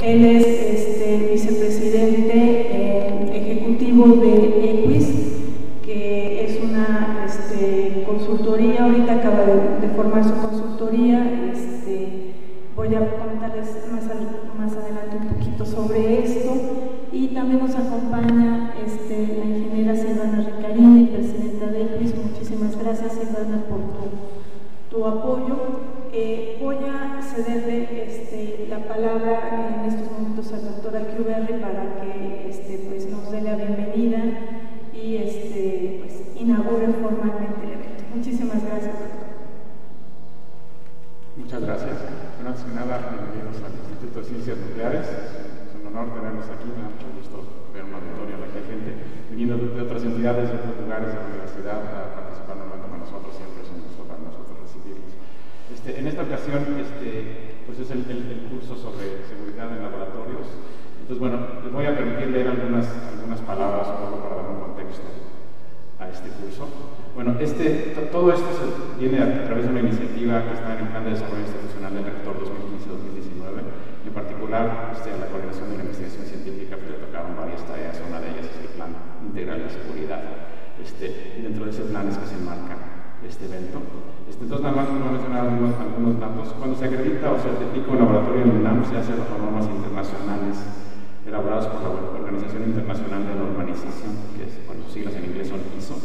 Él es vicepresidente ejecutivo de EQUIS, que es una consultoría. Ahorita acaba de formar su consultoría. Voy a comentarles más adelante un poquito sobre esto. Y también nos acompaña la ingeniera Silvana Ricarini, presidenta de EQUIS. Muchísimas gracias, Silvana, por tu apoyo. Voy a cederle la palabra en estos momentos al doctor Alquiuberri para que pues nos dé la bienvenida y pues inaugure formalmente el evento. Muchísimas gracias, doctor. Muchas gracias. Bueno, antes que nada, bienvenidos al Instituto de Ciencias Nucleares. Es un honor tenerlos aquí, me da mucho gusto ver un auditorio en la que hay gente viniendo de otras entidades, de otros lugares de la universidad a participar en un evento con nosotros. Siempre es un gusto para nosotros recibirlos. En esta ocasión, pues es el curso sobre seguridad en laboratorios. Entonces, bueno, les voy a permitir leer algunas palabras un poco para dar un contexto a este curso. Bueno, todo esto viene a través de una iniciativa que está en el Plan de Desarrollo Institucional del Rector 2015-2019, en particular a la coordinación de la investigación científica, que le tocaron varias tareas. Una de ellas es el Plan Integral de Seguridad, y dentro de ese plan es que se enmarca este evento. Entonces, nada más voy a mencionar algunos datos. Cuando se acredita o certifica un laboratorio en UNAM, se hace bajo normas internacionales elaboradas por la Organización Internacional de Normalización, que sus siglas en inglés son ISO.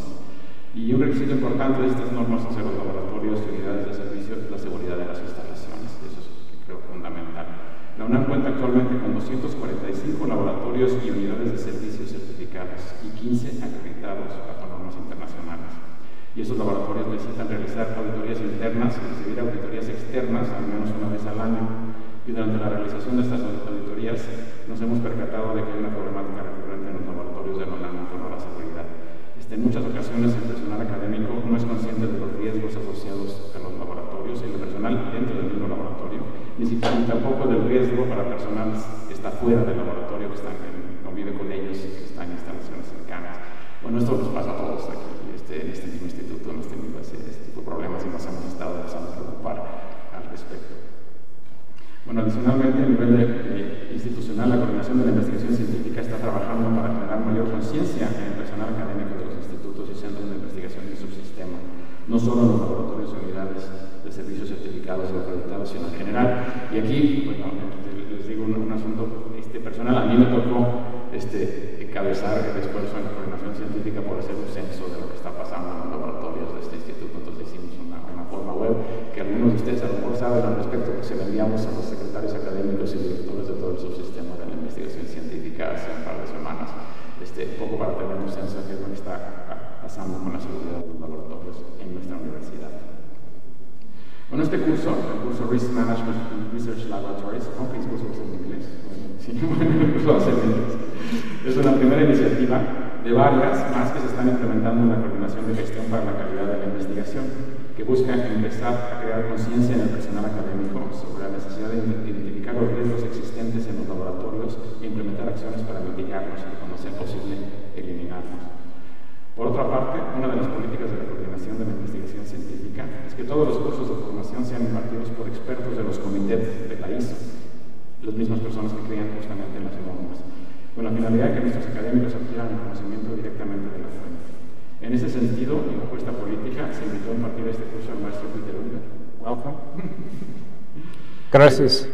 Y un requisito importante de estas normas es los laboratorios y unidades de servicio es la seguridad de las instalaciones. Eso es, creo, fundamental. La UNAM cuenta actualmente con 245 laboratorios y unidades de servicio certificados y 15 acreditados bajo normas internacionales. Y esos laboratorios necesitan realizar auditorías internas y recibir auditorías externas al menos una vez al año. Y durante la realización de estas auditorías nos hemos percatado de que hay una problemática recurrente en los laboratorios de la UNAM en torno a la seguridad. En muchas ocasiones el personal académico no es consciente de los riesgos asociados a los laboratorios y el personal dentro del mismo laboratorio, ni tampoco del riesgo para personal que está fuera del laboratorio, que convive con ellos, que está en instalaciones cercanas. Bueno, esto nos pasa a todos aquí, en este mismo instituto hemos tenido este tipo de problemas y nos hemos estado empezando a preocupar al respecto. Bueno, adicionalmente, a nivel institucional, la coordinación de la investigación científica está trabajando para generar mayor conciencia en el personal académico de los institutos y centros de investigación y subsistema, no solo en los laboratorios y unidades de servicios certificados o acreditados, sino en general. Y aquí, bueno, les digo un asunto personal. A mí me tocó encabezar el esfuerzo en la coordinación científica por hacer un censo de lo que está pasando en los laboratorios de este instituto. Entonces hicimos una forma web que algunos de ustedes a lo mejor saben al respecto, que se la enviamos a los secretarios académicos y directores de todo el subsistema de la investigación científica hace un par de semanas, un poco para tener un censo de qué es lo que está pasando con la seguridad de los laboratorios en nuestra universidad. Bueno, este curso, el curso Risk Management in Research Laboratories, aunque el curso es en inglés, el curso va a ser en inglés, es una primera iniciativa de varias más que se están implementando en la coordinación de gestión para la calidad de la investigación, que busca empezar a crear conciencia en el personal académico sobre la necesidad de identificar los riesgos existentes en los laboratorios e implementar acciones para mitigarlos y, cuando sea posible, eliminarlos. Por otra parte, una de las políticas de la coordinación de la investigación científica es que todos los cursos de formación sean impartidos por expertos de los comités de la ISO, las mismas personas que crean justamente en las normas, con la finalidad de que nuestros académicos adquieran el conocimiento directamente de la fuente. En ese sentido, y bajo esta política, se invitó a impartir este curso al maestro Peter Unger. Welcome. Gracias.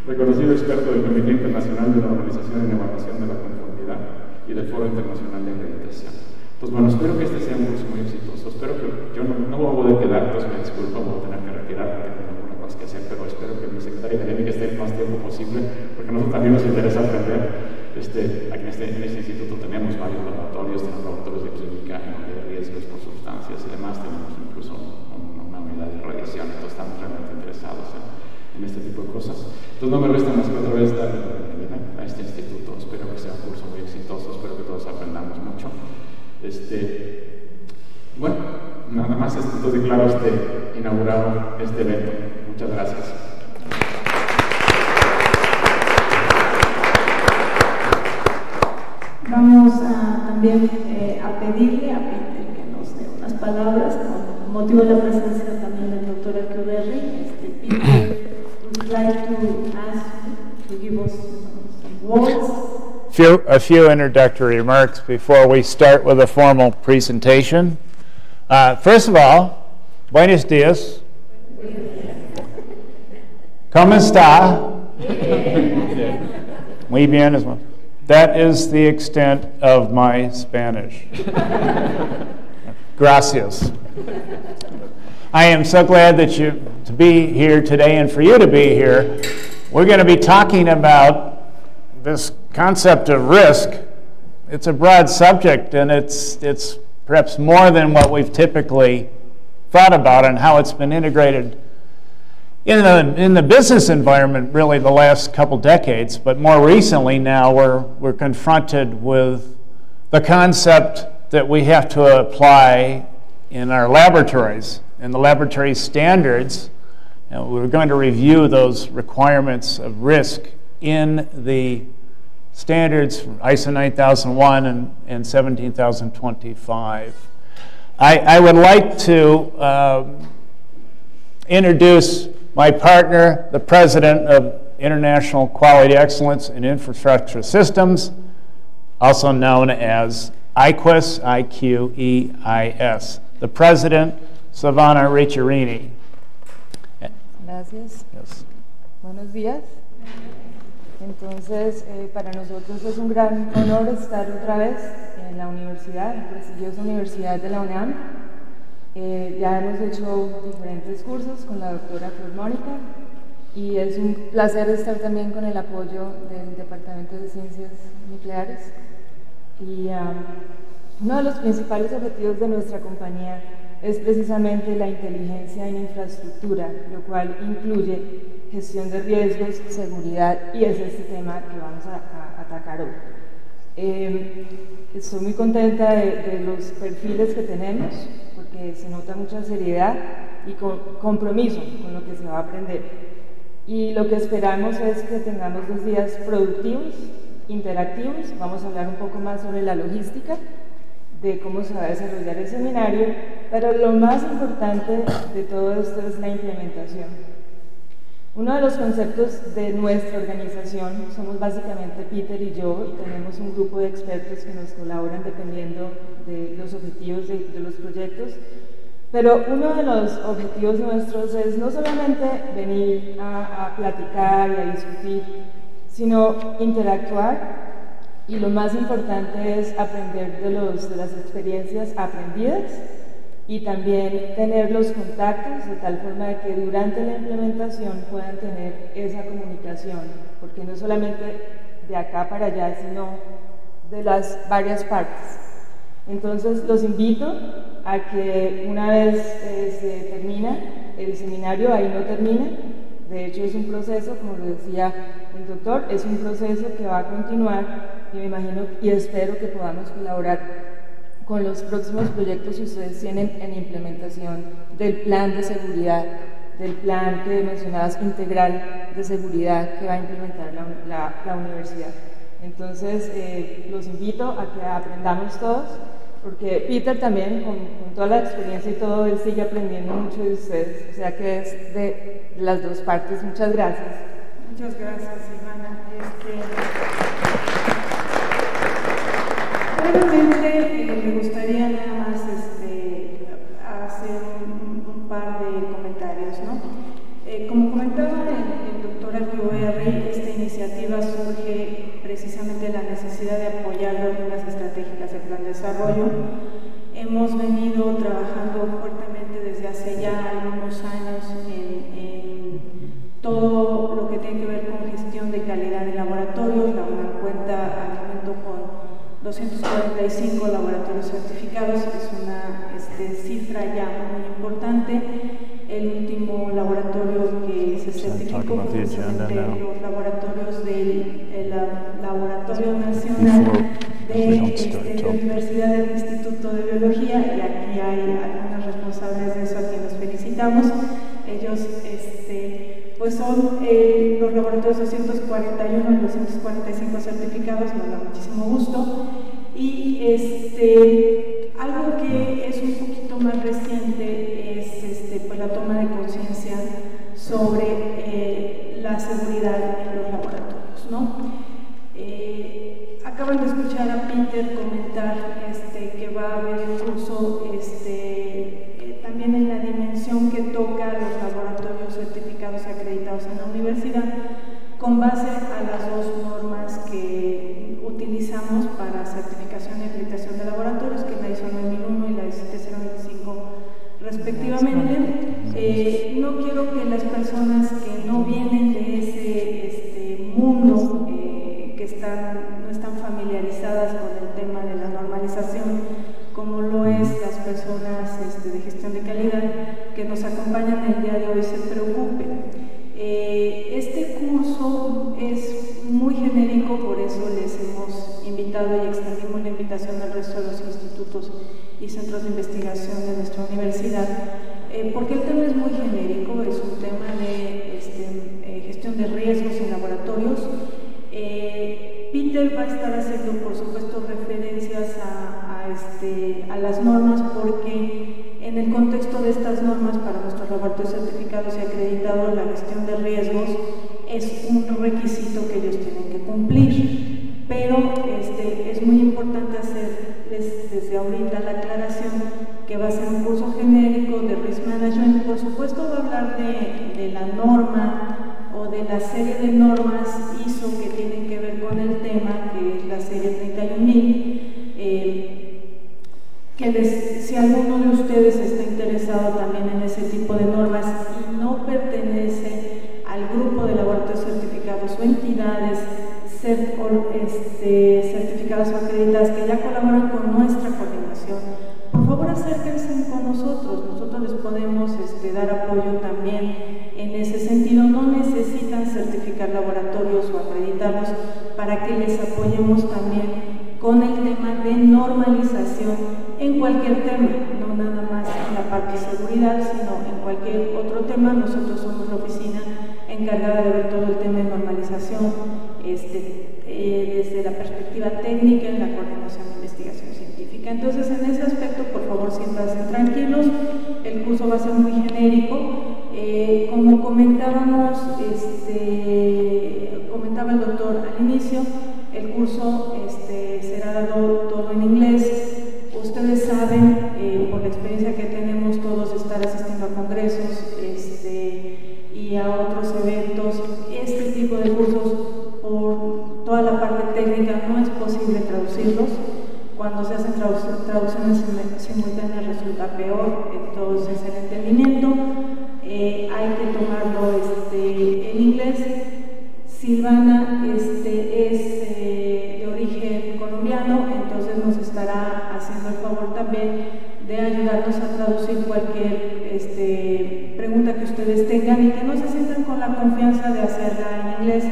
Reconocido experto del Comité Internacional de Normalización y Evaluación de la Conformidad y del Foro Internacional de Acreditación. Pues bueno, espero que este sea un curso muy exitoso. Espero que yo no voy a poder quedar, entonces me disculpo, voy a tener que retirar porque tengo alguna cosa que hacer, pero espero que mi secretaria académica esté el más tiempo posible, porque a nosotros también nos interesa aprender. Aquí en este instituto tenemos varios laboratorios, tenemos laboratorios de química, de riesgos por sustancias y demás, tenemos incluso una unidad de radiación, entonces estamos realmente interesados en este tipo de cosas. Entonces no me resta más que otra vez darle la bienvenida a este instituto. Espero que sea un curso muy exitoso, espero que todos aprendamos mucho. Bueno, nada más, entonces declaro inaugurado este evento. Muchas gracias. Vamos también a pedirle a Peter que nos dé unas palabras con motivo de la presencia también del doctor Alquiuberri. Peter would like to ask A few introductory remarks before we start with a formal presentation. First of all, buenos días. ¿Cómo está? Muy bien as well. That is the extent of my Spanish. Gracias. I am so glad that to be here today and for you to be here. We're going to be talking about this concept of risk. It's a broad subject, and it's perhaps more than what we've typically thought about and how it's been integrated in the business environment really the last couple decades. But more recently now we're confronted with the concept that we have to apply in our laboratories and the laboratory standards. And we're going to review those requirements of risk in the standards from ISO 9001 and 17025. I would like to introduce my partner, the President of International Quality Excellence in Infrastructure Systems, also known as IQEIS, I-Q-E-I-S. The President, Silvana Ricciarini. Gracias. Yes. Buenos días. Entonces, para nosotros es un gran honor estar otra vez en la universidad, la prestigiosa Universidad de la UNAM. Ya hemos hecho diferentes cursos con la doctora Flor Mónica y es un placer estar también con el apoyo del Departamento de Ciencias Nucleares. Y uno de los principales objetivos de nuestra compañía es precisamente la inteligencia en infraestructura, lo cual incluye gestión de riesgos, seguridad, y es este tema que vamos a atacar hoy. Estoy muy contenta de los perfiles que tenemos, porque se nota mucha seriedad y compromiso con lo que se va a aprender. Y lo que esperamos es que tengamos 2 días productivos, interactivos. Vamos a hablar un poco más sobre la logística, de cómo se va a desarrollar el seminario, pero lo más importante de todo esto es la implementación. Uno de los conceptos de nuestra organización, somos básicamente Peter y yo, y tenemos un grupo de expertos que nos colaboran dependiendo de los objetivos de los proyectos, pero uno de los objetivos nuestros es no solamente venir a platicar y a discutir, sino interactuar. Y lo más importante es aprender de las experiencias aprendidas y también tener los contactos de tal forma de que durante la implementación puedan tener esa comunicación, porque no solamente de acá para allá, sino de las varias partes. Entonces los invito a que una vez se termina el seminario, ahí no termina, de hecho es un proceso, como lo decía el doctor, es un proceso que va a continuar. Y me imagino y espero que podamos colaborar con los próximos proyectos que ustedes tienen en implementación del plan de seguridad, del plan que mencionabas integral de seguridad que va a implementar la universidad. Entonces, los invito a que aprendamos todos, porque Peter también, con toda la experiencia y todo, él sigue aprendiendo mucho de ustedes, o sea que es de las dos partes. Muchas gracias. Muchas gracias, Silvana. Brevemente, me gustaría nada más hacer un par de comentarios, ¿no? Como comentaba el doctor Alquiverri, esta iniciativa surge precisamente de la necesidad de apoyar las líneas estratégicas del plan de desarrollo. Hemos venido trabajando fuertemente desde hace ya algunos años en todo lo que tiene que ver con gestión de calidad de laboratorios. La UNAM cuenta al momento con 245 laboratorios certificados, es una cifra ya muy importante. El último laboratorio que se certificó fue precisamente los laboratorios del Laboratorio Nacional de la Universidad del Instituto de Biología, y aquí hay algunos responsables de eso a quienes felicitamos. Ellos pues son los laboratorios 241 y 245 certificados, nos da muchísimo gusto. Y algo que es un poquito más reciente es pues la toma de conciencia sobre la seguridad en los laboratorios, ¿no? acaban de escuchar a Peter comentar que va a haber un curso también en la dimensión que toca los laboratorios certificados y acreditados en la universidad, con base a las dos normas que utilizamos para certificación y acreditación de laboratorios, que es la ISO 9001 y la ISO 17025 respectivamente. No quiero que las personas que no vienen de ese mundo, que no están familiarizadas con el tema de la normalización, como lo es las personas de gestión de calidad que nos acompañan el día de hoy, se preocupen. Este curso es muy genérico, por eso les hemos invitado y extendimos la invitación al resto de los institutos y centros de investigación de nuestra universidad, porque el tema es muy genérico, es un tema de gestión de riesgos en laboratorios. Peter va a estar haciendo, por supuesto, referencias a las normas, porque en el contexto de estas normas para nuestros laboratorios certificados y acreditados, la gestión de riesgos es un requisito que ellos tienen que cumplir. Pero es muy importante hacerles desde ahorita la aclaración que va a ser un curso genérico de Risk Management. Por supuesto va a hablar de la norma o de la serie de normas ISO que tienen que ver con el tema, que es la serie 31000. Si alguno de ustedes está interesado también en ese tipo de normas y no pertenece al grupo de laboratorios certificados o entidades certificadas o acreditadas que ya colaboran con nuestra coordinación, por favor acérquense con nosotros. Nosotros les podemos dar apoyo también en ese sentido. No necesitan certificar laboratorios o acreditarlos para que les apoyemos también con el tema de normalización en cualquier tema, no nada más en la parte de seguridad, sino en cualquier otro tema. Nosotros somos la oficina encargada de ver todo el tema de normalización desde la perspectiva técnica en la coordinación de investigación científica. Entonces, en ese aspecto, por favor, siéntanse tranquilos. El curso va a ser muy genérico. Como comentábamos, comentaba el doctor al inicio, el curso será dado todo en inglés. Ustedes saben, por la experiencia que tenemos todos, estar asistiendo a congresos y a otros eventos, este tipo de cursos, por toda la parte técnica, no es posible traducirlos. Cuando se hacen traducciones simultáneas resulta peor, entonces el entendimiento hay que tomarlo en inglés. Silvana es de origen colombiano, entonces nos estará haciendo el favor también de ayudarnos a traducir cualquier pregunta que ustedes tengan y que no se sientan con la confianza de hacerla en inglés.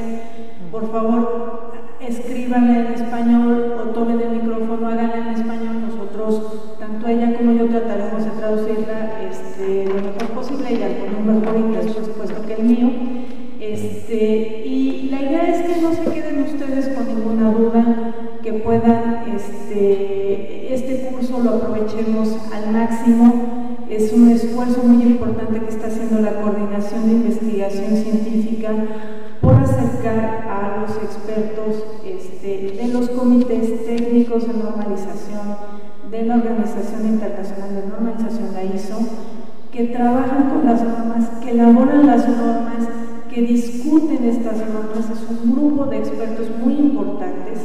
Por favor, escríbanla en español o tomen el micrófono, háganla en español. Nosotros, tanto ella como yo, trataremos de traducirla lo mejor posible y con un mejor inglés, por supuesto, que el mío. Y la idea es que no se queden ustedes con ninguna duda, que puedan este curso lo aprovechemos al máximo. Es un esfuerzo muy importante que está haciendo la coordinación de investigación científica por acercar a los expertos de los comités técnicos de normalización de la Organización Internacional de Normalización, la ISO, que trabajan con las normas, que elaboran las normas, que discuten estas normas. Es un grupo de expertos muy importantes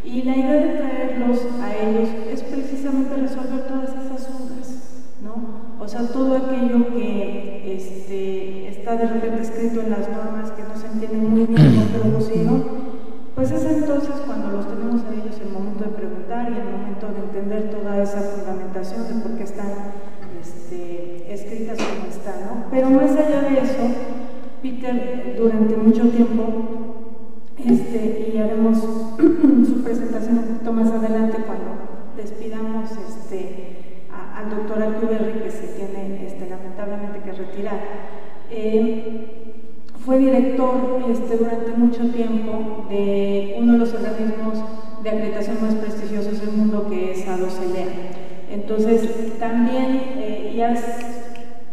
y la idea de traerlos a ellos es precisamente resolver todas esas dudas, ¿no? O sea, todo aquello que está de repente escrito en las normas que no se entiende muy bien cómo lo pusieron, pues es entonces cuando los tenemos a ellos el momento de preguntar y el momento de entender toda esa fundamentación de por qué están escritas como están, ¿no? Pero más allá de eso, Peter durante mucho tiempo, y haremos su presentación un poquito más adelante cuando despidamos al doctor Alcuberri, que se tiene lamentablemente que retirar. Fue director durante mucho tiempo de uno de los organismos de acreditación más prestigiosos del mundo, que es A2LA. Entonces, también, y es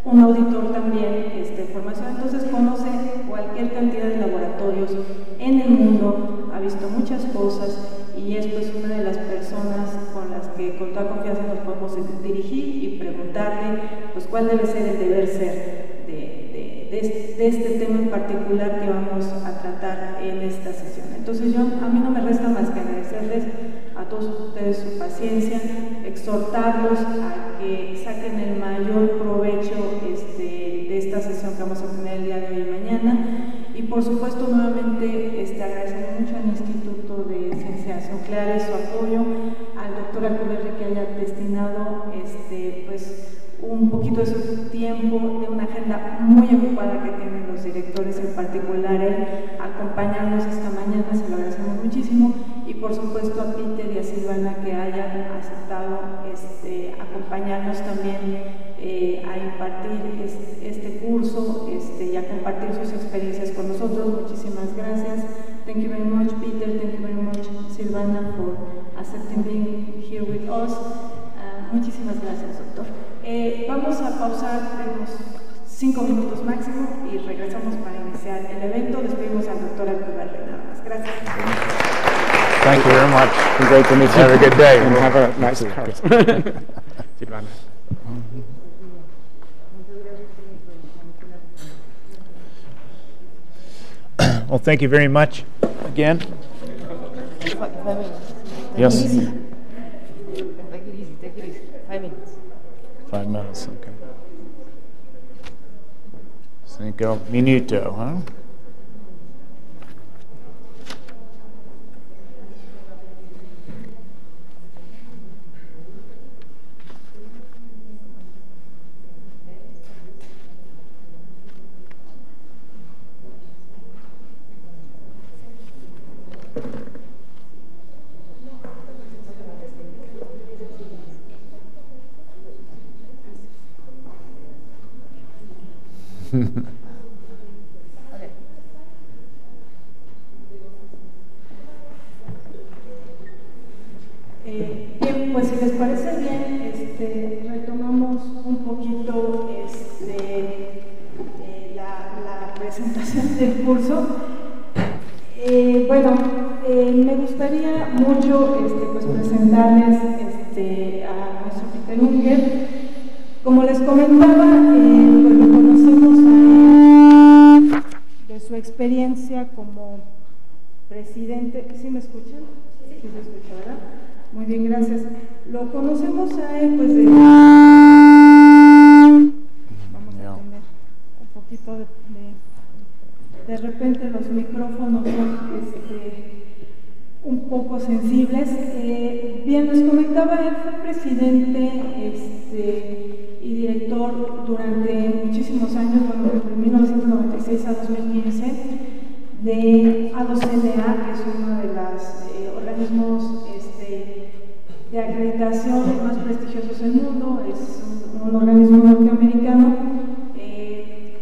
un auditor también de formación, entonces conoce cualquier cantidad de laboratorios en el mundo, ha visto muchas cosas y es pues una de las personas con las que con toda confianza nos podemos dirigir y preguntarle pues cuál debe ser el deber ser de este tema en particular que vamos a tratar en esta sesión. Entonces a mí no me resta más que agradecerles a todos ustedes su paciencia, exhortarlos a que saquen el mayor provecho de esta sesión que vamos a tener el día de hoy y mañana, y por supuesto nuevamente agradecer mucho al Instituto de Ciencias Nucleares su apoyo, al doctor Alcubierre que haya destinado pues un poquito de su tiempo, de una agenda muy ocupada que tienen los directores, en particular él, acompañarnos esta mañana, se lo agradecemos muchísimo, y por supuesto a Peter y a Silvana que hayan aceptado acompañarnos también a impartir este curso y a compartir sus experiencias con nosotros. Muchísimas gracias. Thank you very much, Peter. Thank you very much, Silvana, for accepting being here with us. Muchísimas gracias, doctor. Vamos a pausar unos 5 minutos máximo y regresamos para iniciar el evento. Despedimos al doctor Alcubierre nada más. Gracias. Thank you very much. Great to meet you. Have a good day. And have a nice car. Silvana. Well, thank you very much again. Yes. Take it easy, take it easy. 5 minutes. 5 minutes, okay. 5 minutos, huh? Bien, pues si les parece bien, retomamos un poquito la presentación del curso. Bueno, me gustaría mucho pues presentarles a nuestro Peter Unger. Como les comentaba, pues lo conocemos a él de su experiencia como presidente. ¿Sí me escuchan? Sí se escucha, ¿verdad? Muy bien, gracias. Lo conocemos a él pues de... Vamos a tener un poquito de repente los micrófonos son un poco sensibles. Bien, les comentaba, él fue presidente y director durante muchísimos años, bueno, de 1996 a 2015, de A2LA, que es uno de los organismos de acreditación más prestigiosos del mundo, es un organismo norteamericano,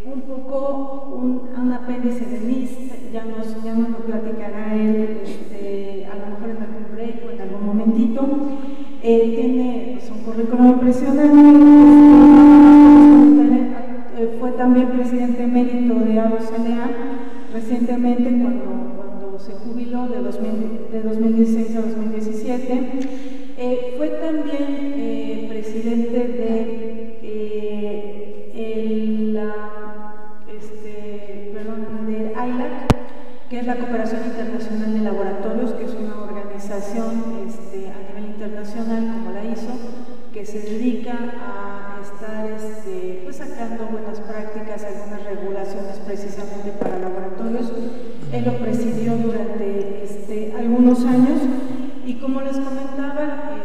un poco un apéndice de LIST, ya nos lo platicará él a lo mejor en algún break o en algún momentito. Tiene pues, un currículum impresionante, fue también presidente emérito de A2LA recientemente cuando se jubiló de 2016 a 2017. Fue también presidente de ILAC, que es la Cooperación Internacional de Laboratorios, que es una organización a nivel internacional, como la hizo, que se dedica a estar pues sacando buenas prácticas, algunas regulaciones precisamente para laboratorios. Él lo presidió durante algunos años y, como les comentaba,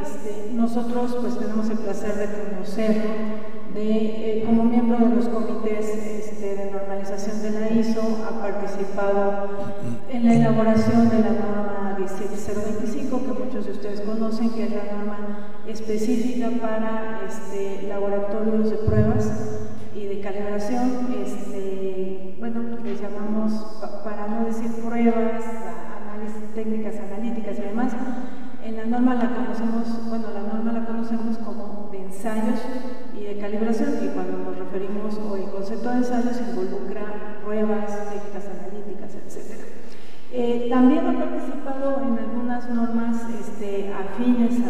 nosotros pues tenemos el placer de conocerlo, como miembro de los comités de normalización de la ISO, ha participado en la elaboración de la norma 17025, que muchos de ustedes conocen, que es la norma específica para laboratorios de pruebas y de calibración. Bueno, les llamamos, para no decir pruebas, técnicas analíticas y demás. En la norma la conocemos como de ensayos y de calibración, y cuando nos referimos, o el concepto de ensayos involucra pruebas, técnicas analíticas, etc. También ha participado en algunas normas afines a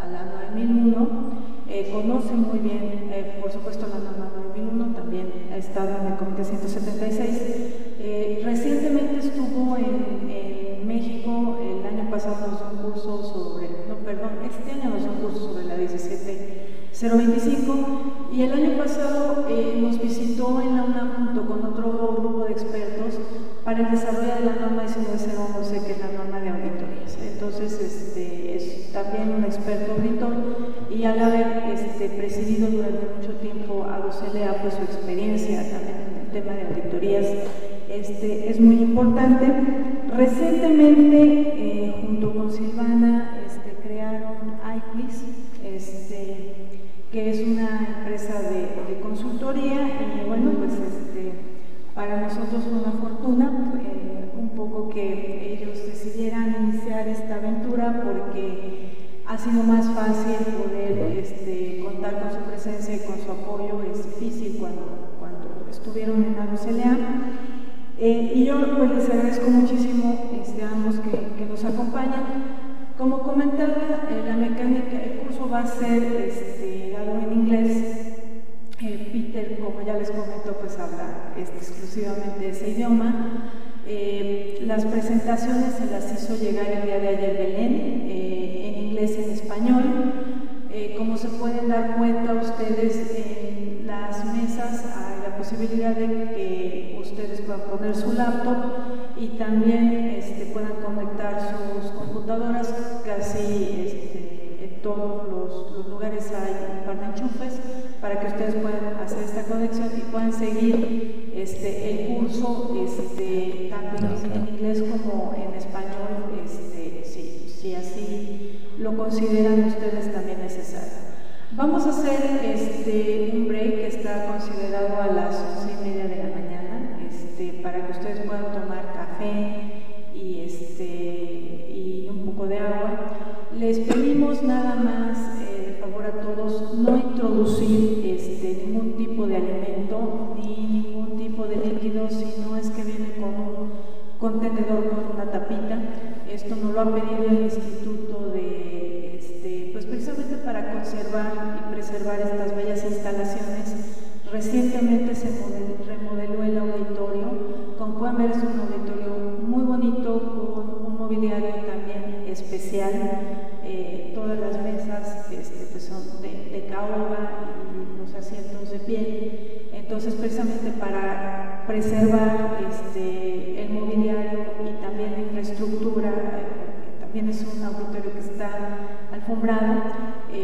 la 9001, conoce muy bien, por supuesto, la norma 9001, también ha estado en el Comité 176. Recientemente estuvo en México, el año pasado nos dio un curso sobre, este año nos dio un curso sobre la 17025, y el año pasado nos visitó en la UNAM junto con otro grupo de expertos para el desarrollo de la norma 19011, que es la norma de auditorías. Entonces, es también un experto auditor, y al haber presidido durante mucho tiempo a UCLA, pues su experiencia también en el tema de auditorías es muy importante. Recientemente, junto con Silvana, crearon iQuiz, que es una empresa de consultoría, y bueno, pues para nosotros fue una fortuna un poco que ellos decidieran iniciar esta aventura, porque ha sido más fácil poder contar con su presencia y con su apoyo. Es difícil cuando estuvieron en la UCLA. Y yo pues les agradezco muchísimo a ambos que nos acompañan. Como comentaba, la mecánica, el curso va a ser dado en inglés. Peter, como ya les comento, pues habla exclusivamente ese idioma. Las presentaciones se las hizo llegar el día de ayer Belén, en inglés y en español. Como se pueden dar cuenta ustedes, en las mesas hay la posibilidad de que ustedes puedan poner su laptop y también puedan conectar sus computadoras. Casi en todos los lugares hay un par de enchufes para que ustedes puedan hacer esta conexión y puedan seguir el curso tanto en inglés como en español, si así lo consideran ustedes también necesario. Vamos a hacer un break que está considerado a las 11:30 de la mañana, para que ustedes puedan tomar café y un poco de agua. Les pedimos nada más, de favor a todos, no introducir ningún tipo de alimento ni ningún tipo de líquido, si no es que viene con un contenedor con una tapita. Esto nos lo ha pedido el Instituto pues precisamente para conservar y preservar estas bellas instalaciones. Recientemente se remodeló el auditorio. Como pueden ver, es un auditorio muy bonito, con un mobiliario también especial. Todas las mesas pues son de caoba y los asientos de piel. Entonces, precisamente para preservar el mobiliario y también la infraestructura, también es un auditorio que está alfombrado,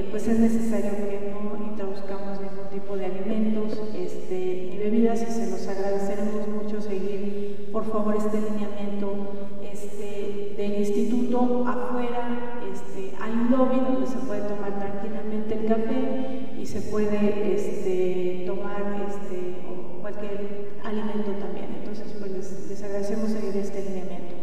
pues es necesario que no introduzcamos ningún tipo de alimentos ni bebidas, y se los agradeceremos mucho seguir, por favor, este lineamiento del instituto. Afuera hay un lobby donde se puede tomar tranquilamente el café y se puede tomar cualquier alimento también. Entonces, pues les agradecemos seguir este lineamiento.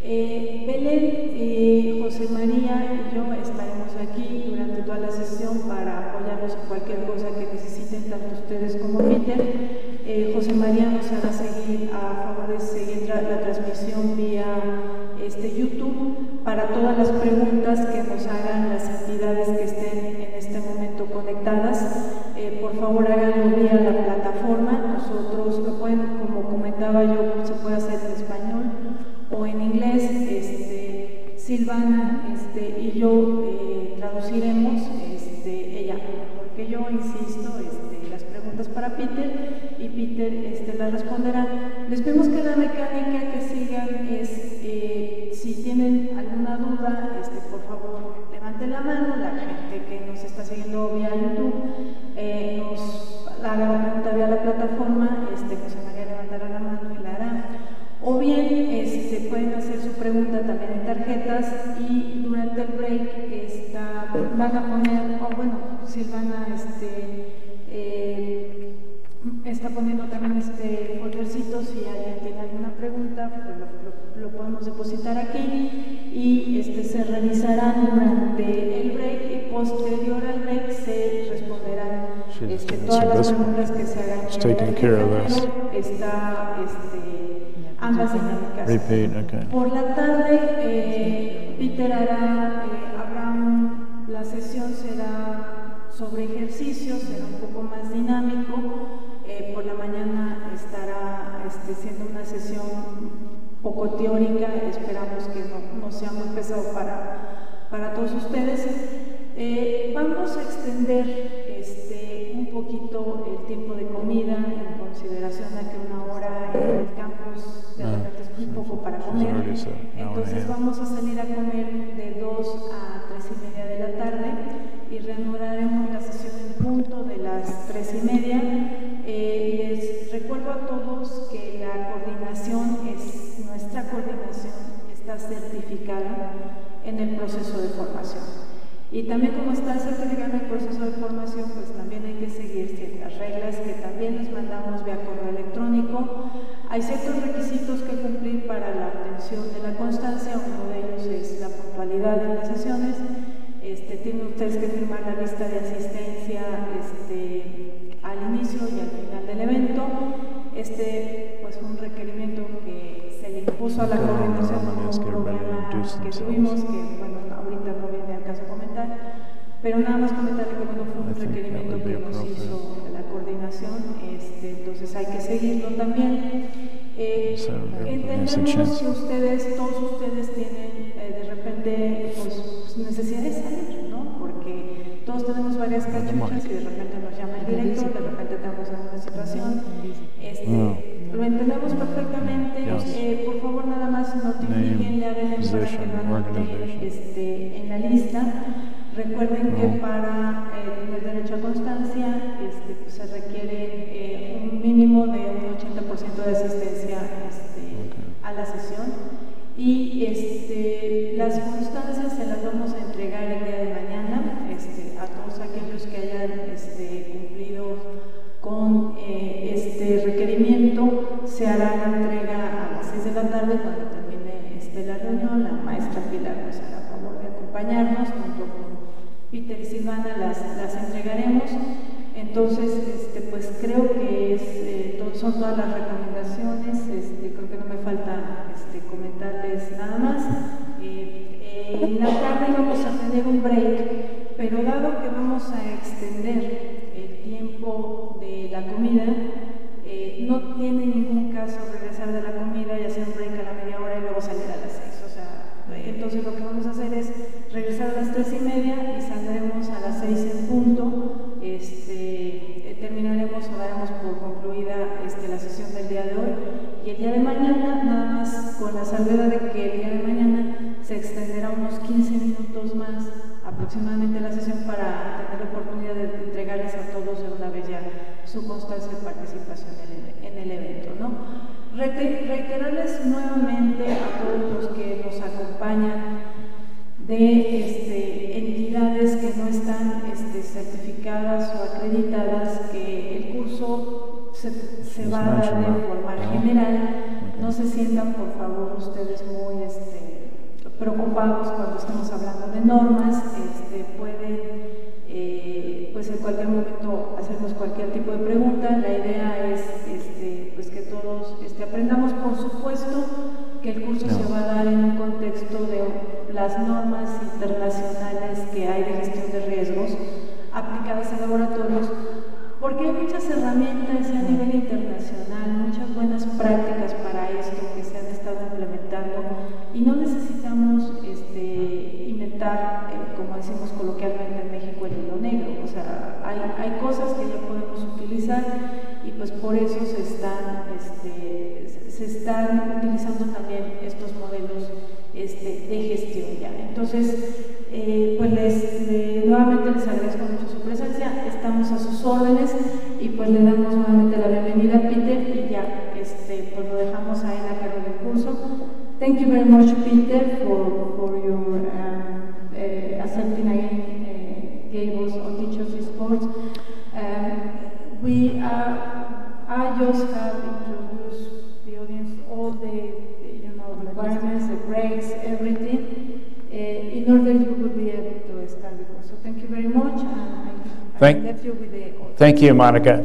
Belén, José María y yo estaremos aquí durante toda la sesión para apoyarnos en cualquier cosa que necesiten, tanto ustedes como Peter. José María nos hará seguir, a favor de seguir la transmisión vía YouTube, para todas las preguntas que nos hagan las entidades que estén en este momento conectadas. Por favor, háganlo vía la plataforma. Nosotros lo pueden, como comentaba yo, se puede hacer en español o en inglés. Silvana y yo traduciremos, ella, porque yo insisto, las preguntas para Peter, y Peter las responderá. Les pedimos que la mecánica que sigan es, si tienen alguna duda, por favor, levanten la mano. La gente que nos está siguiendo vía YouTube nos haga la pregunta vía la plataforma. José María levantará la mano y la hará. O bien pueden hacer su pregunta también en tarjetas, y durante el break van a poner, Silvana está poniendo también foldercito. Si alguien tiene alguna pregunta, pues lo podemos depositar aquí, y se revisarán durante el break, y posterior al break se responderán todas las preguntas que se hagan. Taking care of this. Está ambas dinámicas. casa. Repeat, okay. Por la tarde, Peter la sesión será sobre ejercicios, será un poco más dinámico. Por la mañana estará siendo una sesión poco teórica, esperamos que no sea muy pesado para todos ustedes. Vamos a extender un poquito el tiempo de comida en consideración a que 1 hora en el campus de repente es muy poco para comer. Entonces vamos a salir a comer de 2 a 3:30 de la tarde y reanudaremos la sesión en punto de las 3:30. Les recuerdo a todos que nuestra coordinación está certificada en el proceso de formación. Y también como está certificado en el proceso de formación, pues también hay que seguir ciertas reglas que también les mandamos vía correo electrónico. Hay ciertos requisitos que cumplir para la obtención de la constancia. Uno de ellos es la puntualidad en las sesiones. Tienen ustedes que firmar la lista de asistencia al inicio y al final del evento. Pues fue un requerimiento que se le impuso a la coordinación por un problema que tuvimos, que bueno, ahorita no viene al caso comentar, pero nada más comentarle que bueno, fue un requerimiento que nos hizo la coordinación, entonces hay que seguirlo también. Entendemos que todos ustedes tienen de repente pues, necesidad de salir, ¿no? Porque todos tenemos varias cachuchas y de repente nos llama el director, de repente tenemos alguna situación. Lo entendemos perfectamente. Por favor, nada más notifiquenle a Belén para que lo anote en la lista. Recuerden que para tener derecho a constancia pues se requiere un mínimo de un 80% de asistencia a la sesión. Y las constancias se las vamos a entregar el día de mañana a todos aquellos que hayan cumplido con este requerimiento. Se hará la entrega a las 6 de la tarde cuando termine la reunión. La maestra Pilar nos hará favor de acompañarnos junto con Peter y Silvana, las entregaremos. Entonces, pues creo que son todas las recomendaciones. Creo que no me falta comentarles nada más. En la tarde vamos a tener un break, pero dado que vamos a extender el tiempo de la comida, no tiene ningún caso regresar de la comida y hacer un break a la media hora y luego salir a las 6. O sea, entonces lo que vamos a hacer es regresar a las 3:30 y saldremos a las 6 en punto. Terminaremos o daremos por concluida la sesión del día de hoy, y el día de mañana, nada más con la salvedad de que el día de mañana se extenderá unos 15 minutos más aproximadamente la sesión para tener la oportunidad de entregarles a todos de una vez ya su constancia de participación en el evento, ¿no? Reiterarles nuevamente a todos los que nos acompañan de entidades que no están certificadas o acreditadas, que el curso se va a dar de forma general. No se sientan, por favor, ustedes muy preocupados cuando estemos hablando de normas. Pueden pues en cualquier momento hacernos cualquier tipo de pregunta. La idea es pues que todos aprendamos. Por supuesto que el curso se va a dar en un contexto de las normas internacionales que hay de gestión de riesgos aplicadas a laboratorios, porque hay muchas herramientas a nivel internacional, muchas buenas prácticas para esto que se han estado implementando, y no necesitamos inventar, como decimos coloquialmente en México, el hilo negro. O sea, hay cosas que ya podemos utilizar, y pues por eso se están utilizando también estos modelos de gestión ya. Entonces, pues nuevamente les agradezco mucho su presencia, estamos a sus órdenes, y pues le damos nuevamente la bienvenida a Peter, y ya pues lo dejamos ahí a cargo del curso. Thank you very much, Peter, for your accepting again gave us on teachers sports. I just have introduced the audience all the requirements, the breaks, everything, in order you would be able to start the course. So thank you very much, and I left you with the audience. Thank you, Monica.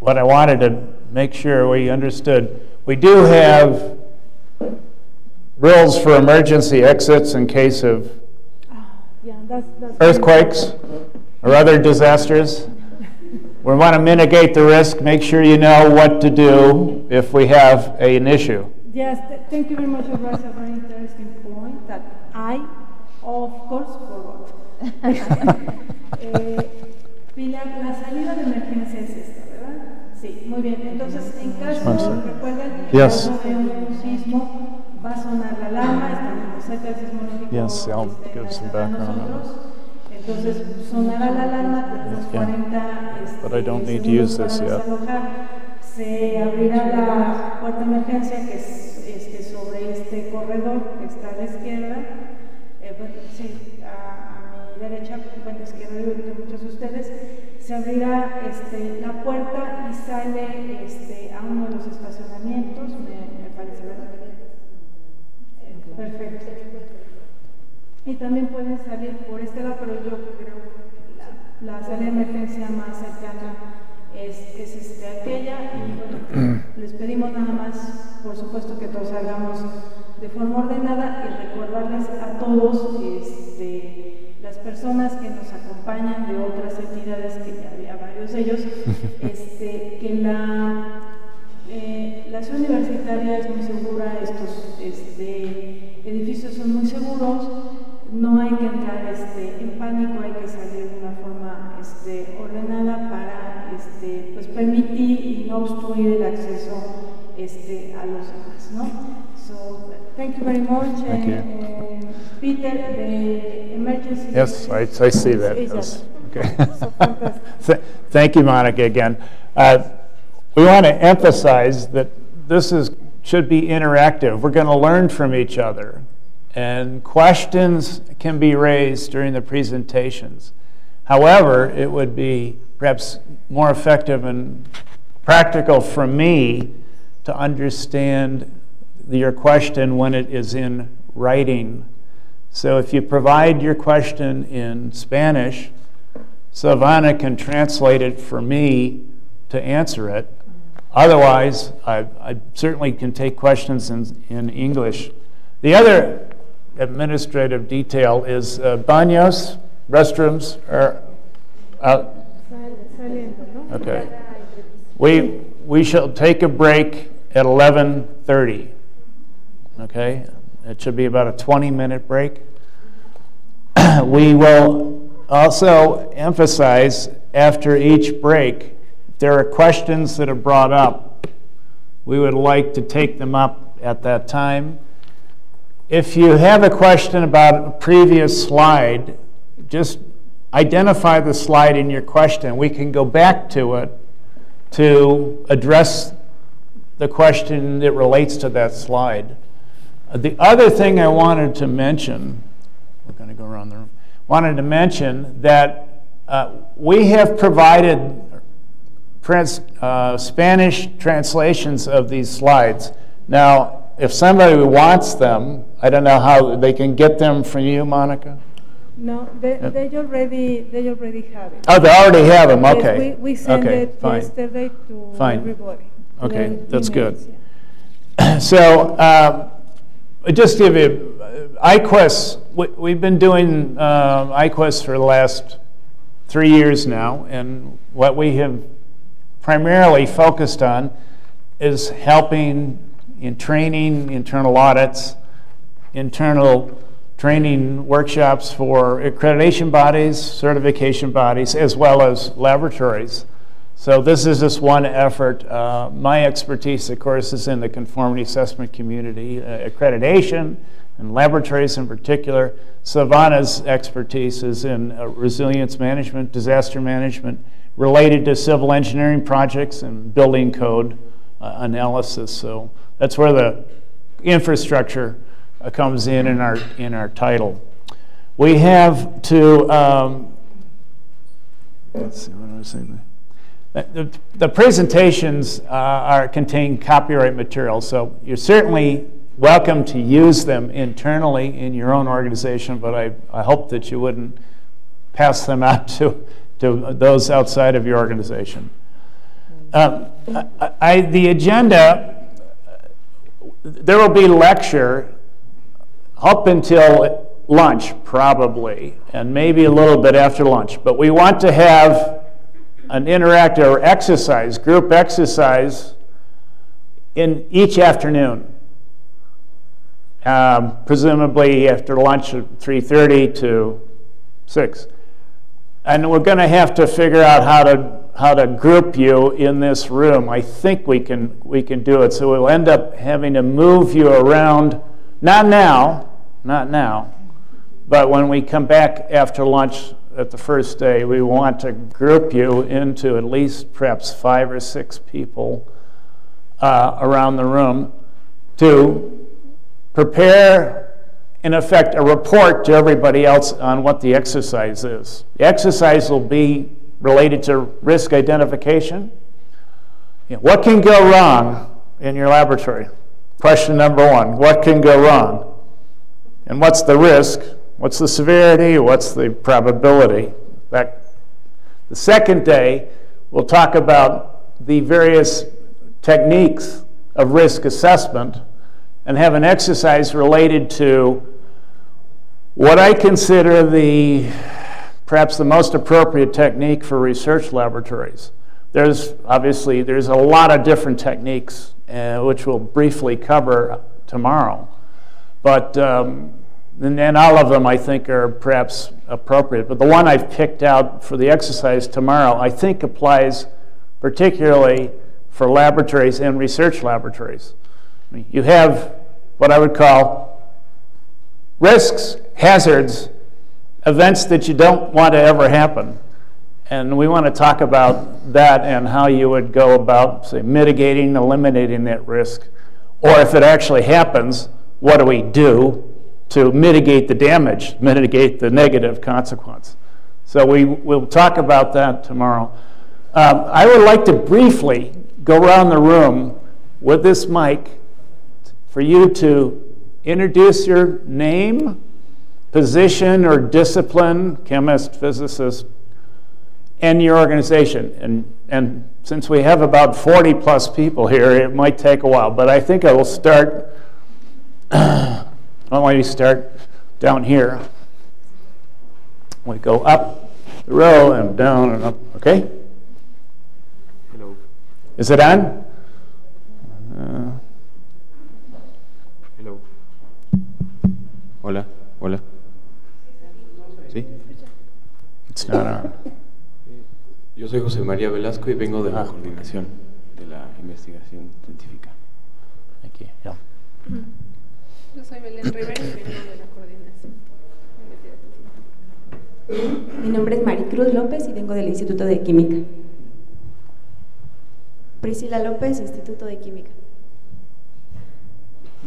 What I wanted to make sure we understood, we do have rules for emergency exits in case of that's earthquakes or other disasters. We want to mitigate the risk, make sure you know what to do if we have an issue. Yes, thank you very much. You raised a very interesting point that I, of course, forgot. Pilar, la salida de emergencia es esta, ¿verdad? Sí, muy bien. Entonces, en caso, recuerden, que Yes. en caso de un sismo va a sonar la alarma, estamos cerca del sismológico. Yes, I'll give some background on it. Entonces, sonará la alarma de los 40 But I don't need to use this yet. Se abrirá la puerta de emergencia que es sobre este corredor que está a la izquierda, sí, a mi derecha, bueno, izquierda de muchos de ustedes. Se abrirá la puerta y sale a uno de los estacionamientos, me parece, ¿verdad? Perfecto. Y también pueden salir por este lado, pero yo creo que la salida de emergencia más cercana es aquella. Y bueno, les pedimos nada más, por supuesto, que todos hagamos de forma ordenada y recordarles a todos las personas que nos acompañan de otras entidades, que ya había varios de ellos, que la ciudad universitaria es muy segura, estos edificios son muy seguros, no hay que entrar en pánico, hay que salir de una forma ordenada para pues permitir y no obstruir el acceso a los demás, ¿no? So, thank you very much. Thank you. Peter, the emergency. Yes, I see that. Yes. Okay. So fantastic. Thank you, Monica, again. We want to emphasize that this should be interactive. We're going to learn from each other. And questions can be raised during the presentations. However, it would be perhaps more effective and practical for me to understand your question when it is in writing. So if you provide your question in Spanish, Silvana can translate it for me to answer it. Otherwise, I certainly can take questions in English. The other administrative detail is baños, restrooms are out. Okay. We shall take a break at 11:30. Okay? It should be about a 20-minute break. We will also emphasize after each break, if there are questions that are brought up, we would like to take them up at that time. If you have a question about a previous slide, just identify the slide in your question. We can go back to it to address the question that relates to that slide. The other thing I wanted to mention, we're going to go around the room, wanted to mention that we have provided Spanish translations of these slides. Now, if somebody wants them, I don't know how they can get them from you, Monica? No, they already have it. Oh, they already have them, okay. Yes, we sent it fine. yesterday to Fine. everybody. Okay, that's good. Yeah. So, just to give you, iQuest, we've been doing iQuest for the last 3 years now, and what we have primarily focused on is helping in training, internal audits, internal training workshops for accreditation bodies, certification bodies, as well as laboratories. So this is just one effort. My expertise, of course, is in the conformity assessment community, accreditation, and laboratories in particular. Silvana's expertise is in resilience management, disaster management, related to civil engineering projects and building code analysis. So that's where the infrastructure comes in our title. We have to, let's see, what I was saying. The presentations contain copyright material, so you're certainly welcome to use them internally in your own organization, but I hope that you wouldn't pass them out to those outside of your organization. The agenda, there will be lecture up until lunch, probably, and maybe a little bit after lunch. But we want to have an interactive or exercise, group exercise, in each afternoon. Presumably after lunch at 3:30 to 6. And we're going to have to figure out how to group you in this room. I think we can do it. So we'll end up having to move you around, not now, but when we come back after lunch at the first day, we want to group you into at least perhaps 5 or 6 people around the room to prepare, in effect, a report to everybody else on what the exercise is. The exercise will be related to risk identification. What can go wrong in your laboratory? Question number 1, what can go wrong? And what's the risk? What's the severity? What's the probability? The second day, we'll talk about the various techniques of risk assessment and have an exercise related to what I consider perhaps the most appropriate technique for research laboratories. There's a lot of different techniques, which we'll briefly cover tomorrow. But and all of them, I think, are perhaps appropriate. But the one I've picked out for the exercise tomorrow, I think applies particularly for laboratories and research laboratories. You have what I would call risks, hazards, events that you don't want to ever happen. And we want to talk about that and how you would go about, say, mitigating, eliminating that risk. Or if it actually happens, what do we do to mitigate the damage, mitigate the negative consequence? So we'll talk about that tomorrow. I would like to briefly go around the room with this mic for you to introduce your name, position or discipline, chemist, physicist, and your organization. And since we have about 40 plus people here, it might take a while, but I think I will start, I want you to start down here. We go up the row and down and up, okay? Hello. Is it on? Hello. Hola, hola. ¿Sí? It's not on. Yo soy José María Velasco y vengo de la coordinación de la investigación científica. Aquí, yeah. Yo soy Belén Rivera y vengo de la coordinación de investigación. Mi nombre es Maricruz López y vengo del Instituto de Química. Priscila López, Instituto de Química.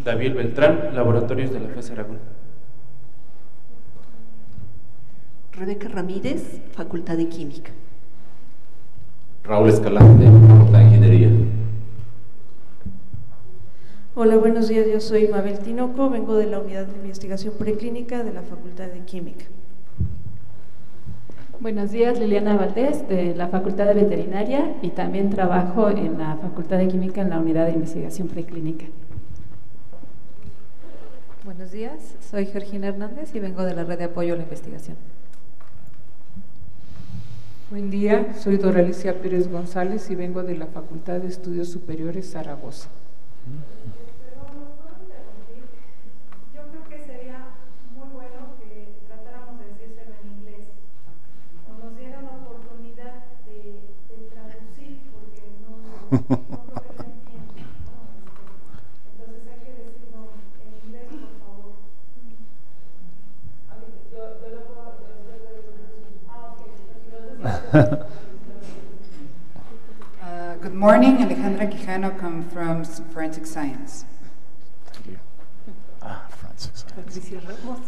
David Beltrán, Laboratorios de la FES Aragón. Rebeca Ramírez, Facultad de Química. Raúl Escalante, Facultad de Ingeniería. Hola, buenos días, yo soy Mabel Tinoco, vengo de la Unidad de Investigación Preclínica de la Facultad de Química. Buenos días, Liliana Valdés, de la Facultad de Veterinaria y también trabajo en la Facultad de Química en la Unidad de Investigación Preclínica. Buenos días, soy Georgina Hernández y vengo de la Red de Apoyo a la Investigación. Buen día, soy Doralicia Pérez González y vengo de la Facultad de Estudios Superiores Zaragoza. Yo creo que sería muy bueno que tratáramos de decírselo en inglés o nos dieran la oportunidad de traducir porque no creo que lo entiendan, ¿no? Entonces hay que decirlo en inglés, por favor. Yo lo puedo Good morning, Alejandra Quijano, come from Forensic Science. Thank you. Forensic Science. Patricia Ramos,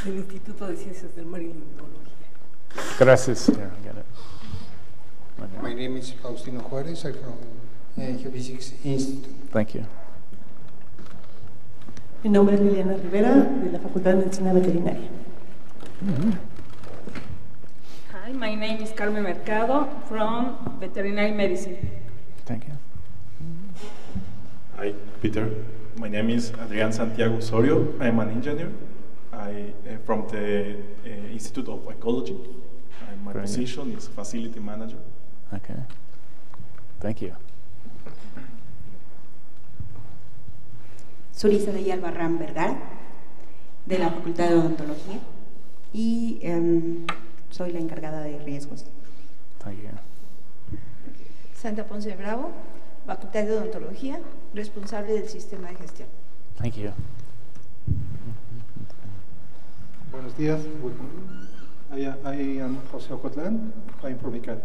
del Instituto de Ciencias del Mar y Limnología. Gracias. Here, I get it. Okay. My name is Faustino Juarez. I'm from Geophysics Institute. Thank you. Mi nombre es Liliana Rivera, de la Facultad de Medicina Veterinaria. Hi, my name is Carmen Mercado from Veterinary Medicine. Thank you. Hi, Peter. My name is Adrián Santiago Osorio. I am an engineer. From the Institute of Ecology. My position is facility manager. Okay. Thank you. Soy Isaí Albarrán Vergara, de la Facultad de Odontología, y soy la encargada de riesgos. Thank you. Santa Ponce Bravo, Facultad de Odontología, responsable del sistema de gestión. Thank you. Buenos días. I am José Ocotlán. I'm from ICAT.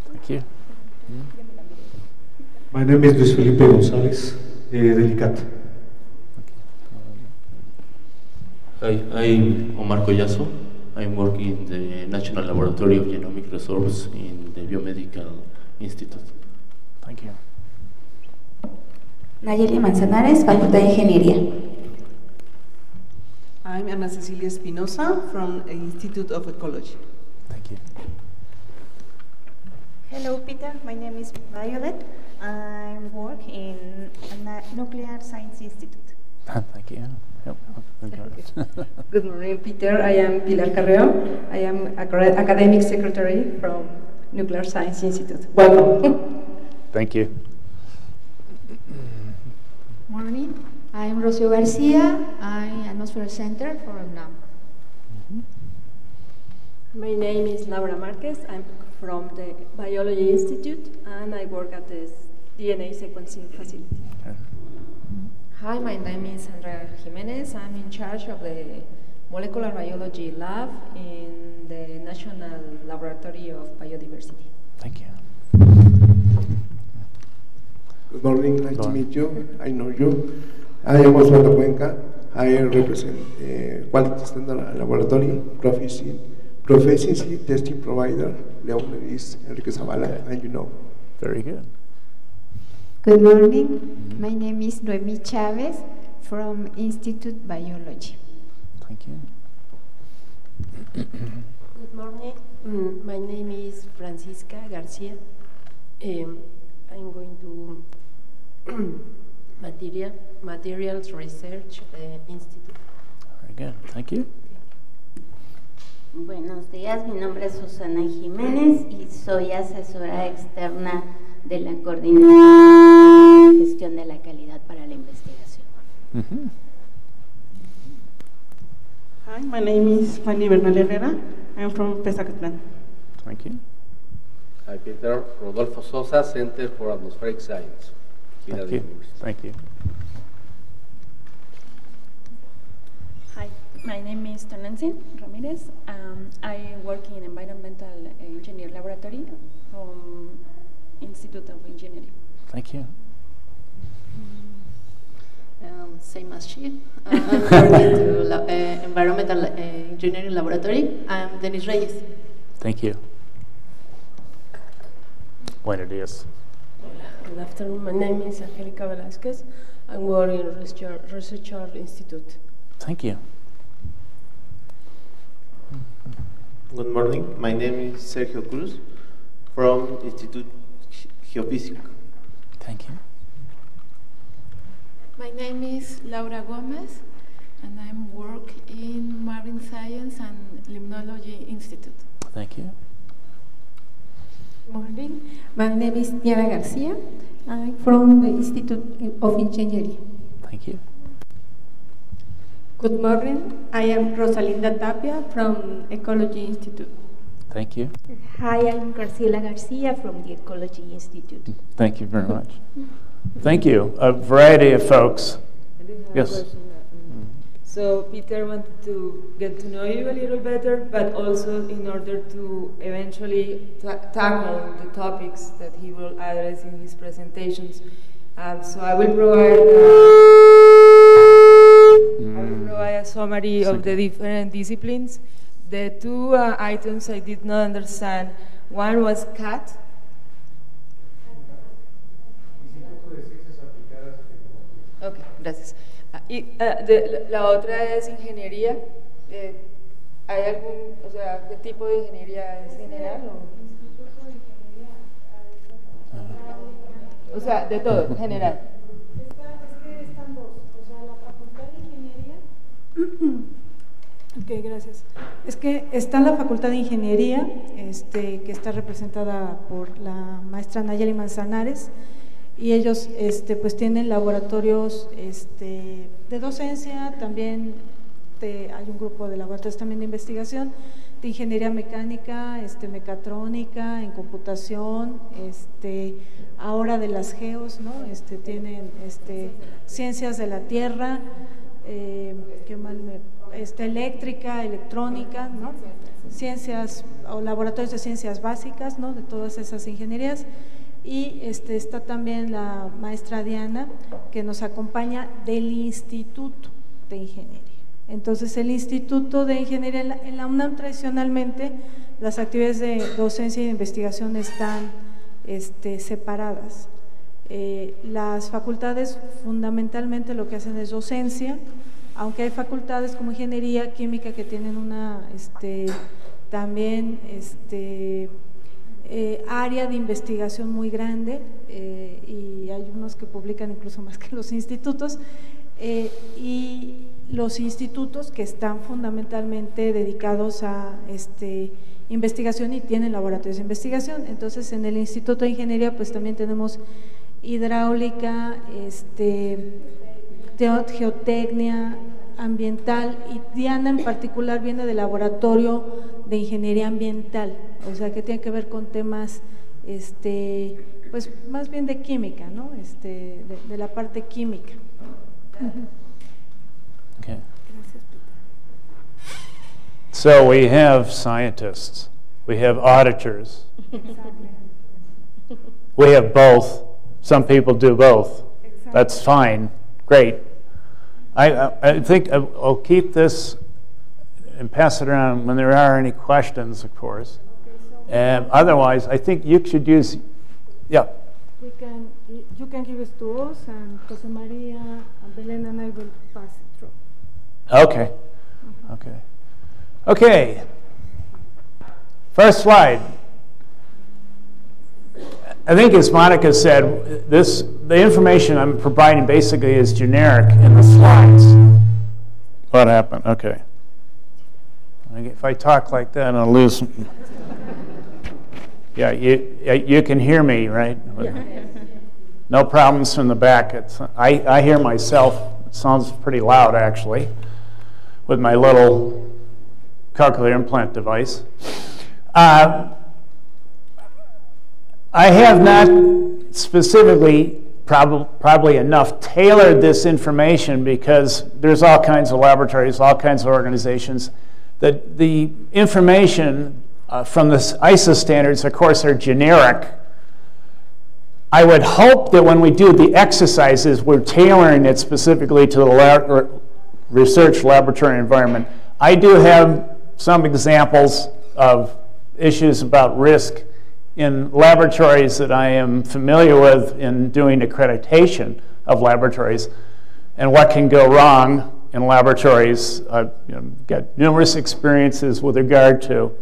Thank you. My name is Luis Felipe González, del ICAT. Hi, I'm Omar Collazo. I'm working in the National Laboratory of Genomic Resource in the Biomedical Institute. Thank you. Nayeli Manzanares, Facultad de Ingeniería. I'm Ana Cecilia Espinosa from the Institute of Ecology. Thank you. Hello, Peter. My name is Violet. I work in a Nuclear Science Institute. Thank you. Good morning, Peter. I am Pilar Carreo. I am academic secretary from Nuclear Science Institute. Welcome. Thank you. Morning. I'm Rocio Garcia. I'm Atmosphere Center for UNAM. My name is Laura Marquez. I'm from the Biology Institute, and I work at the DNA sequencing facility. Hi, my name is Andrea Jimenez. I'm in charge of the Molecular Biology Lab in the National Laboratory of Biodiversity. Thank you. Good morning, nice to meet you. I know you. I am Osvaldo Cuenca. I represent Quality Standard Laboratory, Proficiency Testing Provider, León is Enrique Zavala, and you know. Very good. Good morning. My name is Noemi Chavez from Institute Biology. Thank you. Good morning. My name is Francisca Garcia. I'm going to Materials Research Institute. Very good. Thank you. Buenos días, mi nombre es Susana Jiménez y soy asesora externa de la Coordinación de Gestión de la Calidad para la Investigación. Hi, my name is Fanny Bernal Herrera. I'm from Pezacatlán. Thank you. Hi, Peter. Rodolfo Sosa, Center for Atmospheric Science. Thank you. Thank you. Hi, my name is Tonantzin Ramirez. I work in Environmental Engineer Laboratory from Institute of Engineering. Thank you. Same as she. I'm working to Environmental Engineering Laboratory. I'm Denis Reyes. Thank you. Buenos días. Good afternoon. My name is Angelica Velázquez. I'm working in Research Institute. Thank you. Good morning. My name is Sergio Cruz from Institute Geophysics. Thank you. My name is Laura Gomez, and I work in Marine Science and Limnology Institute. Thank you. Morning. My name is Diana Garcia. I'm from the Institute of Engineering. Thank you. Good morning. I am Rosalinda Tapia from Ecology Institute. Thank you. Hi, I'm Graciela Garcia from the Ecology Institute. Thank you very much. Thank you. A variety of folks. Yes. So Peter wanted to get to know you a little better, but also in order to eventually tackle the topics that he will address in his presentations. So I will provide a summary of the different disciplines. The two items I did not understand. One was CAT. Okay, gracias. La otra es ingeniería. ¿Hay algún, o sea, qué tipo de ingeniería es general o sea, de todo, general? Es que están dos. Ok, gracias. Es que está la Facultad de Ingeniería, que está representada por la maestra Nayeli Manzanares, y ellos pues tienen laboratorios de docencia, también hay un grupo de laboratorios también de investigación, de ingeniería mecánica, mecatrónica, en computación, ahora de las geos, ¿no? Tienen ciencias de la tierra, ¿qué más eléctrica, electrónica, ¿no? Ciencias o laboratorios de ciencias básicas, ¿no? De todas esas ingenierías. Y está también la maestra Diana, que nos acompaña del Instituto de Ingeniería. Entonces, el Instituto de Ingeniería en la UNAM tradicionalmente las actividades de docencia y de investigación están separadas. Las facultades fundamentalmente lo que hacen es docencia, aunque hay facultades como ingeniería química que tienen una también área de investigación muy grande, y hay unos que publican incluso más que los institutos, y los institutos que están fundamentalmente dedicados a investigación y tienen laboratorios de investigación. Entonces, en el Instituto de Ingeniería pues también tenemos hidráulica, geotecnia, ambiental, y Diana en particular viene del laboratorio de ingeniería ambiental, o sea que tiene que ver con temas pues más bien de química, ¿no? De la parte química. Okay. So we have scientists, we have auditors, we have both. Some people do both. Exactly. That's fine, great. I think I'll keep this and pass it around when there are any questions, of course. Otherwise, I think you should use, yeah. You can give it to us, and Jose Maria, and Belen, and I will pass it through. Okay. Okay. Okay. First slide. I think, as Monica said, the information I'm providing basically is generic in the slides. What happened? Okay. If I talk like that, I'll lose. Yeah, you can hear me, right? No problems from the back. I hear myself. It sounds pretty loud, actually, with my little cochlear implant device. I have not specifically, probably enough, tailored this information because there's all kinds of laboratories, all kinds of organizations. The information from the ISO standards, of course, are generic. I would hope that when we do the exercises, we're tailoring it specifically to the research laboratory environment. I do have some examples of issues about risk in laboratories that I am familiar with in doing accreditation of laboratories and what can go wrong in laboratories. I've got numerous experiences with regard to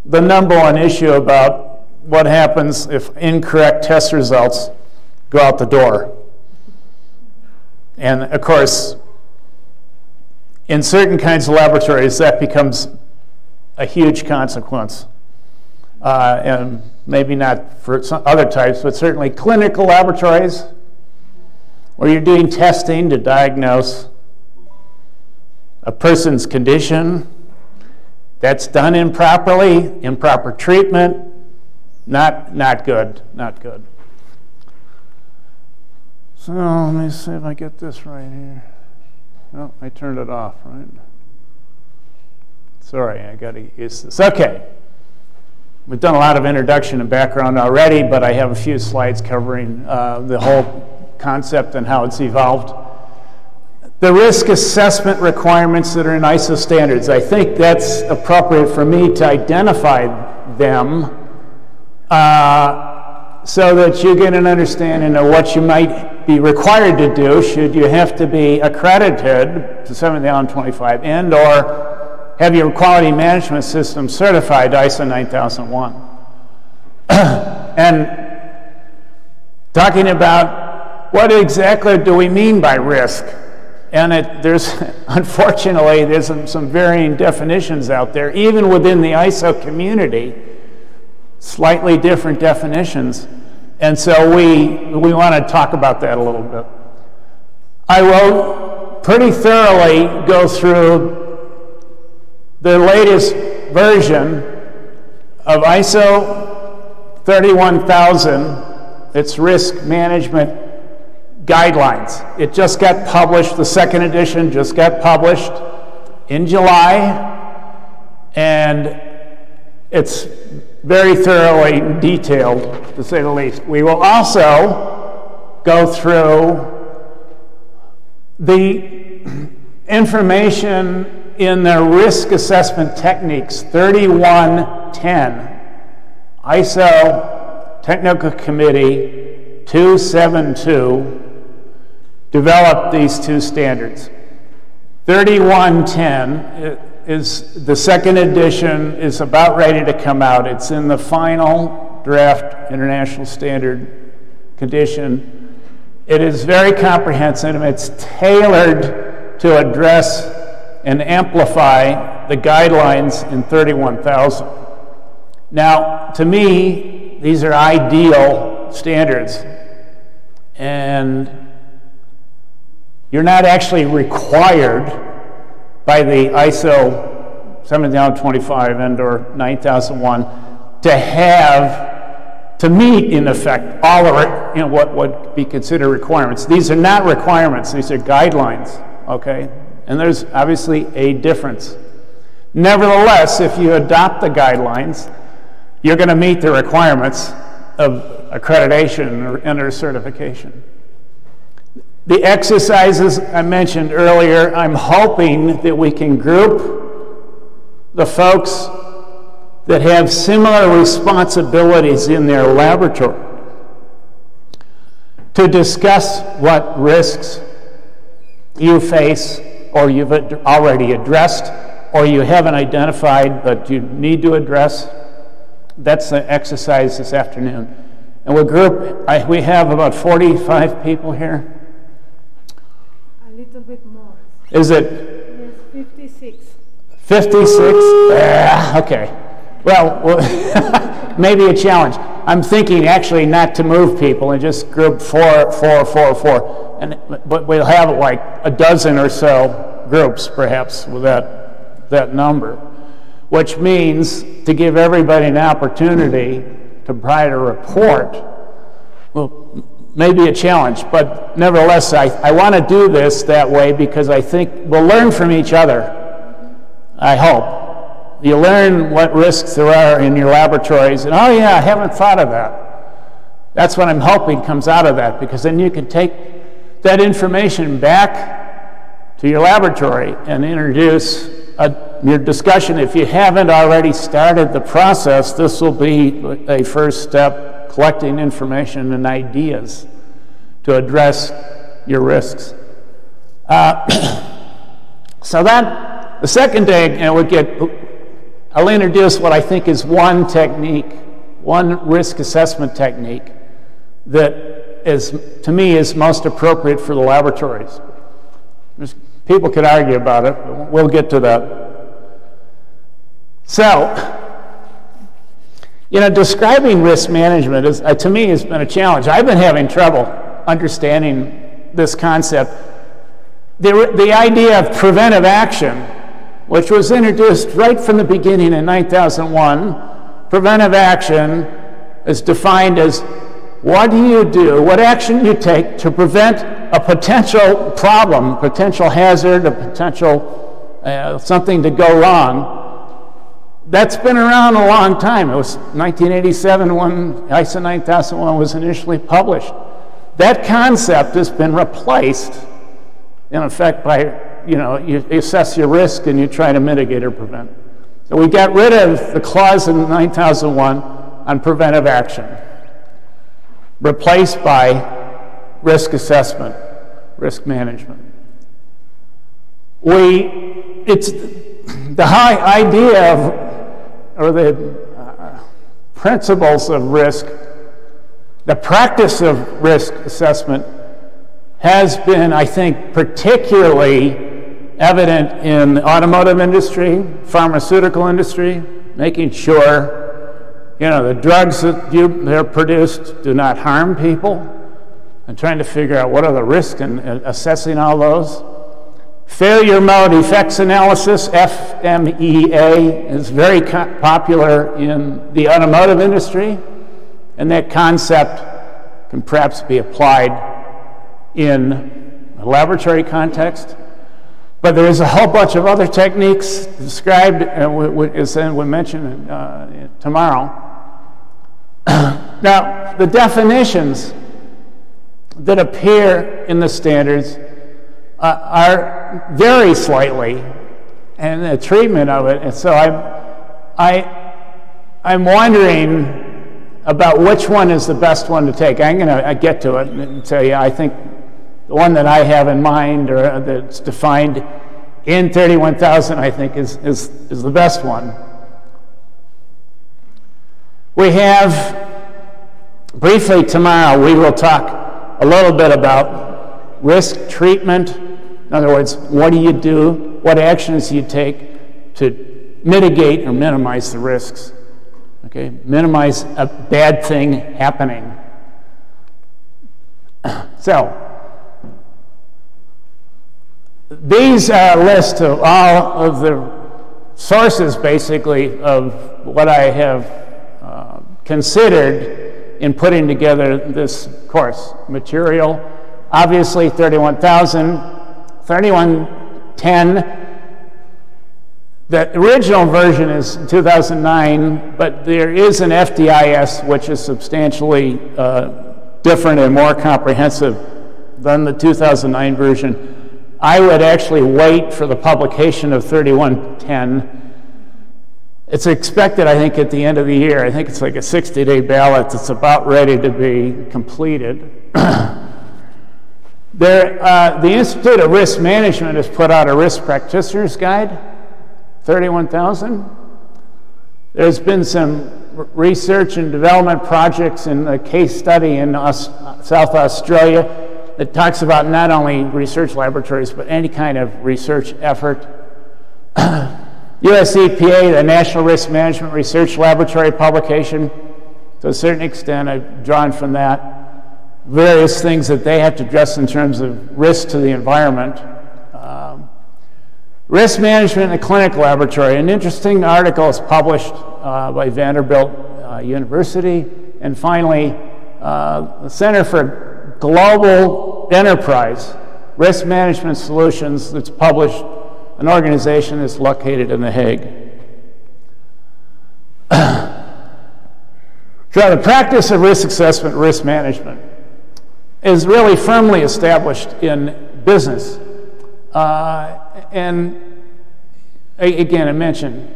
the number one issue about what happens if incorrect test results go out the door. And of course, in certain kinds of laboratories, that becomes a huge consequence. And maybe not for some other types, but certainly clinical laboratories where you're doing testing to diagnose a person's condition. That's done improperly, improper treatment, not good, not good. So let me see if I get this right here. Oh, I turned it off, right? Sorry, I got to use this. Okay. We've done a lot of introduction and background already, but I have a few slides covering the whole concept and how it's evolved. The risk assessment requirements that are in ISO standards, I think that's appropriate for me to identify them so that you get an understanding of what you might be required to do should you have to be accredited to 17025 and or have your quality management system certified to ISO 9001. And talking about what exactly do we mean by risk? And unfortunately, there's some varying definitions out there, even within the ISO community, slightly different definitions. And so we want to talk about that a little bit. I will pretty thoroughly go through the latest version of ISO 31000, its risk management guidelines. It just got published, the second edition just got published in July, and it's very thoroughly detailed, to say the least. We will also go through the information in the risk assessment techniques, 3110, ISO Technical Committee 272, developed these two standards. 3110 is the second edition, is about ready to come out. It's in the final draft international standard condition. It is very comprehensive, and it's tailored to address and amplify the guidelines in 31000. Now, to me, these are ideal standards, and you're not actually required by the ISO 17025 and/or 9001 to meet, in effect, all of what would be considered requirements. These are not requirements; these are guidelines. Okay, and there's obviously a difference. Nevertheless, if you adopt the guidelines, you're going to meet the requirements of accreditation and/or certification. The exercises I mentioned earlier, I'm hoping that we can group the folks that have similar responsibilities in their laboratory to discuss what risks you face, or you've already addressed, or you haven't identified but you need to address. That's the exercise this afternoon. And we have about 45 people here. A little bit more. Is it? Yes, 56. 56? Okay. Well, maybe a challenge. I'm thinking actually not to move people and just group 4, 4, 4, 4. But we'll have like a dozen or so groups perhaps with that number, which means to give everybody an opportunity to provide a report. Well, maybe a challenge, but nevertheless, I want to do this that way because I think we'll learn from each other, I hope. You learn what risks there are in your laboratories, and oh yeah, I haven't thought of that. That's what I'm hoping comes out of that, because then you can take that information back to your laboratory and introduce your discussion. If you haven't already started the process, this will be a first step, collecting information and ideas to address your risks. So that, the second day, I'll introduce what I think is one technique, one risk assessment technique that is, to me, is most appropriate for the laboratories. People could argue about it, but we'll get to that. So, describing risk management is, to me, has been a challenge. I've been having trouble understanding this concept. The idea of preventive action, which was introduced right from the beginning in 9001, preventive action is defined as what do you do, what action you take to prevent a potential problem, potential hazard, a potential something to go wrong. That's been around a long time. It was 1987 when ISO 9001 was initially published. That concept has been replaced, in effect, by, you assess your risk and you try to mitigate or prevent. So we got rid of the clause in 9001 on preventive action, replaced by risk assessment, risk management. It's the high idea of, or the principles of risk, the practice of risk assessment has been, I think, particularly evident in the automotive industry, pharmaceutical industry, making sure, the drugs that they're produced do not harm people, and trying to figure out what are the risks and assessing all those. Failure mode effects analysis, FMEA, is very popular in the automotive industry, and that concept can perhaps be applied in a laboratory context. But there is a whole bunch of other techniques described, as we mentioned tomorrow. Now, the definitions that appear in the standards are vary slightly, and the treatment of it. And so I'm wondering about which one is the best one to take. I'm going to get to it and tell you, I think the one that I have in mind, or that's defined in 31,000, I think is the best one. We have, briefly tomorrow, we will talk a little bit about risk treatment. In other words, what do you do? What actions do you take to mitigate or minimize the risks? Okay, minimize a bad thing happening. So, these are a list of all of the sources, basically, of what I have considered in putting together this course material. Obviously, 31,000, 3110. The original version is 2009, but there is an FDIS, which is substantially different and more comprehensive than the 2009 version. I would actually wait for the publication of 3110. It's expected, I think, at the end of the year. I think it's like a 60-day ballot that's about ready to be completed. The Institute of Risk Management has put out a risk practitioner's guide, 31,000. There's been some research and development projects in a case study in South Australia that talks about not only research laboratories, but any kind of research effort. US EPA, the National Risk Management Research Laboratory publication, to a certain extent, I've drawn from that various things that they have to address in terms of risk to the environment. Risk management in the clinical laboratory. An interesting article is published by Vanderbilt University. And finally, the Center for Global Enterprise Risk Management Solutions, that's published, an organization that's located in The Hague. So the practice of risk assessment, risk management, is really firmly established in business. And again, I mentioned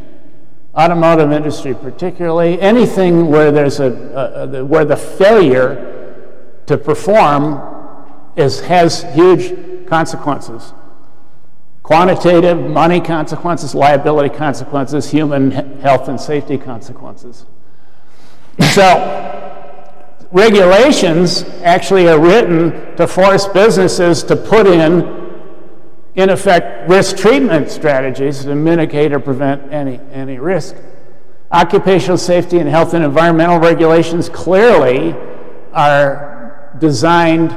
automotive industry particularly, anything where there's where the failure to perform has huge consequences. Quantitative, money consequences, liability consequences, human health and safety consequences. So, regulations actually are written to force businesses to put in effect, risk treatment strategies to mitigate or prevent any risk. Occupational safety and health and environmental regulations clearly are designed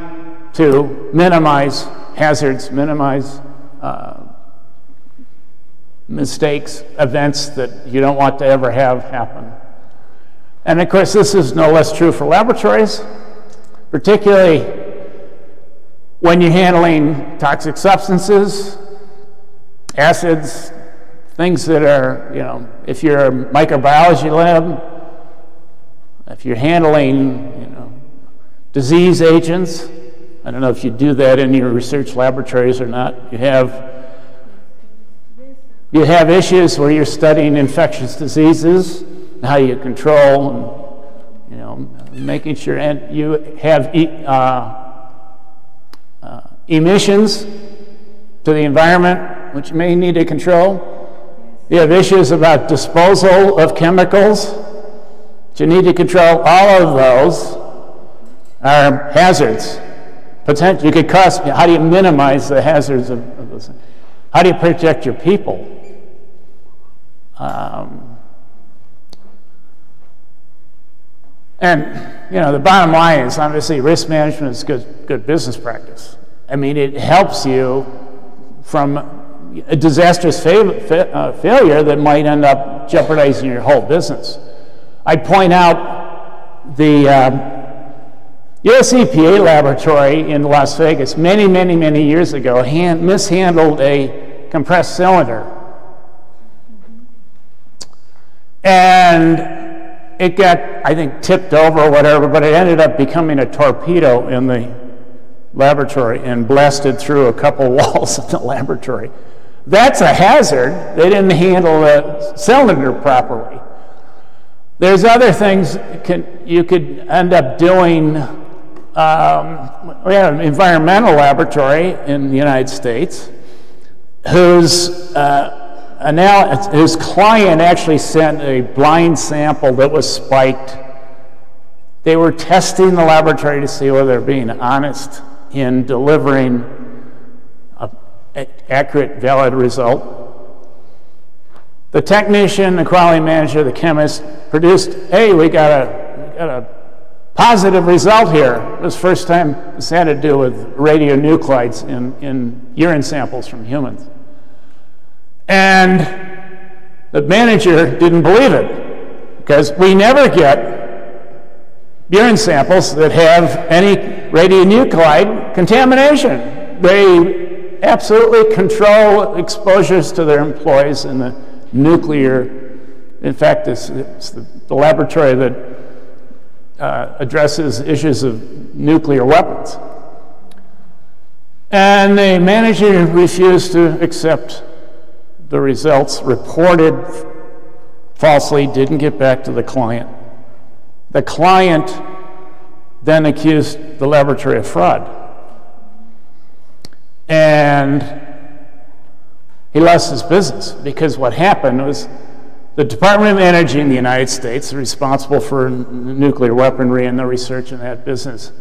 to minimize hazards, minimize mistakes, events that you don't want to ever have happen. And of course, this is no less true for laboratories, particularly when you're handling toxic substances, acids, things that are, if you're a microbiology lab, if you're handling, disease agents, I don't know if you do that in your research laboratories or not. You have issues where you're studying infectious diseases, and how you control, making sure you have emissions to the environment, which you may need to control. You have issues about disposal of chemicals, which you need to control. All of those are hazards potential, you could cost, how do you minimize the hazards of this? How do you protect your people? And, you know, the bottom line is obviously risk management is good business practice. I mean, it helps you from a disastrous failure that might end up jeopardizing your whole business. I'd point out the US EPA laboratory in Las Vegas many years ago mishandled a compressed cylinder. And it got, I think, tipped over or whatever, but it ended up becoming a torpedo in the laboratory and blasted through a couple walls of the laboratory. That's a hazard. They didn't handle the cylinder properly. There's other things you could end up doing. We have an environmental laboratory in the United States whose client actually sent a blind sample that was spiked. They were testing the laboratory to see whether they're being honest in delivering an accurate, valid result. The technician, the quality manager, the chemist produced, hey, we got a positive result here. It was the first time this had to do with radionuclides in urine samples from humans. And the manager didn't believe it because we never get urine samples that have any radionuclide contamination. They absolutely control exposures to their employees in the nuclear. In fact, it's the laboratory that addresses issues of nuclear weapons. And the manager refused to accept the results, reported falsely, didn't get back to the client. The client then accused the laboratory of fraud. And he lost his business because what happened was the Department of Energy in the United States, responsible for nuclear weaponry and the research in that business,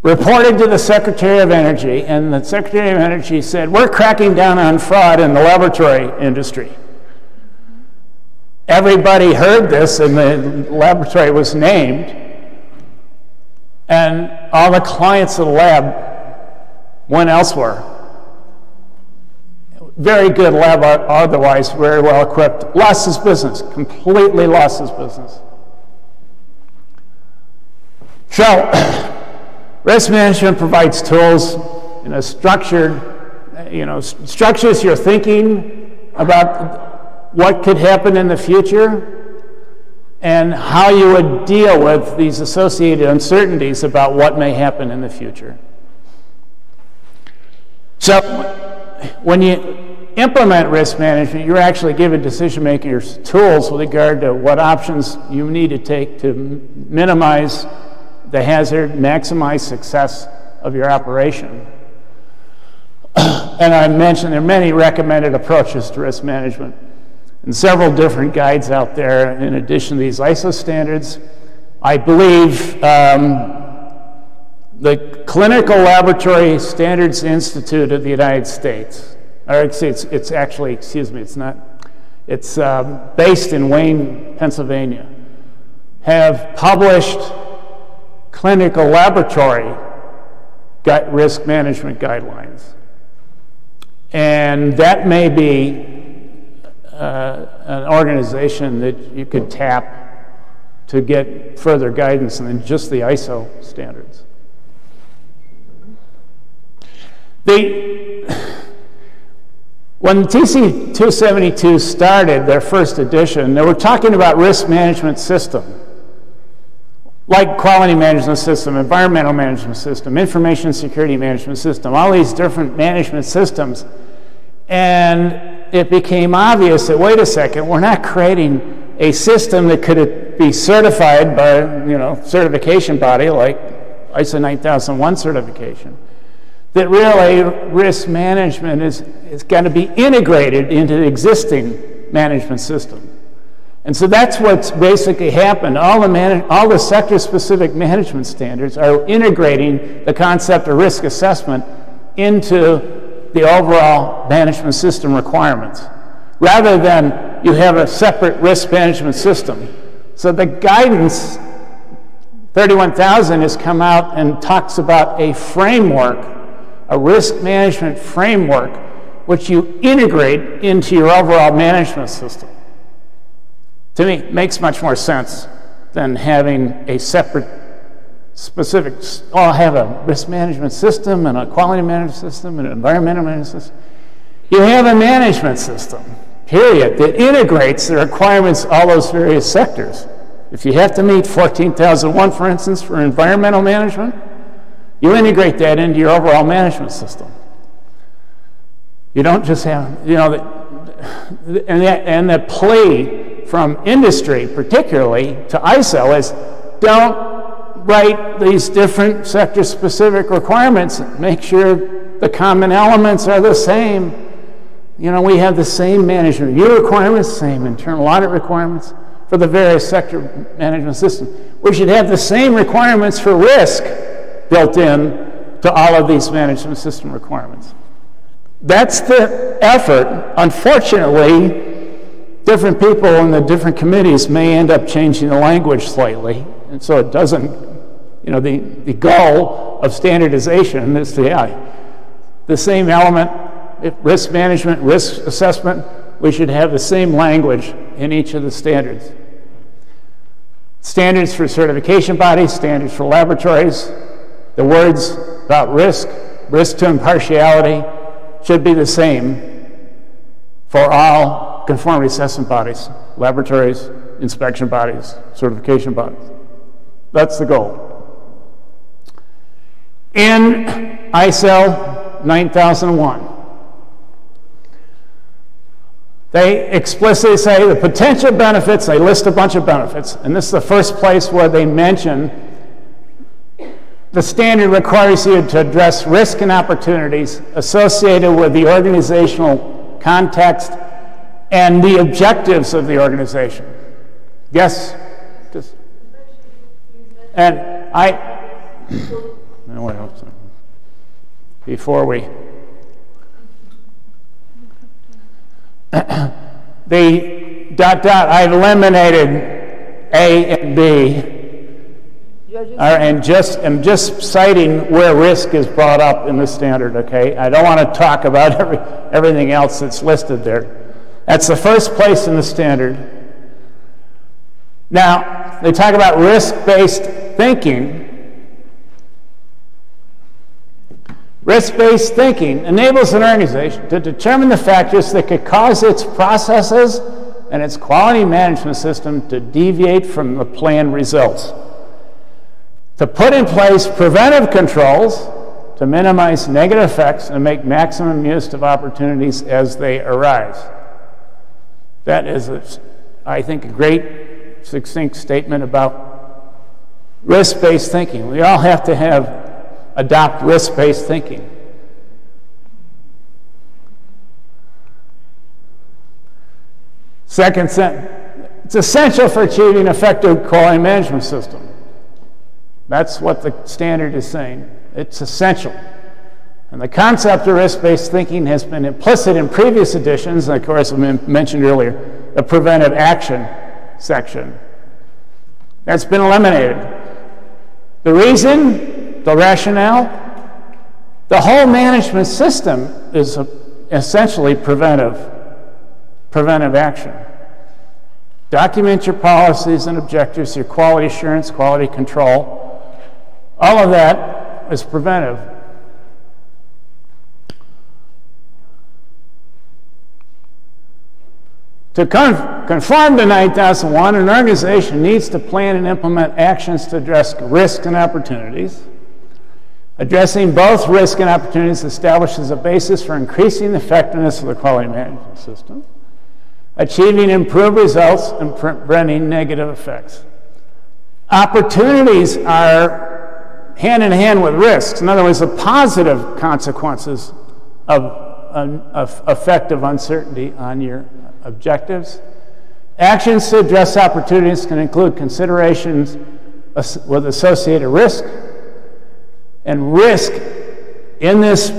reported to the Secretary of Energy, and the Secretary of Energy said, we're cracking down on fraud in the laboratory industry. Everybody heard this, and the laboratory was named, and all the clients of the lab went elsewhere. Very good lab, otherwise very well equipped. Lost his business, completely lost his business. So, risk management provides tools in a structured, structures your thinking about what could happen in the future and how you would deal with these associated uncertainties about what may happen in the future. So when you implement risk management, you're actually given decision-making tools with regard to what options you need to take to minimize the hazard, maximize success of your operation. And I mentioned there are many recommended approaches to risk management and several different guides out there in addition to these ISO standards. I believe the Clinical Laboratory Standards Institute of the United States, or it's actually, excuse me, it's not, it's based in Wayne, Pennsylvania, have published clinical laboratory risk management guidelines. And that may be an organization that you could tap to get further guidance than just the ISO standards. When TC 272 started their first edition, they were talking about risk management system, like quality management system, environmental management system, information security management system, all these different management systems. And it became obvious that, wait a second, we're not creating a system that could be certified by a certification body like ISO 9001 certification. That really risk management is going to be integrated into the existing management system. And so that's what's basically happened. All the sector-specific management standards are integrating the concept of risk assessment into the overall management system requirements, rather than you have a separate risk management system. So the guidance 31,000 has come out and talks about a framework, a risk management framework, which you integrate into your overall management system. To me, it makes much more sense than having a separate, specific, I'll have a risk management system and a quality management system and an environmental management system. You have a management system, period, that integrates the requirements of all those various sectors. If you have to meet 14,001, for instance, for environmental management, you integrate that into your overall management system. You don't just have, you know, and the plea from industry, particularly to ISO, is don't write these different sector-specific requirements. Make sure the common elements are the same. You know, we have the same management review requirements, same internal audit requirements for the various sector management systems. We should have the same requirements for risk built in to all of these management system requirements. That's the effort. Unfortunately, different people in the different committees may end up changing the language slightly, and so it doesn't, you know, the goal of standardization is to, the same element, risk management, risk assessment, we should have the same language in each of the standards. Standards for certification bodies, standards for laboratories, the words about risk, risk to impartiality, should be the same for all conformity assessment bodies, laboratories, inspection bodies, certification bodies. That's the goal. In ISO 9001, they explicitly say the potential benefits, they list a bunch of benefits, and this is the first place where they mention the standard requires you to address risk and opportunities associated with the organizational context and the objectives of the organization. Yes? And before we, the ... I've eliminated A and B, and I'm just citing where risk is brought up in the standard, okay? I don't want to talk about everything else that's listed there. That's the first place in the standard. Now, they talk about risk-based thinking. Risk-based thinking enables an organization to determine the factors that could cause its processes and its quality management system to deviate from the planned results, to put in place preventive controls to minimize negative effects and make maximum use of opportunities as they arise. That is, I think, a great, succinct statement about risk-based thinking. We all have to adopt risk-based thinking. Second sentence, it's essential for achieving an effective quality management system. That's what the standard is saying. It's essential. And the concept of risk-based thinking has been implicit in previous editions, and of course, I mentioned earlier, the preventive action section. That's been eliminated. The reason, the rationale, the whole management system is essentially preventive action. Document your policies and objectives, your quality assurance, quality control. All of that is preventive. To conform to 9001, an organization needs to plan and implement actions to address risks and opportunities. Addressing both risk and opportunities establishes a basis for increasing the effectiveness of the quality management system, achieving improved results, and preventing negative effects. Opportunities are hand in hand with risks. In other words, the positive consequences of effective uncertainty on your objectives Actions to address opportunities can include considerations with associated risk. And risk in this,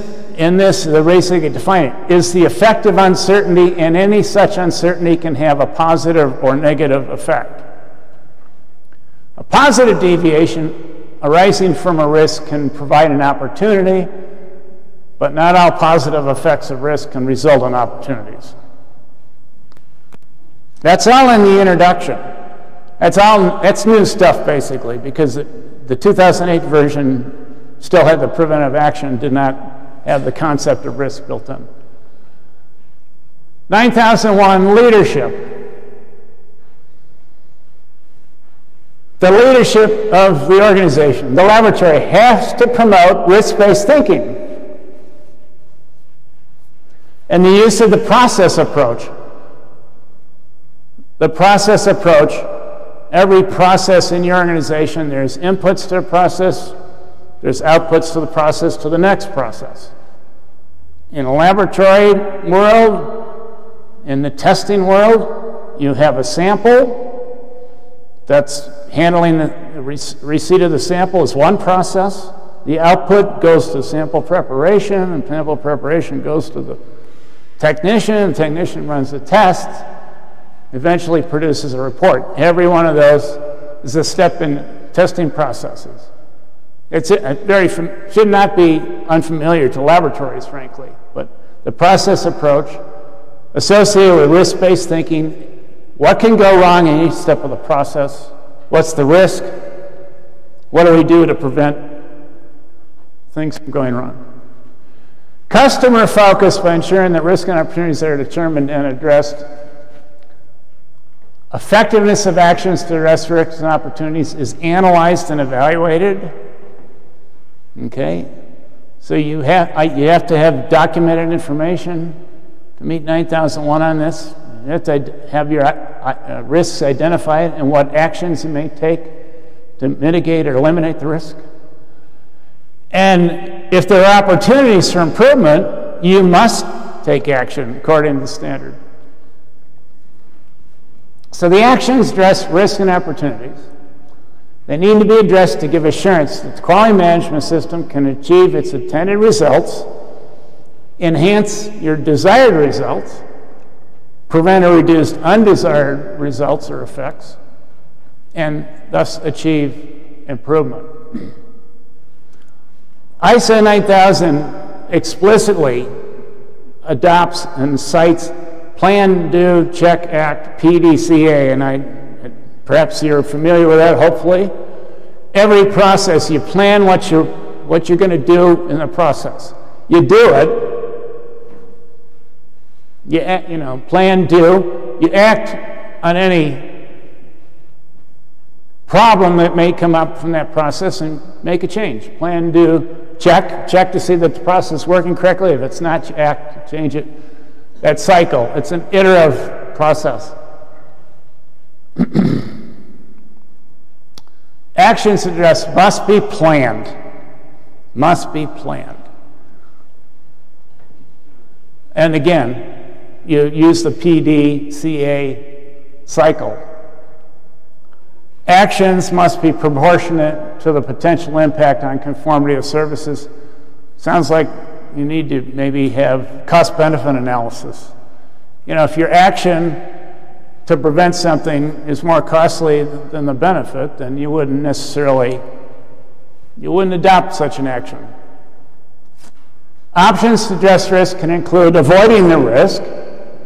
the way they define it, is the effect of uncertainty, and any such uncertainty can have a positive or negative effect. A positive deviation arising from a risk can provide an opportunity, but not all positive effects of risk can result in opportunities. That's all in the introduction. That's new stuff, basically, because the 2008 version still had the preventive action, did not have the concept of risk built in. 9001, leadership. The leadership of the organization, the laboratory, has to promote risk-based thinking and the use of the process approach. The process approach, every process in your organization, there's inputs to a process, there's outputs to the process to the next process. In a laboratory world, in the testing world, you have a sample that's handling the receipt of the sample is one process. The output goes to sample preparation, and sample preparation goes to the technician. The technician runs the test, eventually produces a report. Every one of those is a step in testing processes. It's should not be unfamiliar to laboratories, frankly, but the process approach associated with risk-based thinking, what can go wrong in each step of the process? What's the risk? What do we do to prevent things from going wrong? Customer focus by ensuring that risk and opportunities are determined and addressed. Effectiveness of actions to address risks and opportunities is analyzed and evaluated. Okay, so you have to have documented information to meet 9001 on this. You have to have your risks identified and what actions you may take to mitigate or eliminate the risk. And if there are opportunities for improvement, you must take action according to the standard. So the actions address risk and opportunities. They need to be addressed to give assurance that the quality management system can achieve its intended results, enhance your desired results, prevent or reduce undesired results or effects, and thus achieve improvement. ISO 9000 explicitly adopts and cites Plan, Do, Check, Act, PDCA, and perhaps you're familiar with that, hopefully. Every process, you plan what you're going to do in the process. You do it. Plan, do. You act on any problem that may come up from that process and make a change. Plan, do, check. Check to see that the process is working correctly. If it's not, you act, change it. That cycle. It's an iterative process. Actions addressed must be planned. Must be planned. And again, you use the PDCA cycle. Actions must be proportionate to the potential impact on conformity of services. Sounds like you need to maybe have cost-benefit analysis. If your action to prevent something is more costly than the benefit, then you wouldn't adopt such an action. Options to address risk can include avoiding the risk,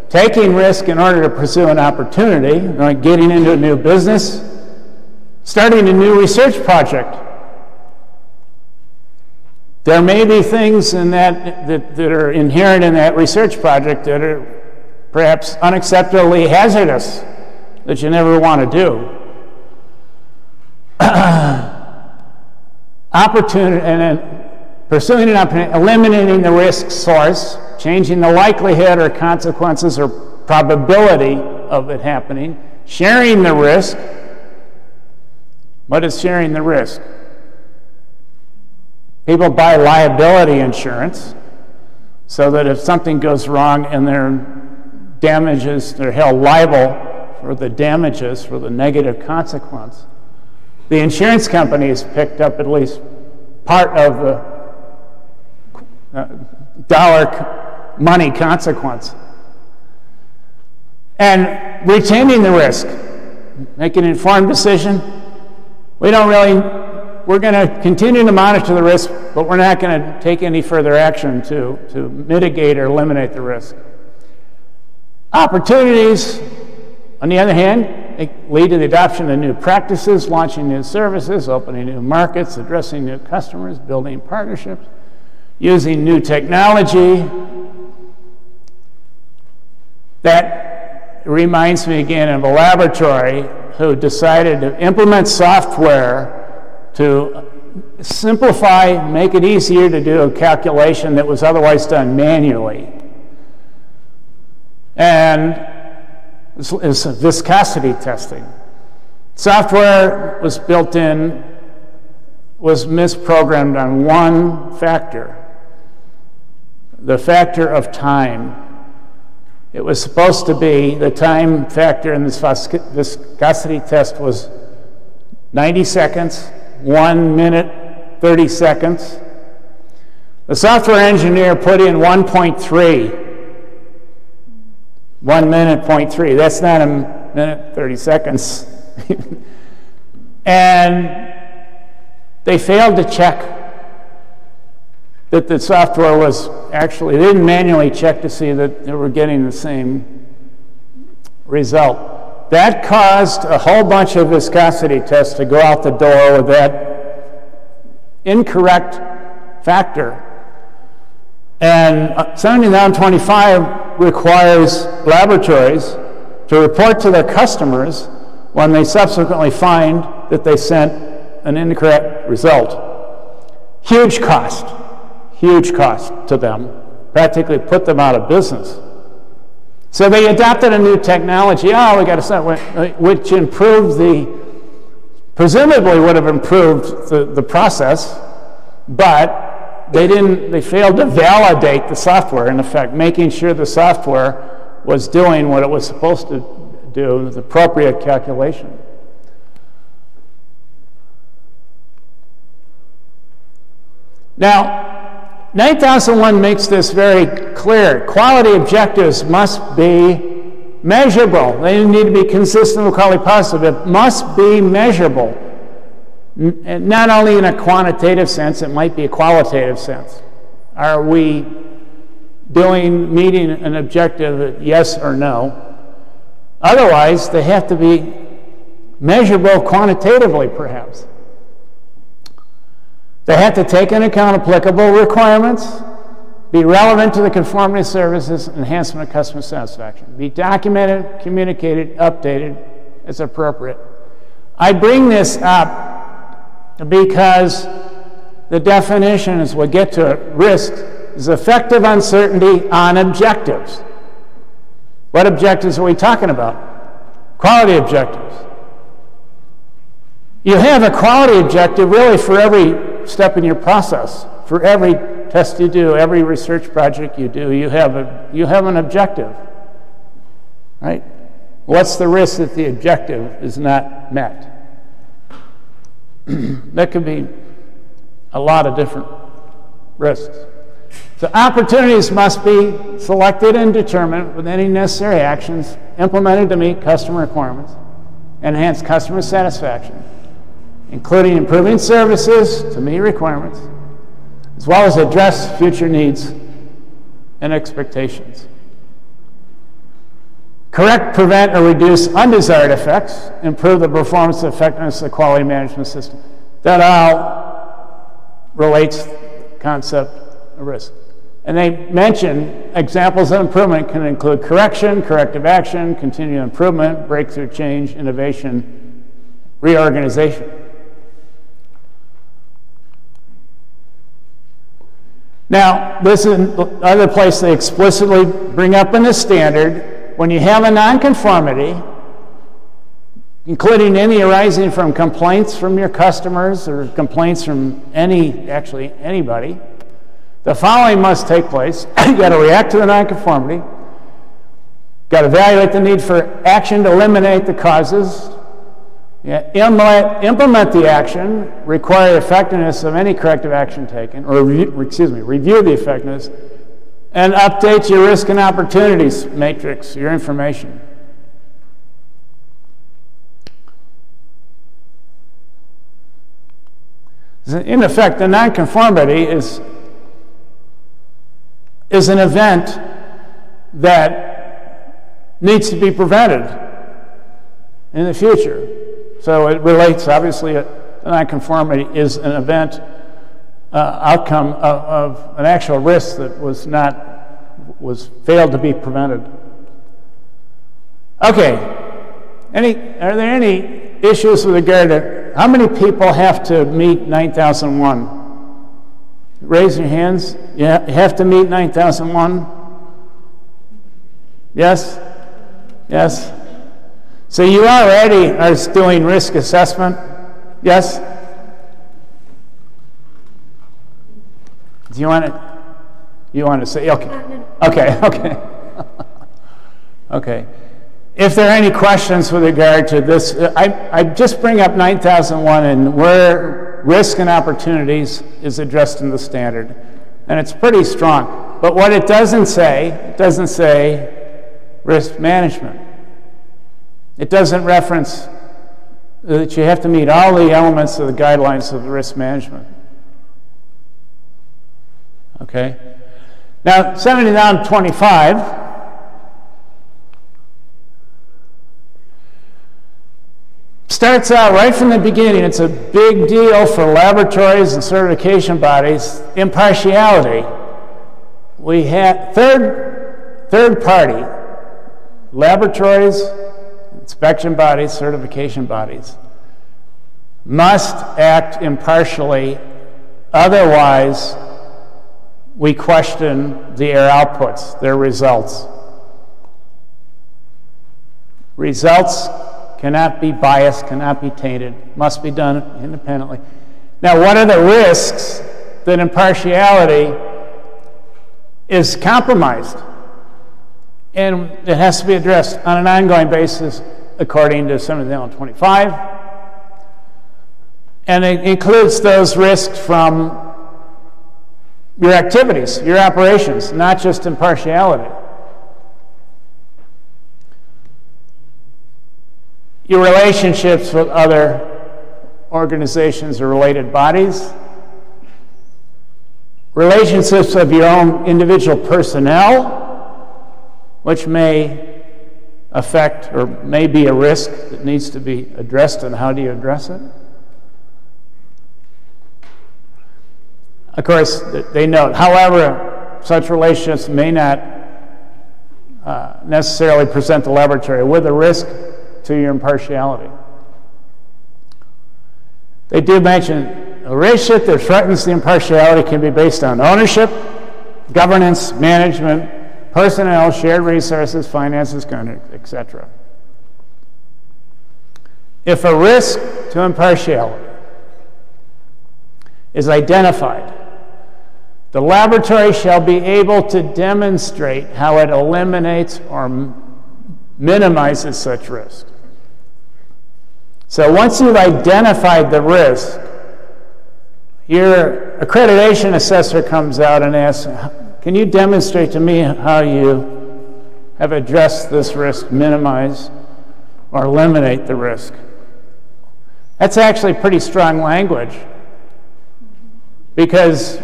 taking risk in order to pursue an opportunity, like getting into a new business, starting a new research project. There may be things in that are inherent in that research project that are perhaps unacceptably hazardous that you never want to do. Opportunity, and then pursuing an opportunity, eliminating the risk source, changing the likelihood or consequences or probability of it happening, sharing the risk. What is sharing the risk? People buy liability insurance so that if something goes wrong and their damages, they're held liable for the damages, for the negative consequence, the insurance companies picked up at least part of the dollar money consequence. And retaining the risk, make an informed decision. We're going to continue to monitor the risk, but we're not going to take any further action to mitigate or eliminate the risk. Opportunities, on the other hand, lead to the adoption of new practices, launching new services, opening new markets, addressing new customers, building partnerships, using new technology. That reminds me again of a laboratory who decided to implement software to simplify, make it easier to do a calculation that was otherwise done manually. And is viscosity testing. Software was built in, was misprogrammed on one factor, the factor of time. It was supposed to be, the time factor in this viscosity test was 90 seconds, 1 minute, 30 seconds. The software engineer put in 1.3. 1 minute, 0.3. That's not a minute, 30 seconds. And they failed to check that the software was actually, they didn't manually check to see that they were getting the same result. That caused a whole bunch of viscosity tests to go out the door with that incorrect factor. And 7925 requires laboratories to report to their customers when they subsequently find that they sent an incorrect result. Huge cost to them, practically put them out of business. So they adopted a new technology, we got to send, which improved presumably would have improved the process, but they failed to validate the software, in effect, making sure the software was doing what it was supposed to do, the appropriate calculation. Now, 9001 makes this very clear. Quality objectives must be measurable. They need to be consistent with quality positive. It must be measurable. Not only in a quantitative sense, it might be a qualitative sense. Are we meeting an objective, yes or no? Otherwise, they have to be measurable quantitatively, perhaps. They have to take into account applicable requirements, be relevant to the conformity services, enhancement of customer satisfaction, be documented, communicated, updated as appropriate. I bring this up because the definition, as we'll get to it, risk is effective uncertainty on objectives. What objectives are we talking about? Quality objectives. You have a quality objective really for every step in your process. For every test you do, every research project you do, you have an objective, right? What's the risk that the objective is not met? That could be a lot of different risks. So opportunities must be selected and determined with any necessary actions implemented to meet customer requirements, enhance customer satisfaction, including improving services to meet requirements, as well as address future needs and expectations. Correct, prevent, or reduce undesired effects, improve the performance and effectiveness of the quality management system. That all relates to the concept of risk. And they mention examples of improvement can include correction, corrective action, continued improvement, breakthrough change, innovation, reorganization. Now, this is another place they explicitly bring up in the standard. When you have a nonconformity, including any arising from complaints from your customers or complaints from anybody, the following must take place. You got to react to the nonconformity, Got to evaluate the need for action to eliminate the causes. Yeah, implement the action, require effectiveness of any corrective action taken, or review the effectiveness, and update your risk and opportunities matrix, your information. In effect, the nonconformity is an event that needs to be prevented in the future. So it relates, obviously, nonconformity is an event outcome of an actual risk that was failed to be prevented. Okay, are there any issues with regard to how many people have to meet 9001? Raise your hands. You have to meet 9001? Yes? Yes? So you already are doing risk assessment? Yes? Do you want to say? Okay. Okay. Okay. If there are any questions with regard to this, I just bring up 9001 and where risk and opportunities is addressed in the standard. And it's pretty strong. But what it doesn't say risk management. It doesn't reference that you have to meet all the elements of the guidelines of the risk management. Okay? Now, 7925 starts out right from the beginning. It's a big deal for laboratories and certification bodies. Impartiality. We have third party laboratories, inspection bodies, certification bodies must act impartially, otherwise we question their outputs, their results. Results cannot be biased, cannot be tainted, must be done independently. Now, what are the risks that impartiality is compromised? And it has to be addressed on an ongoing basis according to 7925. And it includes those risks from your activities, your operations, not just impartiality. Your relationships with other organizations or related bodies, relationships of your own individual personnel, which may affect or may be a risk that needs to be addressed, and how do you address it? Of course, they note, however, such relationships may not necessarily present the laboratory with a risk to your impartiality. They do mention a relationship that threatens the impartiality can be based on ownership, governance, management, personnel, shared resources, finances, contracts, etc. If a risk to impartiality is identified, the laboratory shall be able to demonstrate how it eliminates or minimizes such risk. So once you've identified the risk, your accreditation assessor comes out and asks, can you demonstrate to me how you have addressed this risk, minimize or eliminate the risk? That's actually pretty strong language, because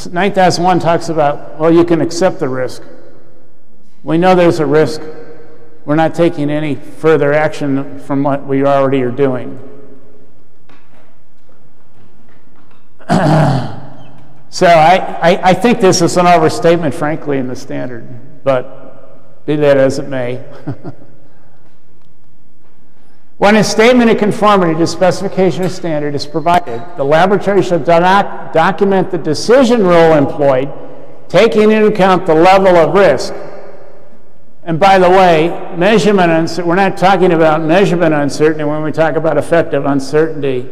9001 talks about, well, you can accept the risk. We know there's a risk. We're not taking any further action from what we already are doing. So I think this is an overstatement, frankly, in the standard, but be that as it may. When a statement of conformity to specification or standard is provided, the laboratory shall document the decision rule employed, taking into account the level of risk. And by the way, measurement uncertainty, we're not talking about measurement uncertainty when we talk about effective uncertainty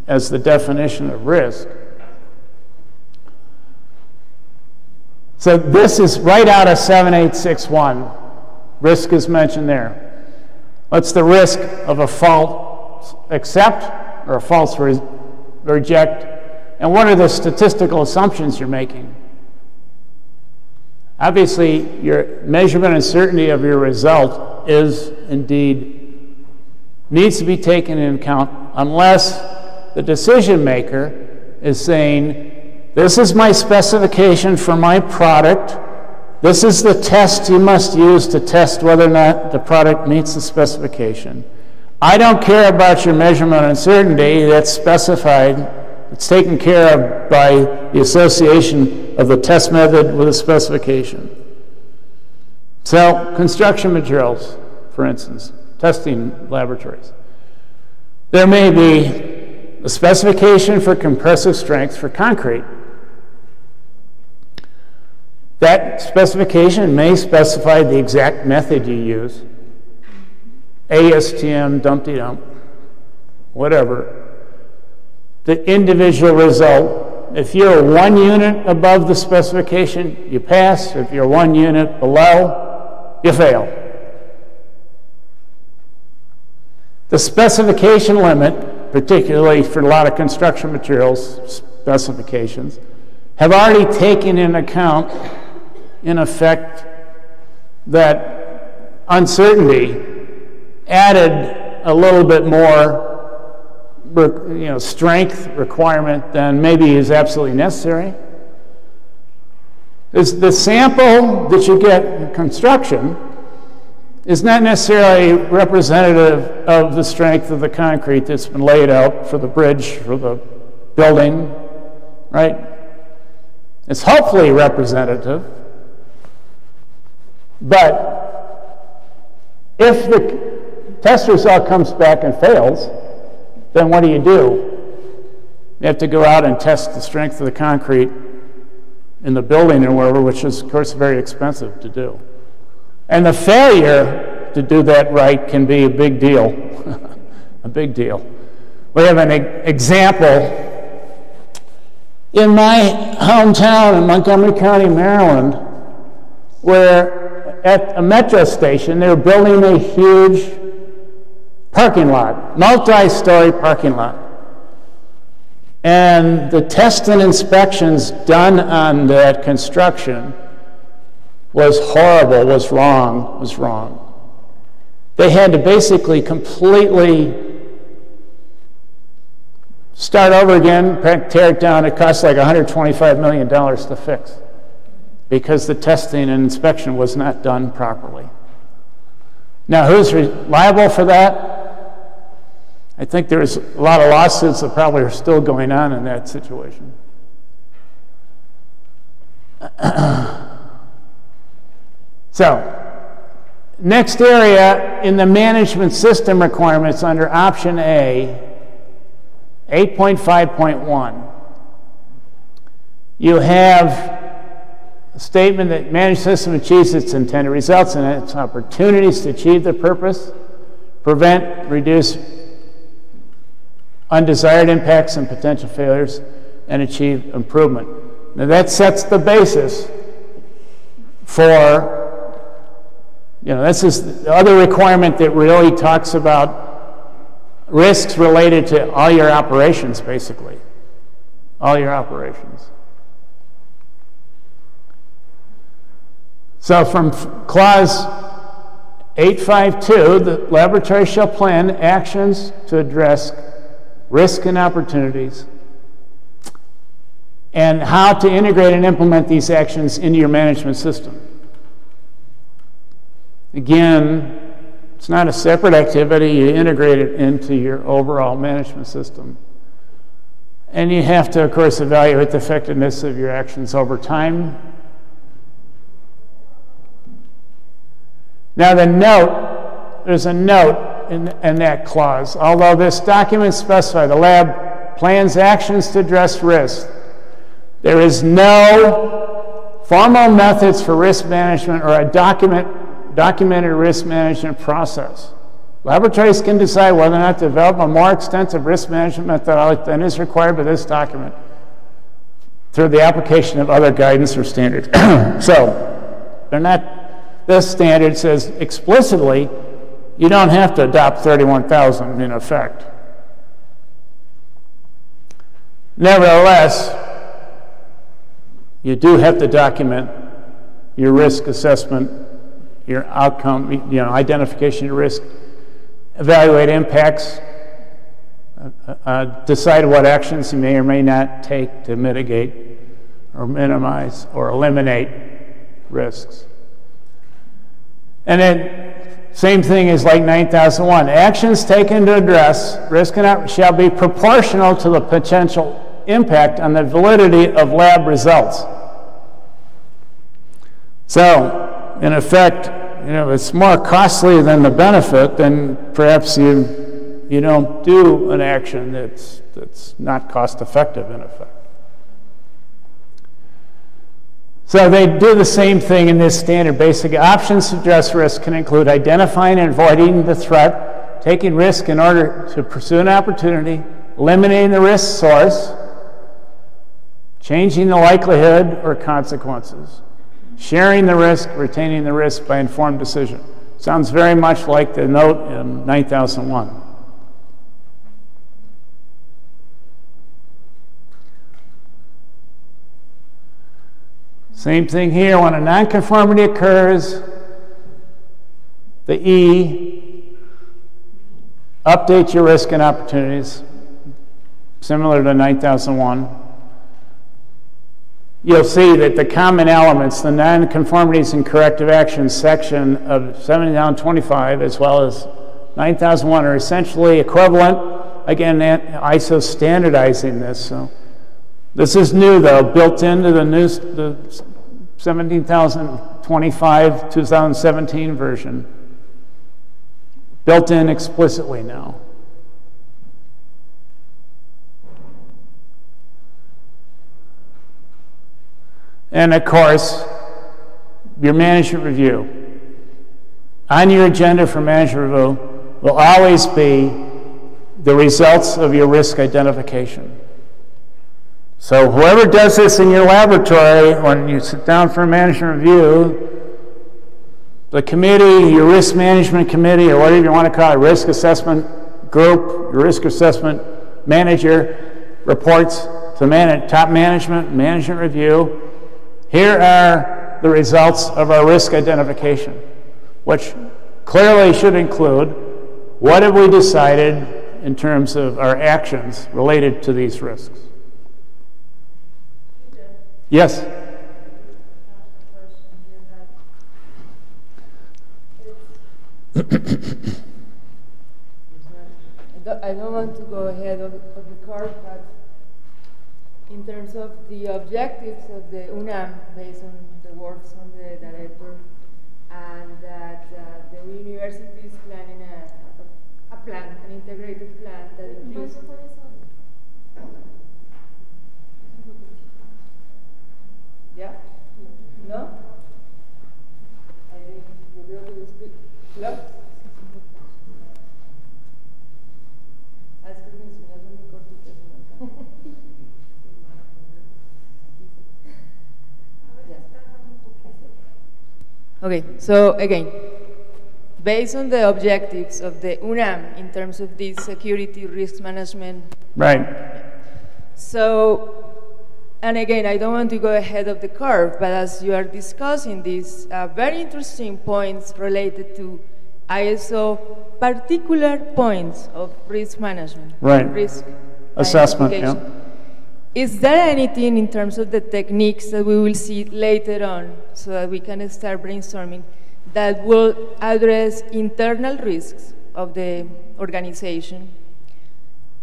as the definition of risk. So this is right out of 7861. Risk is mentioned there. What's the risk of a false accept or a false reject? And what are the statistical assumptions you're making? Obviously, your measurement and certainty of your result is indeed, needs to be taken into account unless the decision maker is saying, this is my specification for my product. This is the test you must use to test whether or not the product meets the specification. I don't care about your measurement uncertainty. That's specified. It's taken care of by the association of the test method with the specification. So, construction materials, for instance, testing laboratories. There may be a specification for compressive strength for concrete. That specification may specify the exact method you use, ASTM, dumpty-dump, whatever. The individual result, if you're 1 unit above the specification, you pass. If you're 1 unit below, you fail. The specification limit, particularly for a lot of construction materials specifications, have already taken into account, in effect, that uncertainty, added a little bit more strength requirement than maybe is absolutely necessary. The sample that you get in construction is not necessarily representative of the strength of the concrete that's been laid out for the bridge, for the building, right? It's hopefully representative, but if the test result comes back and fails, then what do? You have to go out and test the strength of the concrete in the building or wherever, which is, of course, very expensive to do. And the failure to do that right can be a big deal, a big deal. We have an example in my hometown in Montgomery County, Maryland, where at a metro station, they were building a huge parking lot, multi-story parking lot. And the tests and inspections done on that construction was horrible, was wrong. They had to basically completely start over again, tear it down. It cost like $125 million to fix because the testing and inspection was not done properly. Now, who's liable for that? I think there's a lot of lawsuits that probably are still going on in that situation. So, next area in the management system requirements under option A, 8.5.1. You have a statement that management system achieves its intended results and its opportunities to achieve the purpose, prevent, reduce undesired impacts and potential failures, and achieve improvement. Now that sets the basis for, this is the other requirement that really talks about risks related to all your operations, basically. All your operations. So from clause 852, the laboratory shall plan actions to address risk and opportunities, and how to integrate and implement these actions into your management system. Again, it's not a separate activity. You integrate it into your overall management system. And you have to, of course, evaluate the effectiveness of your actions over time. Now there's a note in that clause. Although this document specifies the lab plans actions to address risk, there is no formal methods for risk management or a documented risk management process. Laboratories can decide whether or not to develop a more extensive risk management methodology than is required by this document. through the application of other guidance or standards. So, they're not, this standard says explicitly, you don't have to adopt 31,000 in effect. Nevertheless, you do have to document your risk assessment, your outcome, identification of risk, evaluate impacts, decide what actions you may or may not take to mitigate or minimize or eliminate risks. And then, same thing as like 9001. Actions taken to address risk shall be proportional to the potential impact on the validity of lab results. So, in effect, it's more costly than the benefit, then perhaps you don't do an action that's not cost effective in effect. So they do the same thing in this standard. Basic options to address risk can include identifying and avoiding the threat, taking risk in order to pursue an opportunity, eliminating the risk source, changing the likelihood or consequences, sharing the risk, retaining the risk by informed decision. Sounds very much like the note in 9001. Same thing here. When a nonconformity occurs, the E, update your risk and opportunities, similar to 9001. You'll see that the common elements, the nonconformities and corrective actions section of 7025 as well as 9001 are essentially equivalent. Again, ISO standardizing this. So this is new though, built into the 17025 2017 version. Built in explicitly now. And of course, your management review. On your agenda for management review will always be the results of your risk identification. So whoever does this in your laboratory, when you sit down for a management review, the committee, your risk management committee, or whatever you want to call it, risk assessment group, your risk assessment manager reports to top management review. Here are the results of our risk identification, which clearly should include what have we decided in terms of our actions related to these risks. Yes? I don't want to go ahead of the curve, but in terms of the objectives of the UNAM, based on the works from the director, and that the university is planning a plan, an integrated plan that includes. Yeah? No? I think you will be speak. Close? Okay, so again, based on the objectives of the UNAM in terms of this security risk management. Right. So, and again, I don't want to go ahead of the curve, but as you are discussing these very interesting points related to ISO particular points of risk management. Right. Risk assessment, yeah. Is there anything in terms of the techniques that we will see later on so that we can start brainstorming that will address internal risks of the organization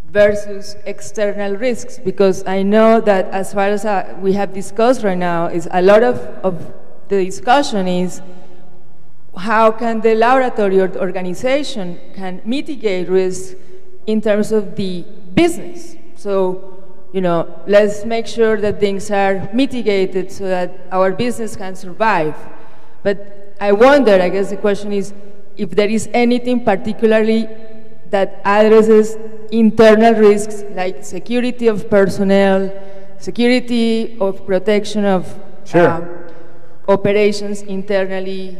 versus external risks? Because I know that as far as we have discussed right now, is a lot of the discussion is how can the laboratory or the organization can mitigate risk in terms of the business. So, let's make sure that things are mitigated so that our business can survive. But I wonder, I guess the question is, if there is anything particularly that addresses internal risks like security of personnel, security of protection of operations internally,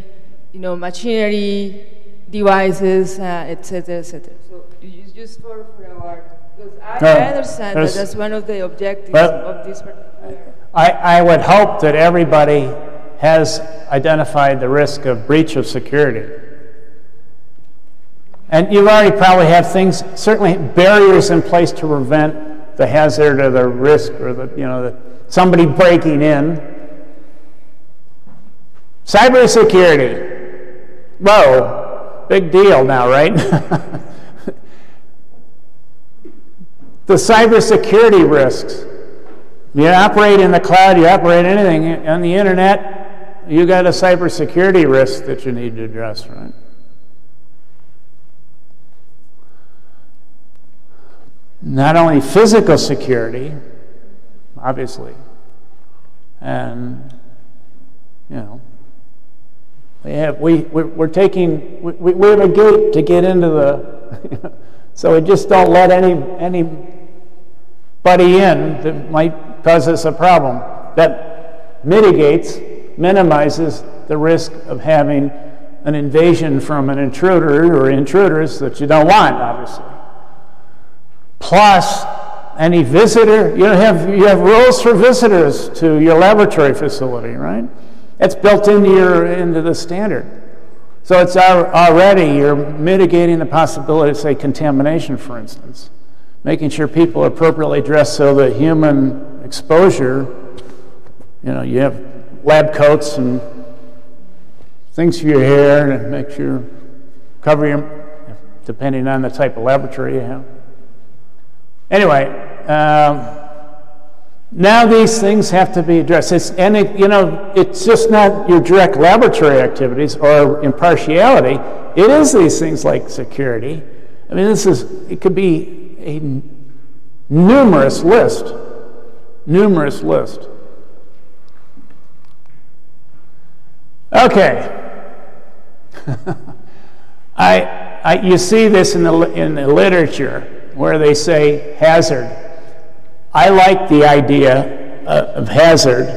machinery, devices, etc., etc. So it's just for our, because I understand that that's one of the objectives of this particular. I would hope that everybody has identified the risk of breach of security. And you already probably have things, certainly barriers in place to prevent the hazard or the risk or somebody breaking in. Cybersecurity. Whoa, big deal now, right? The cybersecurity risks. You operate in the cloud, you operate anything on the internet, you got a cybersecurity risk that you need to address, right? Not only physical security, obviously, and we have a gate to get into the so we just don't let anybody in that might cause us a problem. That minimizes the risk of having an invasion from an intruder or intruders that you don't want, obviously. Plus, any visitor, you have rules for visitors to your laboratory facility, right? It's built into the standard. So it's already, you're mitigating the possibility of, say, contamination, for instance. Making sure people are appropriately dressed so that human exposure, you have lab coats and things for your hair and make sure, cover your, depending on the type of laboratory you have. Anyway, now these things have to be addressed. It's just not your direct laboratory activities or impartiality. It is these things like security. I mean, it could be a numerous list. Okay. You see this in the literature where they say hazard. I like the idea of hazard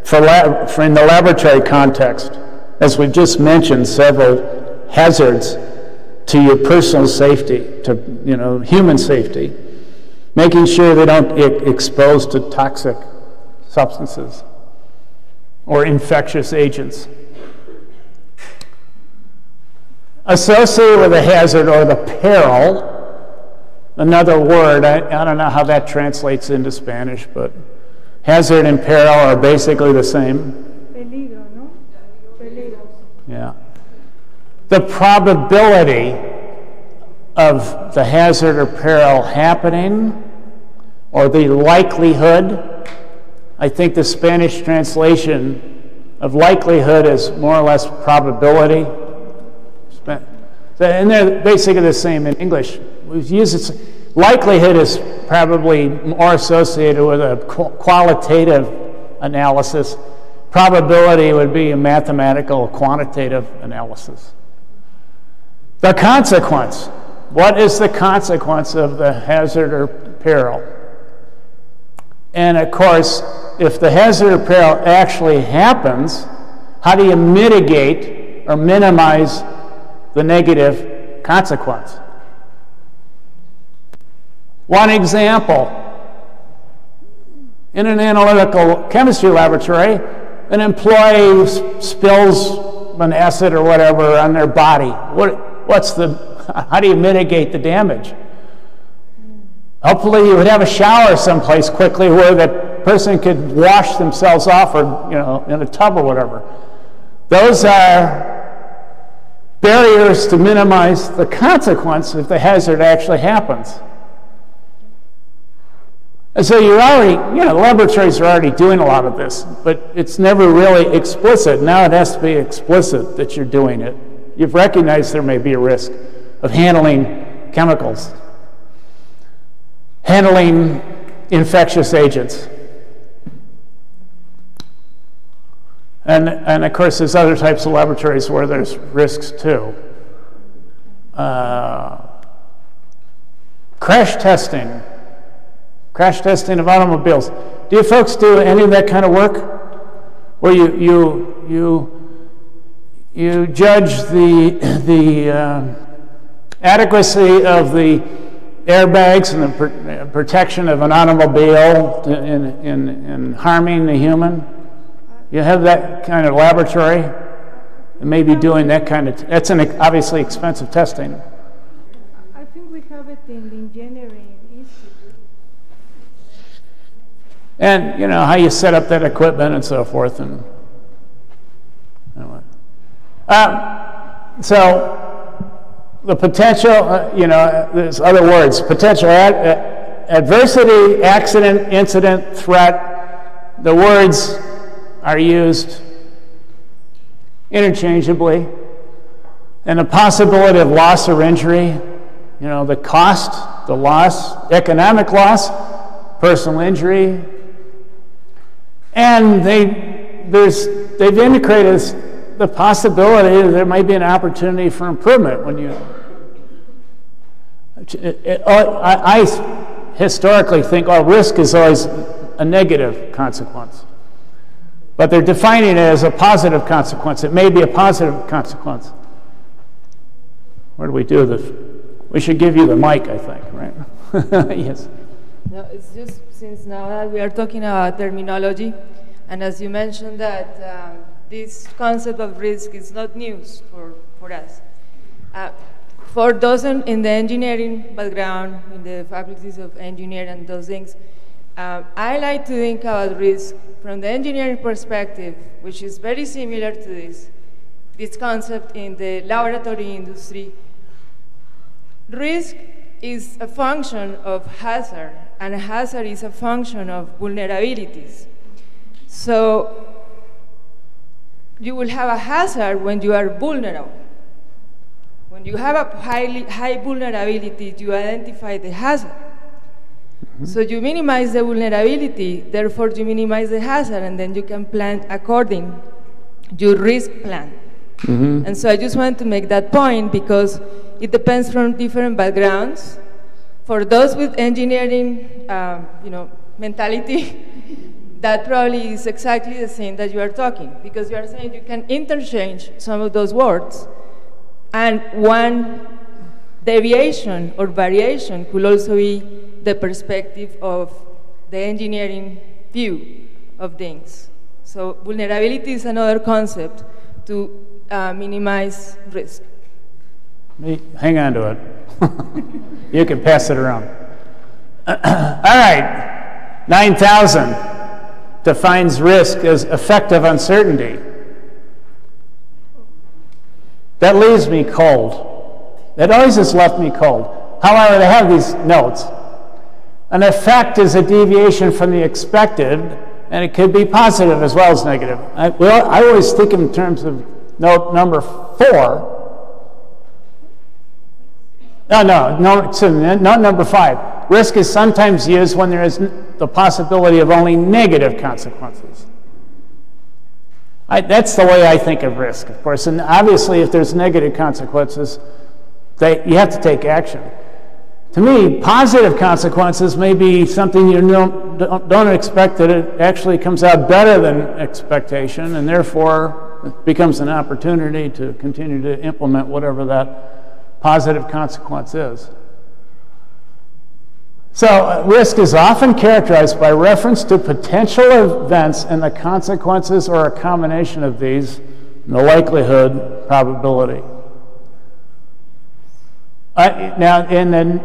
for in the laboratory context, as we've just mentioned, several hazards to your personal safety, to human safety, making sure they don't get exposed to toxic substances or infectious agents. Associated with the hazard or the peril, another word, I don't know how that translates into Spanish, but hazard and peril are basically the same. Peligro, ¿no? Peligro. Yeah. The probability of the hazard or peril happening, or the likelihood, I think the Spanish translation of likelihood is more or less probability. And they're basically the same in English. We've used it. Likelihood is probably more associated with a qualitative analysis. Probability would be a mathematical quantitative analysis. The consequence. What is the consequence of the hazard or peril? And of course, if the hazard or peril actually happens, how do you mitigate or minimize the negative consequence? One example, in an analytical chemistry laboratory, an employee spills an acid or whatever on their body. How do you mitigate the damage? Hopefully you would have a shower someplace quickly where the person could wash themselves off, or in a tub or whatever. Those are barriers to minimize the consequence if the hazard actually happens. And so you're already, laboratories are already doing a lot of this, but it's never really explicit. Now it has to be explicit that you're doing it. You've recognized there may be a risk of handling chemicals, handling infectious agents. And of course, there's other types of laboratories where there's risks too. Crash testing. Crash testing of automobiles. Do you folks do any of that kind of work? Where you judge the adequacy of the airbags and the protection of an automobile in harming the human? You have that kind of laboratory? And maybe doing that kind of, that's an obviously expensive testing. I think we have it in the engineering institute. And, you know, how you set up that equipment and so forth. And so the potential, you know, there's other words, potential adversity, accident, incident, threat. The words are used interchangeably. And the possibility of loss or injury, you know, the cost, the loss, economic loss, personal injury. And they've indicated the possibility that there might be an opportunity for improvement when you. I historically think, oh, risk is always a negative consequence. But they're defining it as a positive consequence. It may be a positive consequence. Where do we do this? We should give you the mic, I think, right? Yes. No, it's just since now that we are talking about terminology, and as you mentioned that this concept of risk is not news for us. For those in the engineering background, in the faculties of engineering and those things, I like to think about risk from the engineering perspective, which is very similar to this concept in the laboratory industry. Risk is a function of hazard, and a hazard is a function of vulnerabilities. So you will have a hazard when you are vulnerable. When you have a high vulnerability, you identify the hazard. So you minimize the vulnerability, therefore you minimize the hazard, and then you can plan according your risk plan. And so I just wanted to make that point because it depends from different backgrounds. For those with engineering, mentality, that probably is exactly the same that you are talking, because you are saying you can interchange some of those words, and one deviation or variation could also be the perspective of the engineering view of things. So vulnerability is another concept to minimize risk. Hang on to it. You can pass it around. All right, 9,000 defines risk as effective uncertainty. That leaves me cold. That always has left me cold. However, they have these notes. An effect is a deviation from the expected, and it could be positive as well as negative. I always think in terms of note number 4. No, it's note number 5. Risk is sometimes used when there is the possibility of only negative consequences. That's the way I think of risk, of course. And obviously, if there's negative consequences, you have to take action. To me, positive consequences may be something you don't expect, that it actually comes out better than expectation, and therefore it becomes an opportunity to continue to implement whatever that positive consequence is. So risk is often characterized by reference to potential events and the consequences, or a combination of these, the likelihood, probability. Now, in the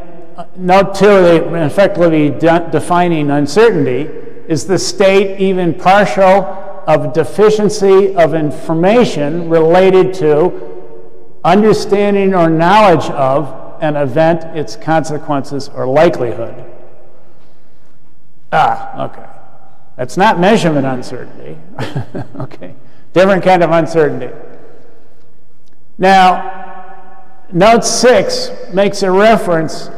note 2, they effectively defining uncertainty is the state, even partial, of deficiency of information related to understanding or knowledge of an event, its consequences, or likelihood. Okay. That's not measurement uncertainty. Okay. Different kind of uncertainty. Now, note 6 makes a reference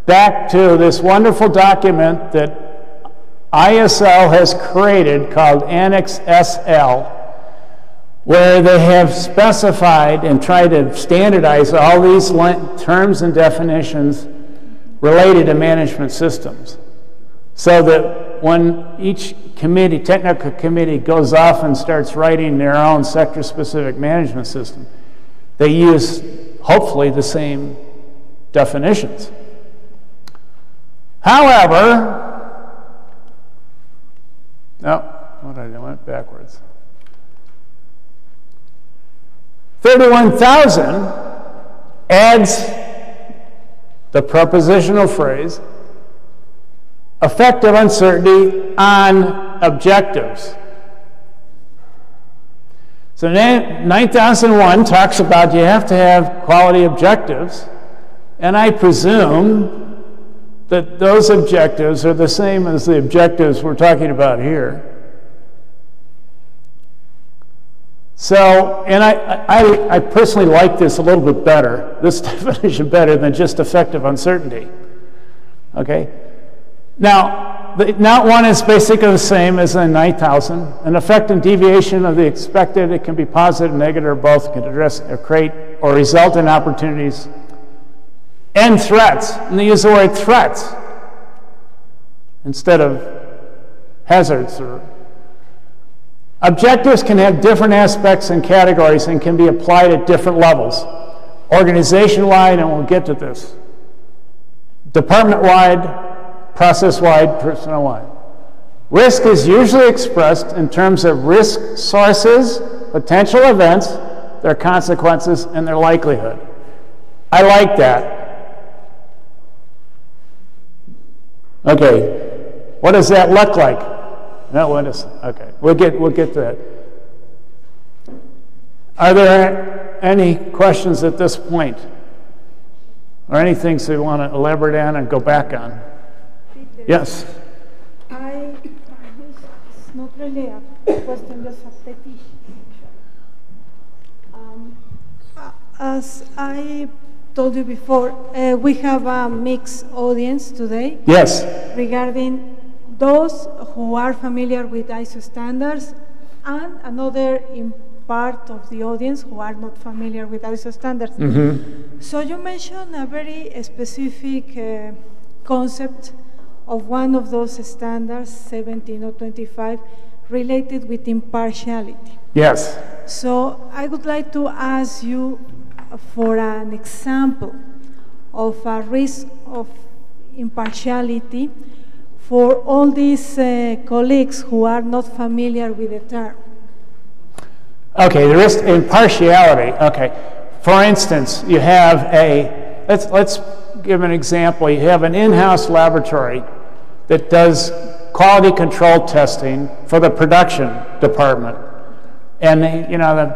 back to this wonderful document that ISO has created called Annex SL, where they have specified and tried to standardize all these terms and definitions related to management systems. so that when each committee, technical committee, goes off and starts writing their own sector-specific management system, they use, hopefully, the same definitions. However, no, what did I went backwards. 31,000 adds the prepositional phrase, effective uncertainty on objectives. So 9001 talks about you have to have quality objectives, and I presume that those objectives are the same as the objectives we're talking about here. So, and I personally like this a little bit better, this definition better than just effective uncertainty. Okay? Now, not one is basically the same as in 9,000. An effect and deviation of the expected, it can be positive, negative, or both, can address or create or result in opportunities and threats. And they use the word threats instead of hazards. Or objectives can have different aspects and categories and can be applied at different levels. Organization-wide, and we'll get to this. Department-wide, process-wide, personnel-wide. Risk is usually expressed in terms of risk sources, potential events, their consequences, and their likelihood. I like that. Okay, what does that look like? No, what is, okay, we'll get to that. Are there any questions at this point? Or any things you want to elaborate on and go back on? Peter, yes? It's not really a question, just a petition. As I told you before, we have a mixed audience today. Yes. Regarding those who are familiar with ISO standards and another in part of the audience who are not familiar with ISO standards. Mm-hmm. So you mentioned a very specific concept of one of those standards, 17025, related with impartiality. Yes. So I would like to ask you for an example of a risk of impartiality for all these colleagues who are not familiar with the term. Okay, the risk impartiality. Okay, for instance, you have a, let's give an example. You have an in-house laboratory that does quality control testing for the production department. And, you know,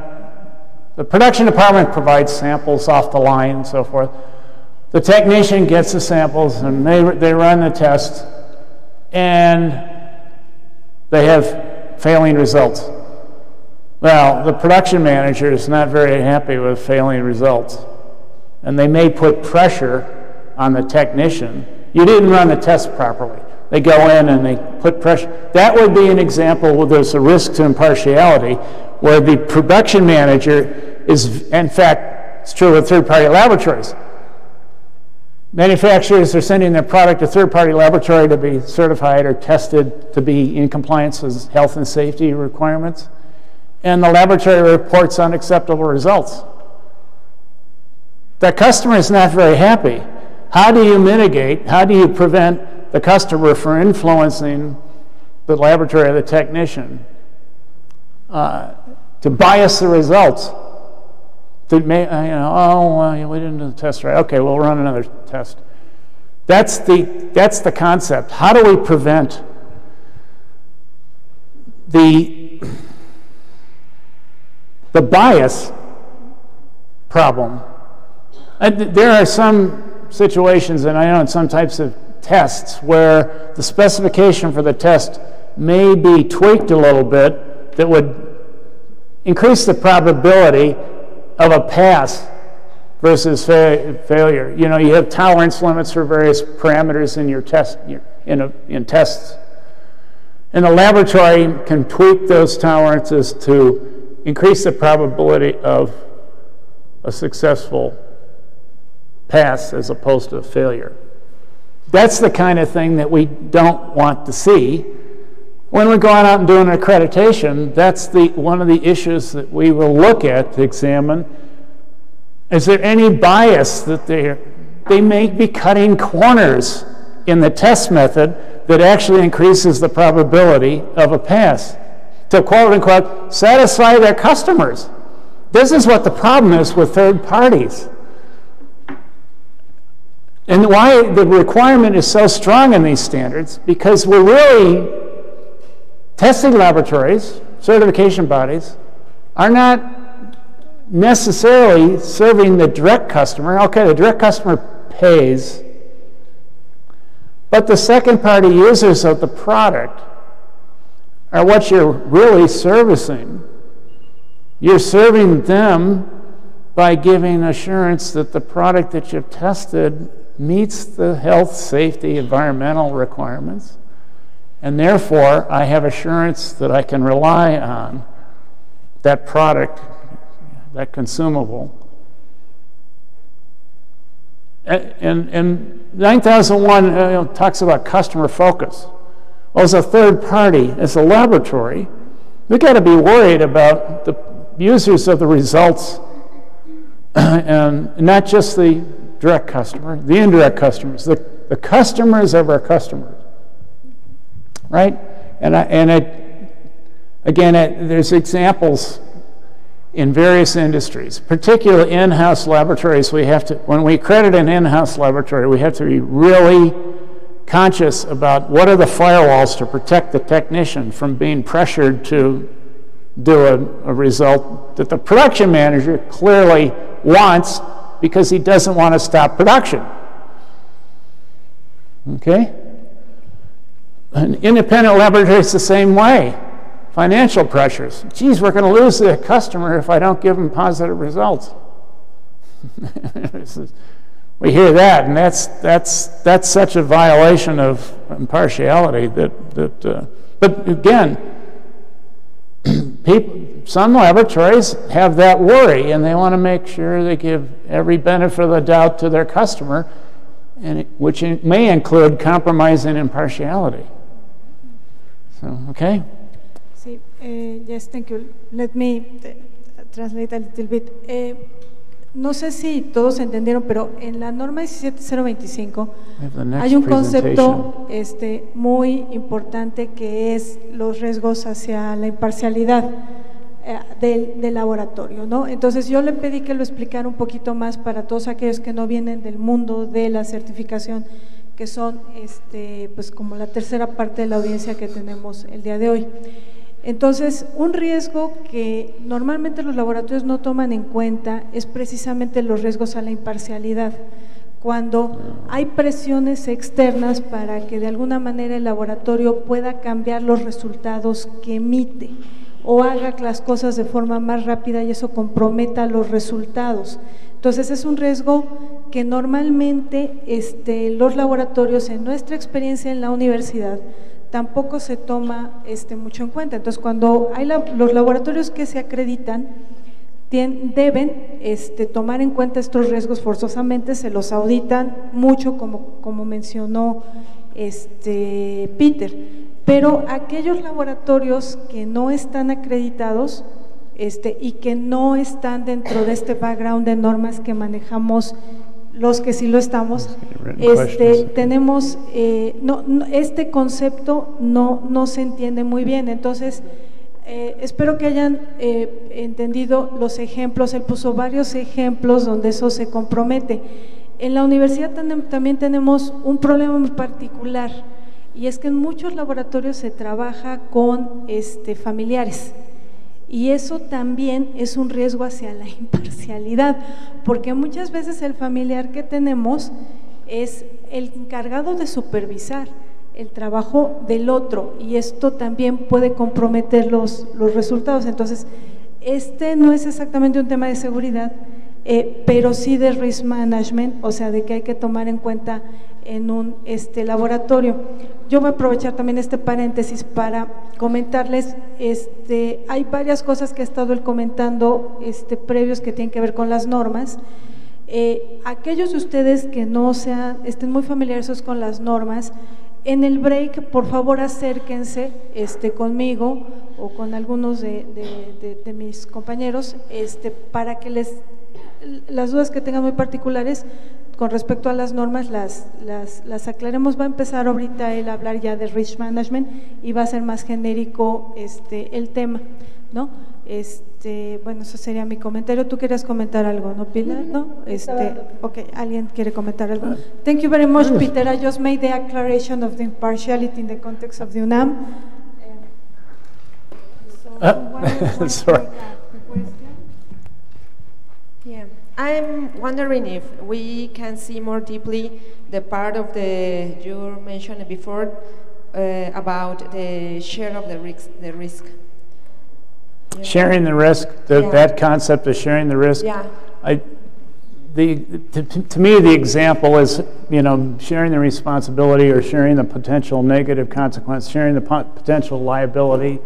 the production department provides samples off the line and so forth. The technician gets the samples and they run the test, and they have failing results. Well, the production manager is not very happy with failing results, and they may put pressure on the technician. You didn't run the test properly. They go in and they put pressure. That would be an example where there's a risk to impartiality, where the production manager is, in fact, it's true with third-party laboratories. Manufacturers are sending their product to third-party laboratory to be certified or tested to be in compliance with health and safety requirements, and the laboratory reports unacceptable results. The customer is not very happy. How do you mitigate, how do you prevent the customer from influencing the laboratory or the technician to bias the results? To make, we didn't do the test right. Okay, we'll run another test. That's the concept. How do we prevent the bias problem? There are some situations, and I know in some types of tests, where the specification for the test may be tweaked a little bit that would increase the probability of a pass versus failure. You know, you have tolerance limits for various parameters in your test, in tests. And the laboratory can tweak those tolerances to increase the probability of a successful pass as opposed to a failure. That's the kind of thing that we don't want to see. When we're going out and doing accreditation, that's one of the issues that we will look at to examine. Is there any bias that they may be cutting corners in the test method that actually increases the probability of a pass to quote unquote satisfy their customers? This is what the problem is with third parties. And why the requirement is so strong in these standards, because we're really testing laboratories, certification bodies, are not necessarily serving the direct customer. Okay, the direct customer pays, but the second party users of the product are what you're really servicing. You're serving them by giving assurance that the product that you've tested meets the health, safety, environmental requirements, and therefore I have assurance that I can rely on that product, that consumable. And 9001 talks about customer focus. Well, as a third party, as a laboratory, we've got to be worried about the users of the results and not just the direct customer, the indirect customers, the customers of our customers, right? Again, there's examples in various industries, particularly in-house laboratories. When we accredit an in-house laboratory, we have to be really conscious about what are the firewalls to protect the technician from being pressured to do a result that the production manager clearly wants because he doesn't want to stop production. Okay? An independent laboratory is the same way. Financial pressures. Geez, we're going to lose the customer if I don't give them positive results. We hear that, and that's such a violation of impartiality but again, some laboratories have that worry, and they want to make sure they give every benefit of the doubt to their customer, which may include compromising impartiality. So, okay? Sí, yes, thank you. Let me translate a little bit. No sé si todos entendieron, pero en la norma 17025 hay un concepto muy importante que es los riesgos hacia la imparcialidad del laboratorio, ¿no? Entonces yo le pedí que lo explicara un poquito más para todos aquellos que no vienen del mundo de la certificación, que son pues como la tercera parte de la audiencia que tenemos el día de hoy. Entonces, un riesgo que normalmente los laboratorios no toman en cuenta es precisamente los riesgos a la imparcialidad, cuando hay presiones externas para que de alguna manera el laboratorio pueda cambiar los resultados que emite o haga las cosas de forma más rápida y eso comprometa los resultados. Entonces, es un riesgo que normalmente los laboratorios, en nuestra experiencia en la universidad, tampoco se toma mucho en cuenta. Entonces, cuando hay los laboratorios que se acreditan, deben tomar en cuenta estos riesgos forzosamente, se los auditan mucho, como mencionó Peter, pero aquellos laboratorios que no están acreditados y que no están dentro de este background de normas que manejamos, los que sí lo estamos, tenemos, este concepto no se entiende muy bien. Entonces, espero que hayan entendido los ejemplos. Él puso varios ejemplos donde eso se compromete. En la universidad también tenemos un problema muy particular, y es que en muchos laboratorios se trabaja con familiares. Y eso también es un riesgo hacia la imparcialidad, porque muchas veces el familiar que tenemos es el encargado de supervisar el trabajo del otro, y esto también puede comprometer los resultados. Entonces, no es exactamente un tema de seguridad, pero sí de risk management, o sea, de que hay que tomar en cuenta en un laboratorio. Yo voy a aprovechar también este paréntesis para comentarles, hay varias cosas que ha estado él comentando previos que tienen que ver con las normas. Aquellos de ustedes que no estén muy familiarizados con las normas, en el break, por favor, acérquense conmigo o con algunos de mis compañeros para que las dudas que tengan muy particulares con respecto a las normas las aclaremos. Va a empezar ahorita él a hablar ya de risk management y va a ser más genérico el tema, ¿no? Bueno, eso sería mi comentario. ¿Tú querías comentar algo, no, Pilar? ¿No? Ok, ¿alguien quiere comentar algo? Thank you very much, Peter. I just made the declaration of the impartiality in the context of the UNAM. Sorry. Yeah, I'm wondering if we can see more deeply the part of you mentioned before about the share of the risk. Sharing the risk, that concept of sharing the risk. Yeah. To me, the example is, sharing the responsibility or sharing the potential negative consequence, sharing the potential liability.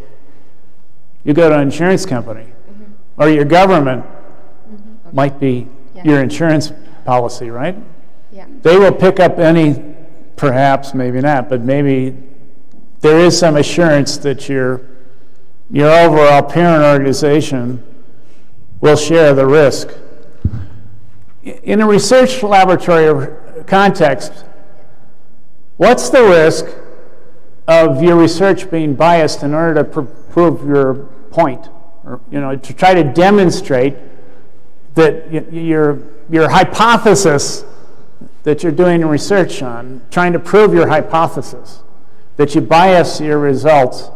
You go to an insurance company, or your government might be your insurance policy, right? Yeah. They will pick up any, perhaps, maybe not, but maybe there is some assurance that your overall parent organization will share the risk. In a research laboratory context, what's the risk of your research being biased in order to prove your point, or to try to demonstrate that your hypothesis that you're doing research on, trying to prove your hypothesis, that you bias your results?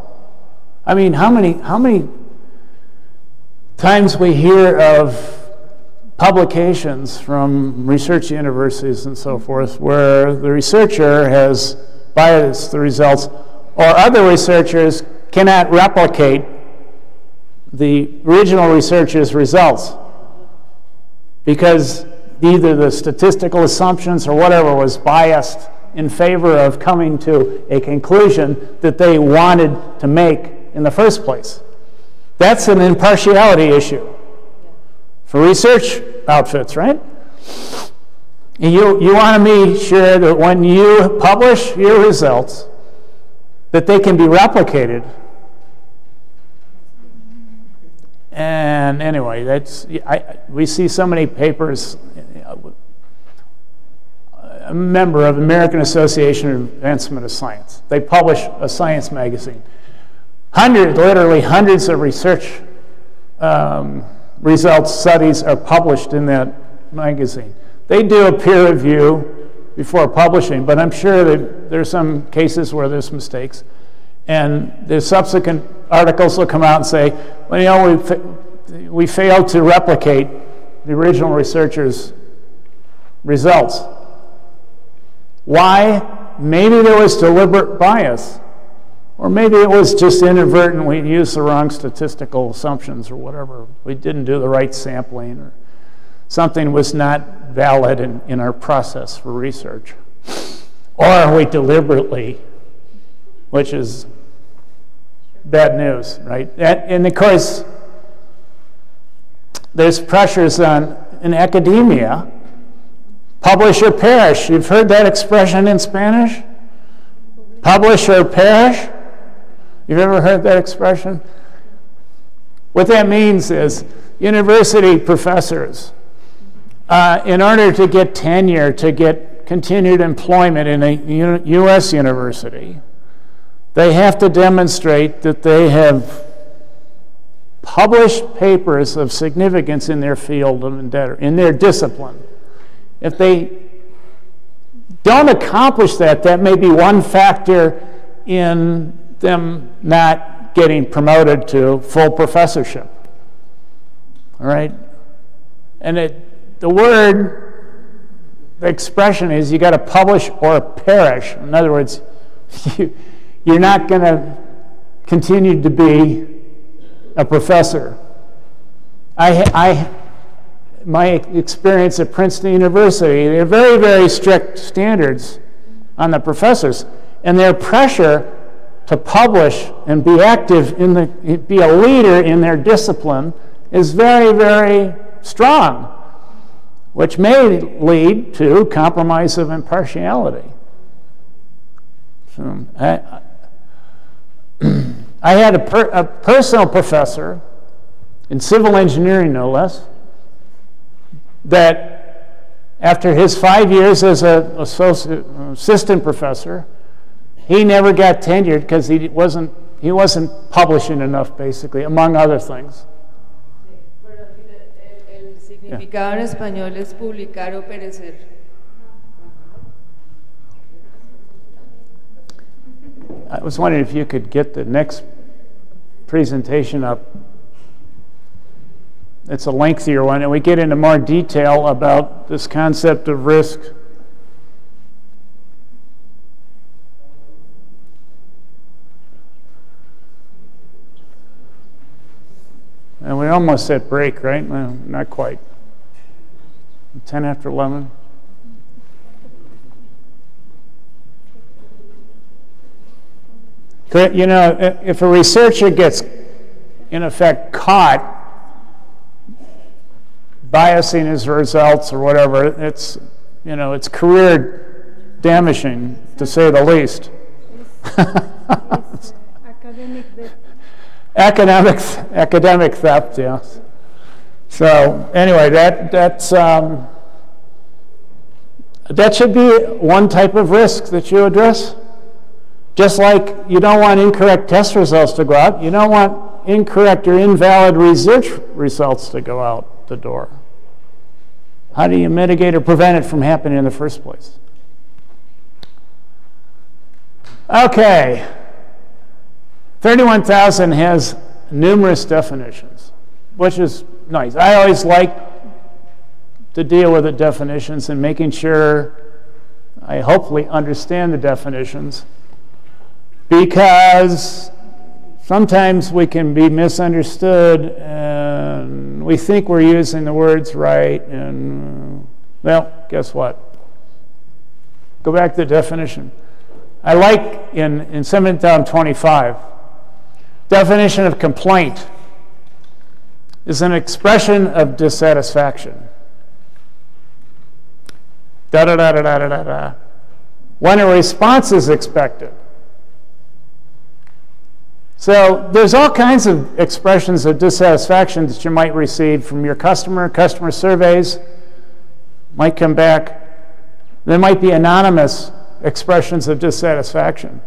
I mean, how many times we hear of publications from research universities and so forth where the researcher has biased the results, or other researchers cannot replicate the original researcher's results because either the statistical assumptions or whatever was biased in favor of coming to a conclusion that they wanted to make in the first place. That's an impartiality issue for research outfits, right? You want to be sure that when you publish your results, that they can be replicated. And anyway, we see so many papers. A member of the American Association of Advancement of Science. They publish a science magazine. Literally hundreds of research results, studies are published in that magazine. They do a peer review before publishing, but I'm sure that there's some cases where there's mistakes. And the subsequent articles will come out and say, well, we failed to replicate the original researcher's results. Why? Maybe there was deliberate bias, or maybe it was just inadvertent. We used the wrong statistical assumptions or whatever. We didn't do the right sampling, or something was not valid in our process for research. Or we deliberately, which is bad news, right? And of course, there's pressures in academia. Publish or perish. You've heard that expression in Spanish? Publish or perish? You've ever heard that expression? What that means is university professors, in order to get tenure, to get continued employment in a U.S. university, they have to demonstrate that they have published papers of significance in their field of endeavor, in their discipline. If they don't accomplish that, that may be one factor in them not getting promoted to full professorship. All right? And the expression is you got to publish or perish. In other words, you're not going to continue to be a professor. My experience at Princeton University, they have very, very strict standards on the professors, and their pressure to publish and be active be a leader in their discipline is very, very strong. which may lead to compromise of impartiality. So, I had a personal professor in civil engineering, no less, that after his 5 years as an assistant professor, he never got tenured because he wasn't publishing enough, basically, among other things. El significado en español es publicar o perecer. I was wondering if you could get the next presentation up. It's a lengthier one, and we get into more detail about this concept of risk. And we're almost at break, right? Well, not quite. 10 after 11. You know, if a researcher gets, in effect, caught biasing his results or whatever, it's, you know, it's career damaging, to say the least. Academic theft, yes. So anyway, that should be one type of risk that you address. Just like you don't want incorrect test results to go out, you don't want incorrect or invalid research results to go out the door. How do you mitigate or prevent it from happening in the first place? Okay. 31,000 has numerous definitions, which is nice. I always like to deal with the definitions and making sure I hopefully understand the definitions, because sometimes we can be misunderstood and we think we're using the words right, and well, guess what? Go back to the definition. I like in 7025, definition of complaint is an expression of dissatisfaction. Da-da-da-da-da-da-da. When a response is expected. So there's all kinds of expressions of dissatisfaction that you might receive from your customer. Customer surveys might come back. There might be anonymous expressions of dissatisfaction.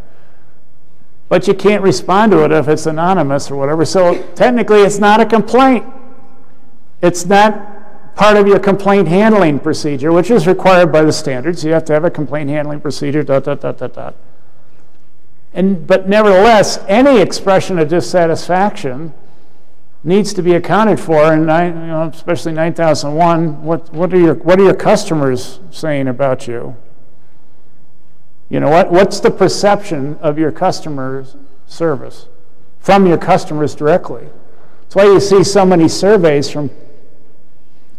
But you can't respond to it if it's anonymous or whatever. So technically it's not a complaint. It's not part of your complaint handling procedure, which is required by the standards. You have to have a complaint handling procedure, dot, dot, dot, dot, dot. But nevertheless, any expression of dissatisfaction needs to be accounted for, and especially 9001. What are your customers saying about you? You know, what's the perception of your customer's service from your customers directly? That's why you see so many surveys from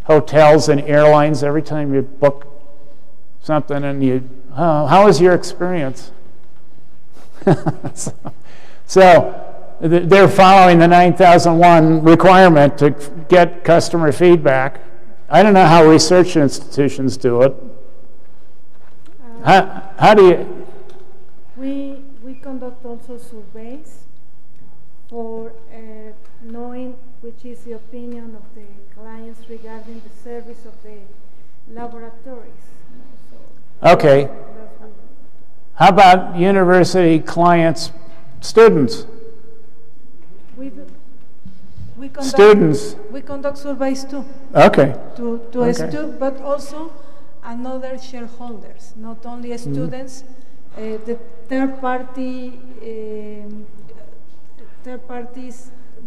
hotels and airlines every time you book something, and how was your experience? So they're following the 9001 requirement to get customer feedback. I don't know how research institutions do it. How do you? We conduct also surveys for knowing which is the opinion of the clients regarding the service of the laboratories. Okay. How about university clients, students? We conduct, students. We conduct surveys too. Okay. But also another shareholders, not only students, the third parties,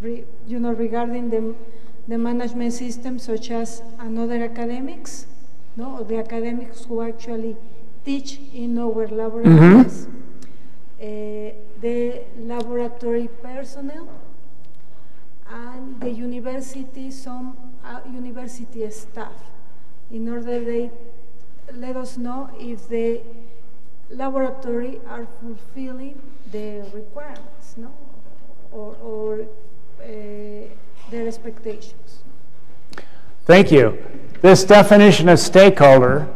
regarding the management system, such as another academics, or the academics who actually teach in our laboratories, the laboratory personnel, and the university, some university staff, in order they let us know if the laboratory are fulfilling the requirements, or their expectations. Thank you. this definition of stakeholder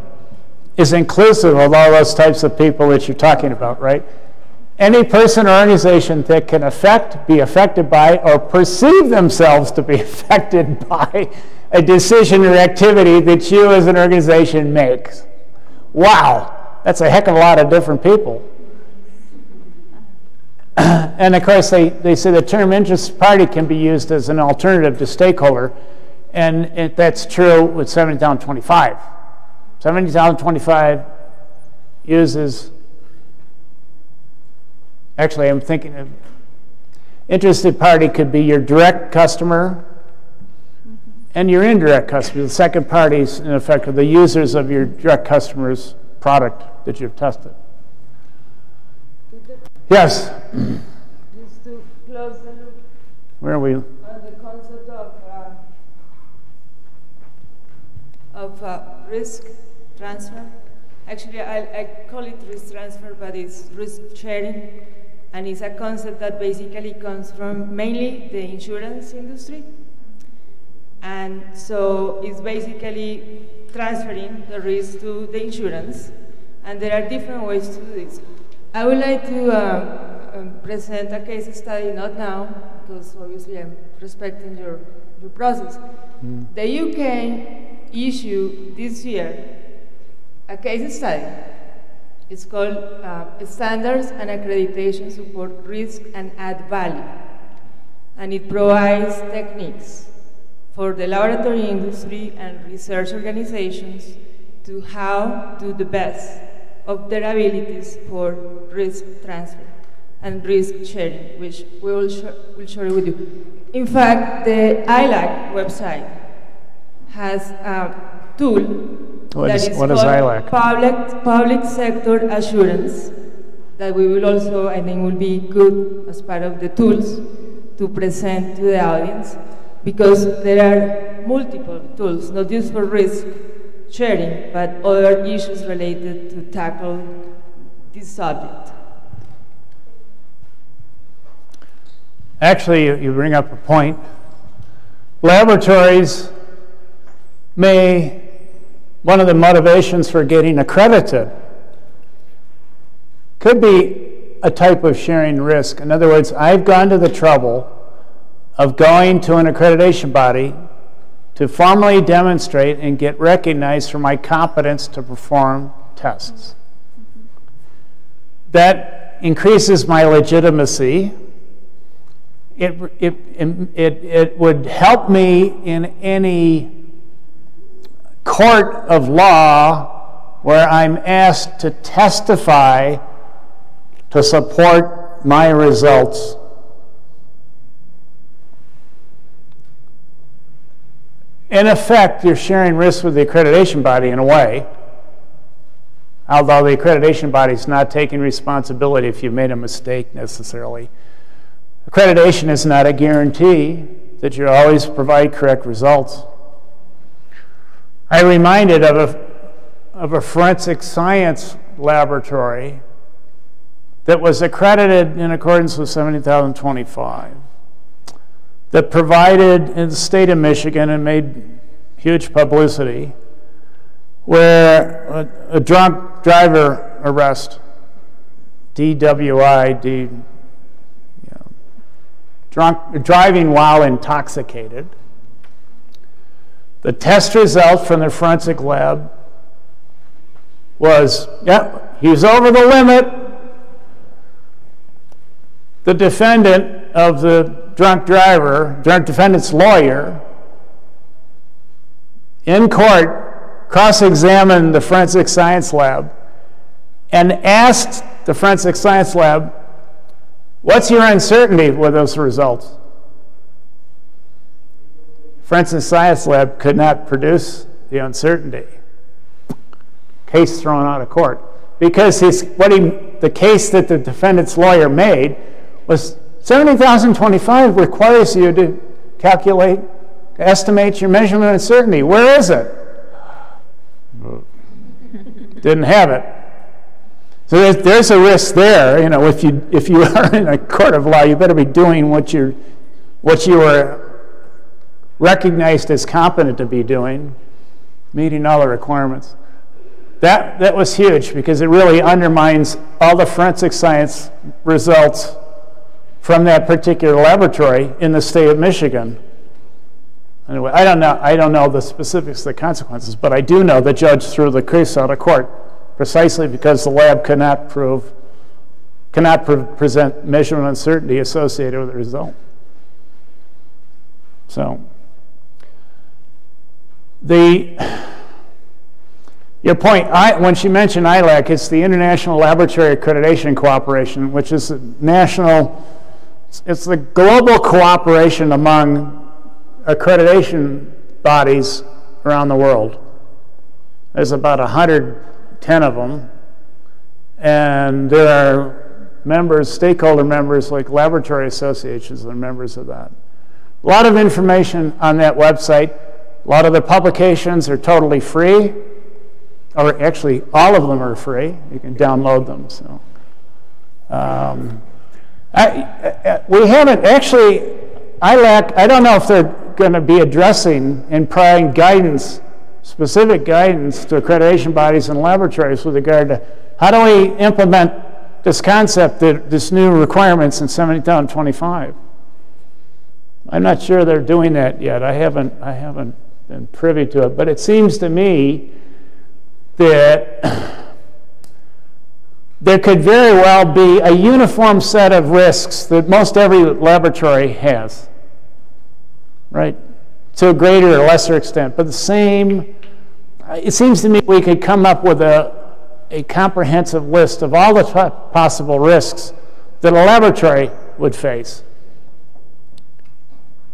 is inclusive of all those types of people that you're talking about, right? Any person or organization that can be affected by, or perceive themselves to be affected by a decision or activity that you as an organization makes. Wow, that's a heck of a lot of different people. And of course, they say the term interested party can be used as an alternative to stakeholder, and that's true with 70,025. 70,025 uses, actually I'm thinking of, interested party could be your direct customer and your indirect customer. The second parties, in effect, are the users of your direct customer's product that you've tested. Yes? Just to close the loop. Where are we? On the concept of risk transfer. Actually, I call it risk transfer, but it's risk sharing. And it's a concept that basically comes from mainly the insurance industry. And so it's basically transferring the risk to the insurance. And there are different ways to do this. I would like to present a case study, not now, because obviously I'm respecting your process. The UK issued this year a case study. It's called Standards and Accreditation Support Risk and Add Value. And it provides techniques for the laboratory industry and research organizations to how to do the best of their abilities for risk transfer and risk sharing, which we will share with you. In fact, the ILAC website has a tool that is called ILAC? Public Sector Assurance, that we will also, I think, will be good as part of the tools to present to the audience, because there are multiple tools, not just for risk sharing, but other issues related to tackle this subject. Actually, you bring up a point. Laboratories one of the motivations for getting accredited could be a type of sharing risk. In other words, I've gone to the trouble of going to an accreditation body to formally demonstrate and get recognized for my competence to perform tests. That increases my legitimacy. It would help me in any court of law where I'm asked to testify to support my results. In effect, you're sharing risks with the accreditation body in a way, although the accreditation body is not taking responsibility if you made a mistake necessarily. Accreditation is not a guarantee that you always provide correct results. I'm reminded of a forensic science laboratory that was accredited in accordance with 70,025, that provided in the state of Michigan and made huge publicity, where a drunk driver arrest, DWI, driving while intoxicated. The test result from the forensic lab was, he was over the limit. The defendant of the drunk defendant's lawyer, in court, cross-examined the forensic science lab and asked the forensic science lab, what's your uncertainty with those results? Forensic science lab could not produce the uncertainty. Case thrown out of court. Because the case that the defendant's lawyer made was 70,025 requires you to estimate your measurement uncertainty. Where is it? Didn't have it. So there's a risk there. If you are in a court of law, you better be doing what you are recognized as competent to be doing. meeting all the requirements. That was huge because it really undermines all the forensic science results from that particular laboratory in the state of Michigan. Anyway, I don't know the specifics of the consequences, but I do know the judge threw the case out of court precisely because the lab cannot present measurement uncertainty associated with the result. So, your point, when she mentioned ILAC, it's the International Laboratory Accreditation Cooperation, which is a national, it's the global cooperation among accreditation bodies around the world. There's about 110 of them, and there are members, stakeholder members like laboratory associations that are members of that. A lot of information on that website. A lot of the publications are totally free, or actually all of them are free. You can download them. So we haven't actually, ILAC, I don't know if they're going to be addressing and providing guidance, specific guidance to accreditation bodies and laboratories with regard to how do we implement this concept, this new requirements in 7025. I'm not sure they're doing that yet. I haven't been privy to it, but it seems to me that there could very well be a uniform set of risks that most every laboratory has, right? To a greater or lesser extent, but the same, it seems to me we could come up with a comprehensive list of all the possible risks that a laboratory would face.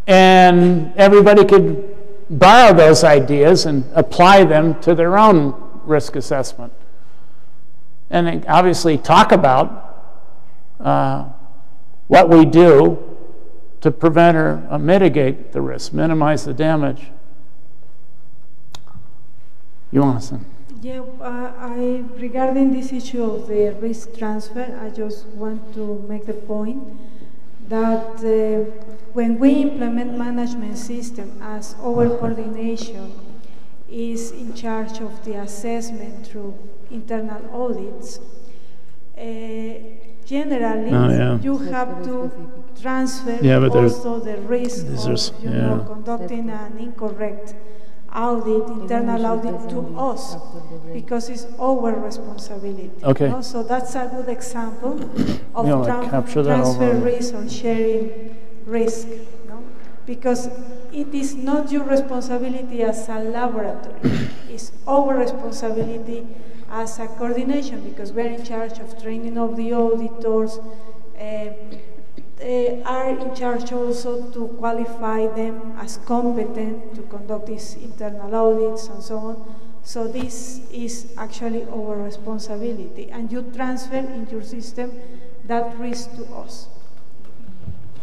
And everybody could borrow those ideas and apply them to their own risk assessment. And obviously talk about what we do to prevent or mitigate the risk, minimize the damage. You want to say? Yeah, regarding this issue of the risk transfer, I just want to make the point that when we implement management system, as our coordination is in charge of the assessment through internal audits, generally you have to transfer also the risk of conducting an incorrect audit, internal audit to us, because it's our responsibility. Okay. You know? So that's a good example of transfer risk or sharing risk. You know? Because it is not your responsibility as a laboratory, it's our responsibility as a coordination, because we're in charge of training of the auditors, are in charge also to qualify them as competent to conduct these internal audits and so on. So this is actually our responsibility, and you transfer in your system that risk to us.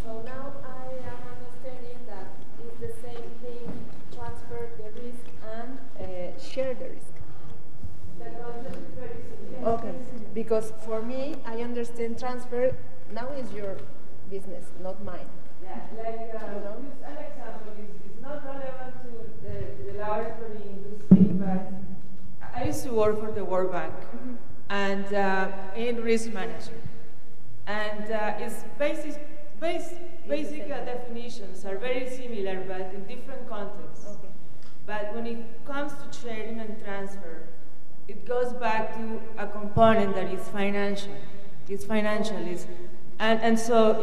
So now I am understanding that it's the same thing, transfer the risk and share the risk. Okay, because for me, I understand transfer now is your business, not mine. Yeah, like just an example is not relevant to the laboratory industry, but I used to work for the World Bank and in risk management, and its basic definitions are very similar, but in different contexts. Okay. But when it comes to sharing and transfer, it goes back to a component that is financial. It's financial. And so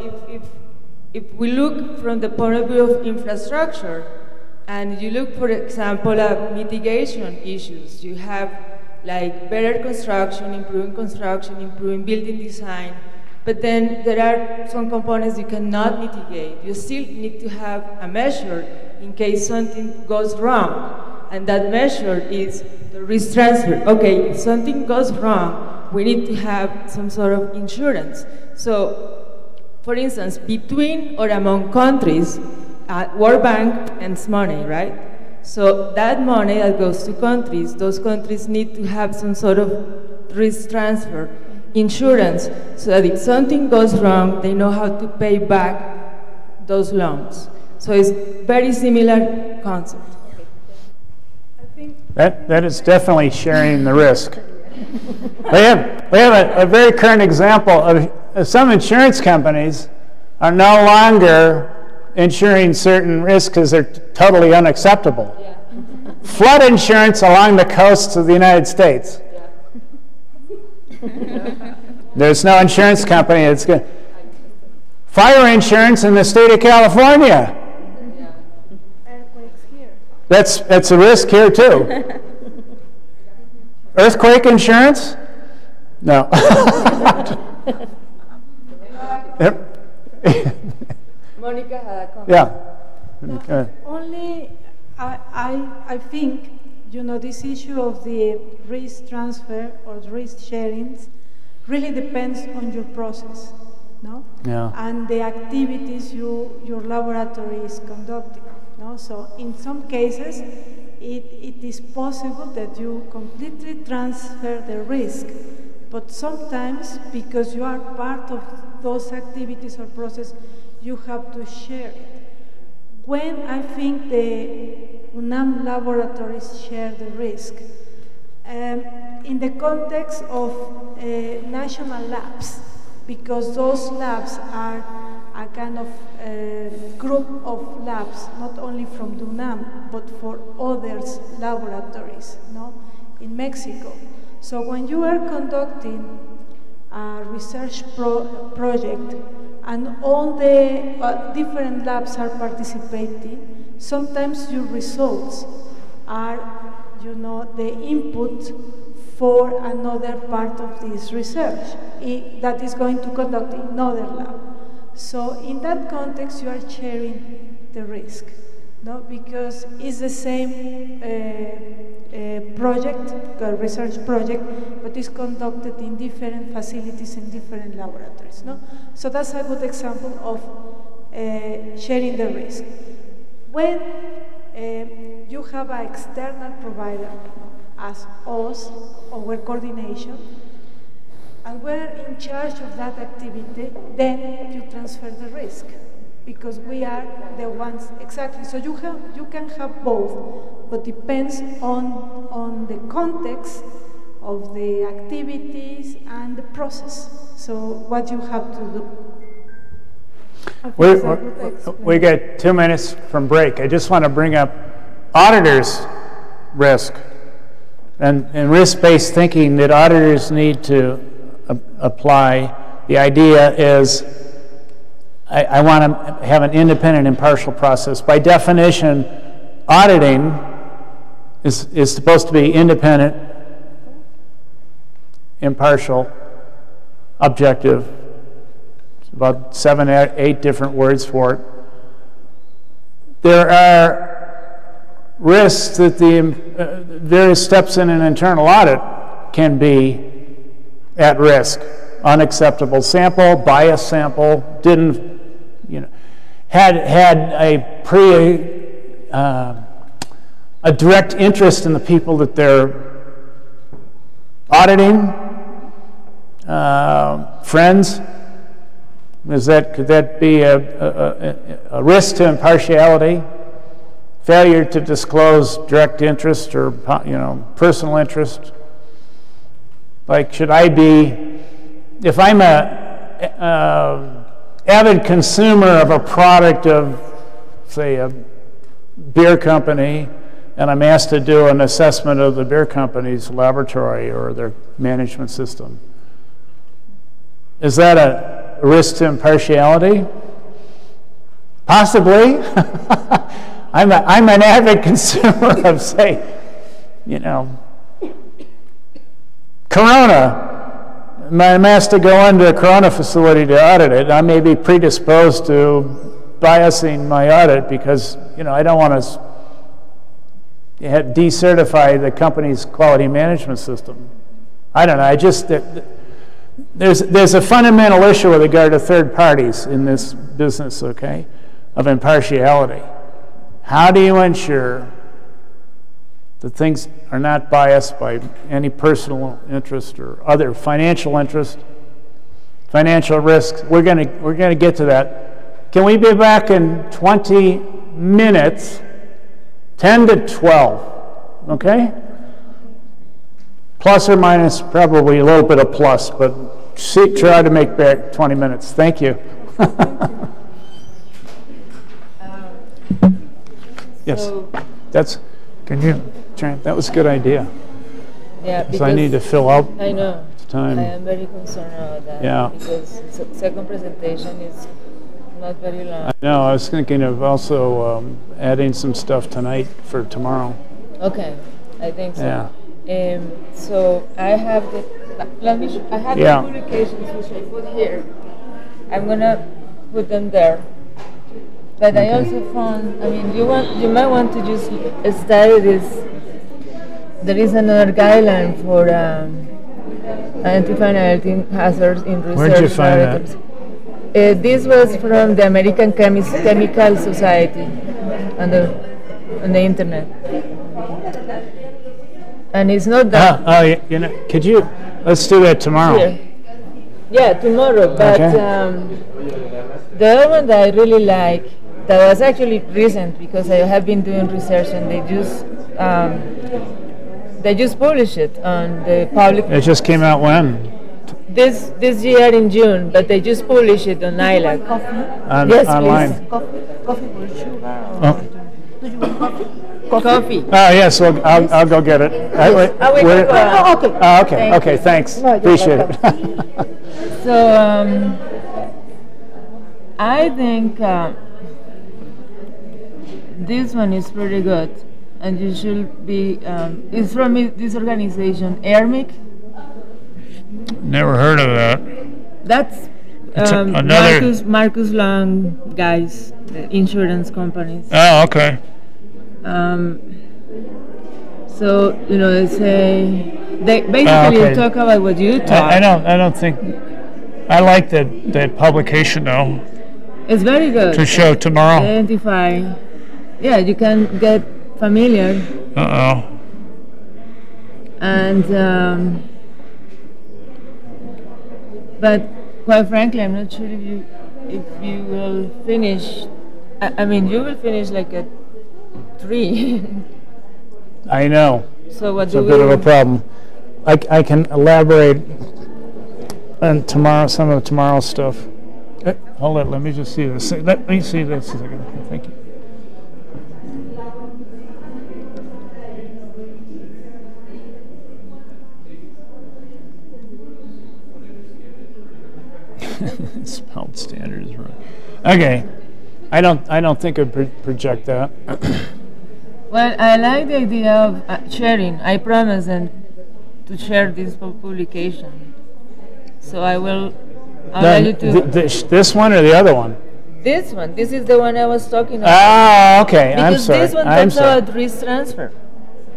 if we look from the point of view of infrastructure, and you look, for example, at mitigation issues, you have like better construction, improving building design, but then there are some components you cannot mitigate. You still need to have a measure in case something goes wrong, and that measure is the risk transfer. Okay, if something goes wrong, we need to have some sort of insurance. So, for instance, between or among countries, World Bank ends money, right? So that money that goes to countries, those countries need to have some sort of risk transfer, insurance, so that if something goes wrong, they know how to pay back those loans. So it's very similar concept. I think That is definitely sharing the risk. We have a very current example of some insurance companies are no longer insuring certain risks because they're totally unacceptable. Yeah. Flood insurance along the coasts of the United States. Yeah. There's no insurance company that's good. Fire insurance in the state of California. Yeah. Earthquakes here. That's a risk here too. Earthquake insurance? No. Monica had a comment. Yeah. Only, I think, this issue of the risk transfer or risk sharing really depends on your process, no? Yeah. And the activities your laboratory is conducting, no? So in some cases, it is possible that you completely transfer the risk, but sometimes, because you are part of those activities or process, you have to share it. When I think the UNAM laboratories share the risk, in the context of national labs, because those labs are a kind of group of labs, not only from the UNAM, but for others laboratories, no, in Mexico. So when you are conducting a research project and all the different labs are participating, sometimes your results are, the input for another part of this research that is going to conduct in another lab. So in that context, you are sharing the risk, no? Because it's the same project, a research project, but it's conducted in different facilities in different laboratories, no? So that's a good example of sharing the risk. When you have an external provider, as us, our coordination, and we're in charge of that activity, then you transfer the risk, because we are the ones, exactly. So you can have both, but depends on the context of the activities and the process. So what you have to do. We get 2 minutes from break. I just want to bring up auditors' risk and risk-based thinking that auditors need to apply. The idea is I want to have an independent, impartial process. By definition, auditing is supposed to be independent, impartial, objective. It's about 7 or 8 different words for it. There are risks that the various steps in an internal audit can be at risk. Unacceptable sample, biased sample, didn't, had a direct interest in the people that they're auditing, friends. Could that be a risk to impartiality? Failure to disclose direct interest or personal interest. Like, should I be, if I'm a avid consumer of a product of, say, a beer company, and I'm asked to do an assessment of the beer company's laboratory or their management system, is that a risk to impartiality? Possibly. I'm an avid consumer of, say, Corona. I'm asked to go into a Corona facility to audit it. I may be predisposed to biasing my audit because, I don't want to decertify the company's quality management system. I don't know. There's a fundamental issue with regard to third parties in this business, okay, of impartiality. How do you ensure that things are not biased by any personal interest or other financial interest, financial risks? We're going to get to that. Can we be back in 20 minutes, 10 to 12? okay? Plus or minus, probably a little bit of plus, but try to make back 20 minutes. Thank you. Yes, can you, that was a good idea. Yeah, because I need to fill out I know. time. I am very concerned about that. Yeah. Because the second presentation is not very long. I know, I was thinking of also adding some stuff tonight for tomorrow. Okay, I think so. Yeah. So I have the, I have the publications which I put here. I'm gonna put them there. But I also found, I mean, you might want to just study this. There is another guideline for identifying allergen hazards in research. Where'd you find that? This was from the American Chemical Society on the internet. And it's not that. You know, could you, let's do that tomorrow. Here. Yeah, tomorrow. But the other one that I really like, that was actually recent because I have been doing research and they just published it on the public. It just came out when? This year in June, but they just published it on ILAC. Yes, online. Please. Coffee with sugar. Do you want coffee? Coffee. Oh, yes, well, I'll go get it. Okay, thanks. Appreciate it. So, I think this one is pretty good, and you should be, it's from this organization, AIRMIC. Never heard of that. That's Marcus Long guys, the insurance companies. Oh, okay. So, you know, they basically talk about what you talk. I don't think, I like that publication though. It's very good. To show tomorrow. Identify. Yeah, you can get familiar. And, but quite frankly, I'm not sure if you will finish. I mean, you will finish like at 3. I know. So what it's a bit of a problem. I can elaborate on some of tomorrow's stuff. Hold it. Let me just see this. Let me see this a second. Thank you. Spelled standard is wrong. Okay, I don't think I'd project that. Well, I like the idea of sharing. I promise them to share this publication, so I will. Allow you to this one or the other one? This one. This is the one I was talking about. Ah, okay. I'm sorry. Because this one talks about risk transfer.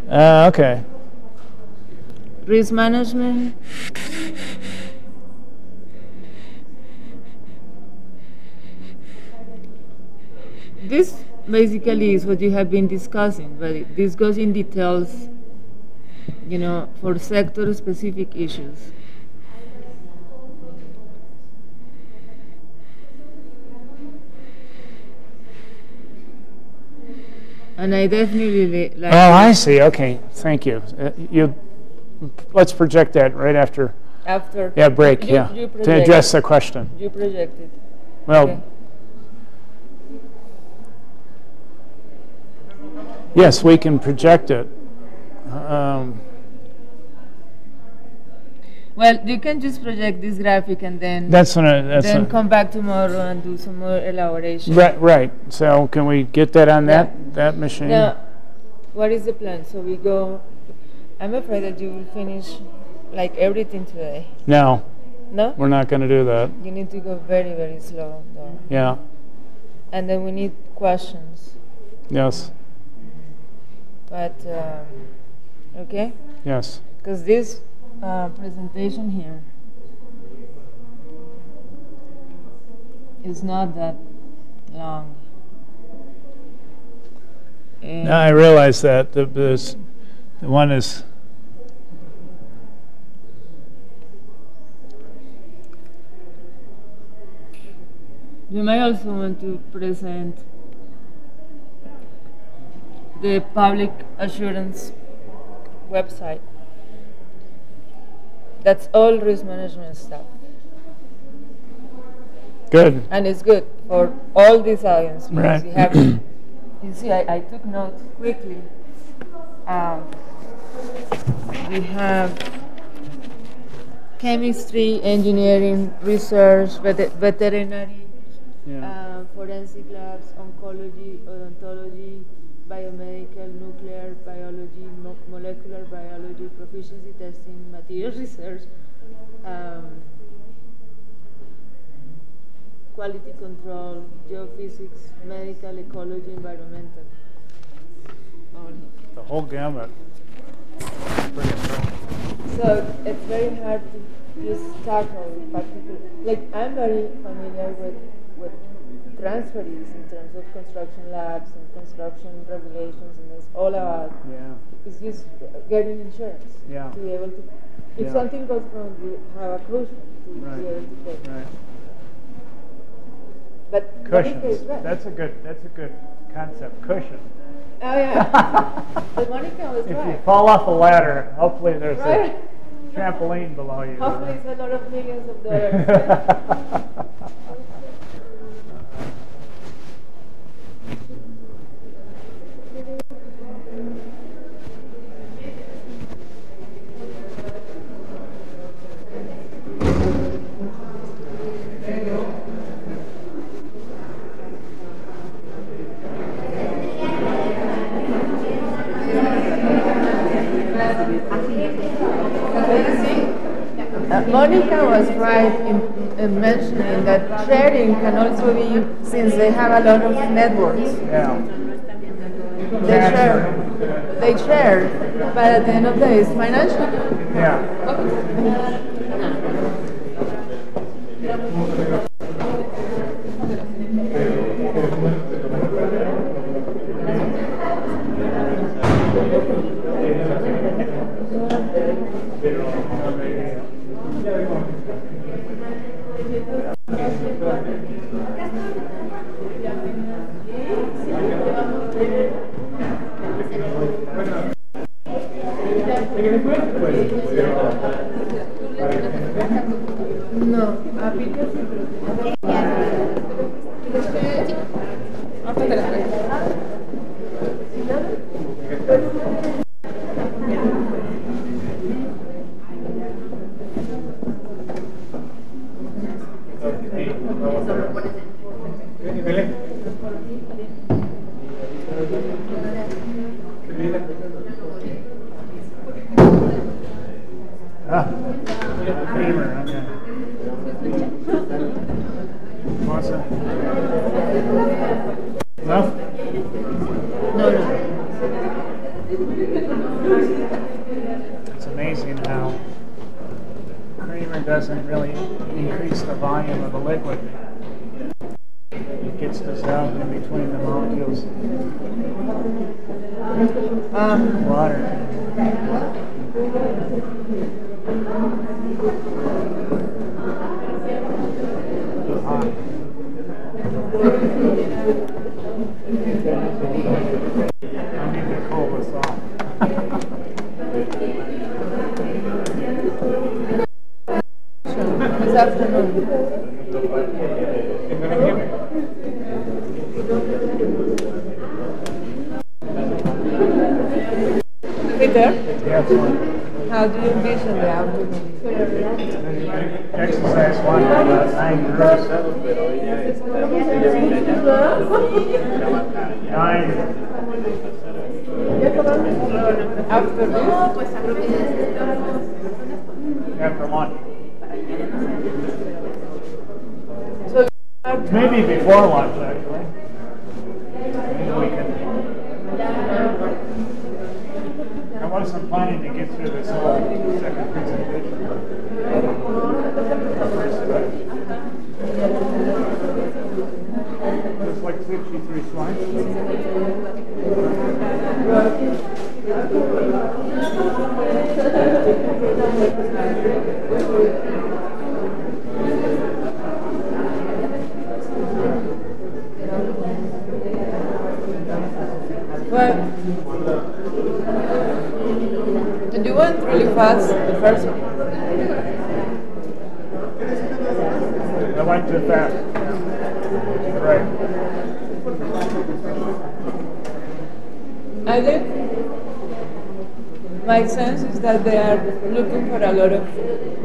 Okay. Risk management. This basically is what you have been discussing, but this goes in details, you know, for sector-specific issues. And I definitely like. Oh, I see. Okay, thank you. Let's project that right after. After. Yeah, break. To address the question. You project it. Well. Okay. Yes, we can project it. Well, you can just project this graphic and then come back tomorrow and do some more elaboration. Right. So can we get that on that machine? Now, what is the plan? So we go. I'm afraid that you will finish like everything today. No. No? We're not going to do that. You need to go very, very slow, though. Yeah. And then we need questions. Yes. But, okay? Yes. Because this presentation here is not that long. No, I realize that. The one is... You may also want to present the public assurance website. That's all risk management stuff. Good. And it's good for all these audiences. Right. You have, you see, I took notes quickly. We have chemistry, engineering, research, veterinary, forensic labs, oncology, odontology, biomedical, nuclear biology, molecular biology, proficiency testing, materials research, quality control, geophysics, medical, ecology, environmental. The whole gamut. So it's very hard to just tackle particular. Like I'm very familiar with transferees in terms of construction labs and construction regulations, and it's all about. It's just getting insurance to be able to. If something goes wrong, you have a cushion to be able to pay. Right. But cushions. That's a good concept. Cushion. Oh yeah. But Monica was right. If you fall off a ladder, hopefully there's a trampoline below you. Hopefully it's a lot of millions of dollars. Monica was right in mentioning that sharing can also be, since they have a lot of networks. They share, but at the end of the day, it's financial. No, It's amazing how creamer doesn't really increase the volume of the liquid. It gets dissolved in between the molecules. Water. I need to cool this off. This afternoon. Peter? Yes. How do you envision the afternoon? Exercise 1 for about 9 groups. 9. After this? After lunch. So maybe before lunch, actually. Maybe we can. I wasn't planning to get through this whole second presentation. It's like 63 slides. Well, went really fast the first one. I went too fast. Right. I think my sense is that they are looking for a lot of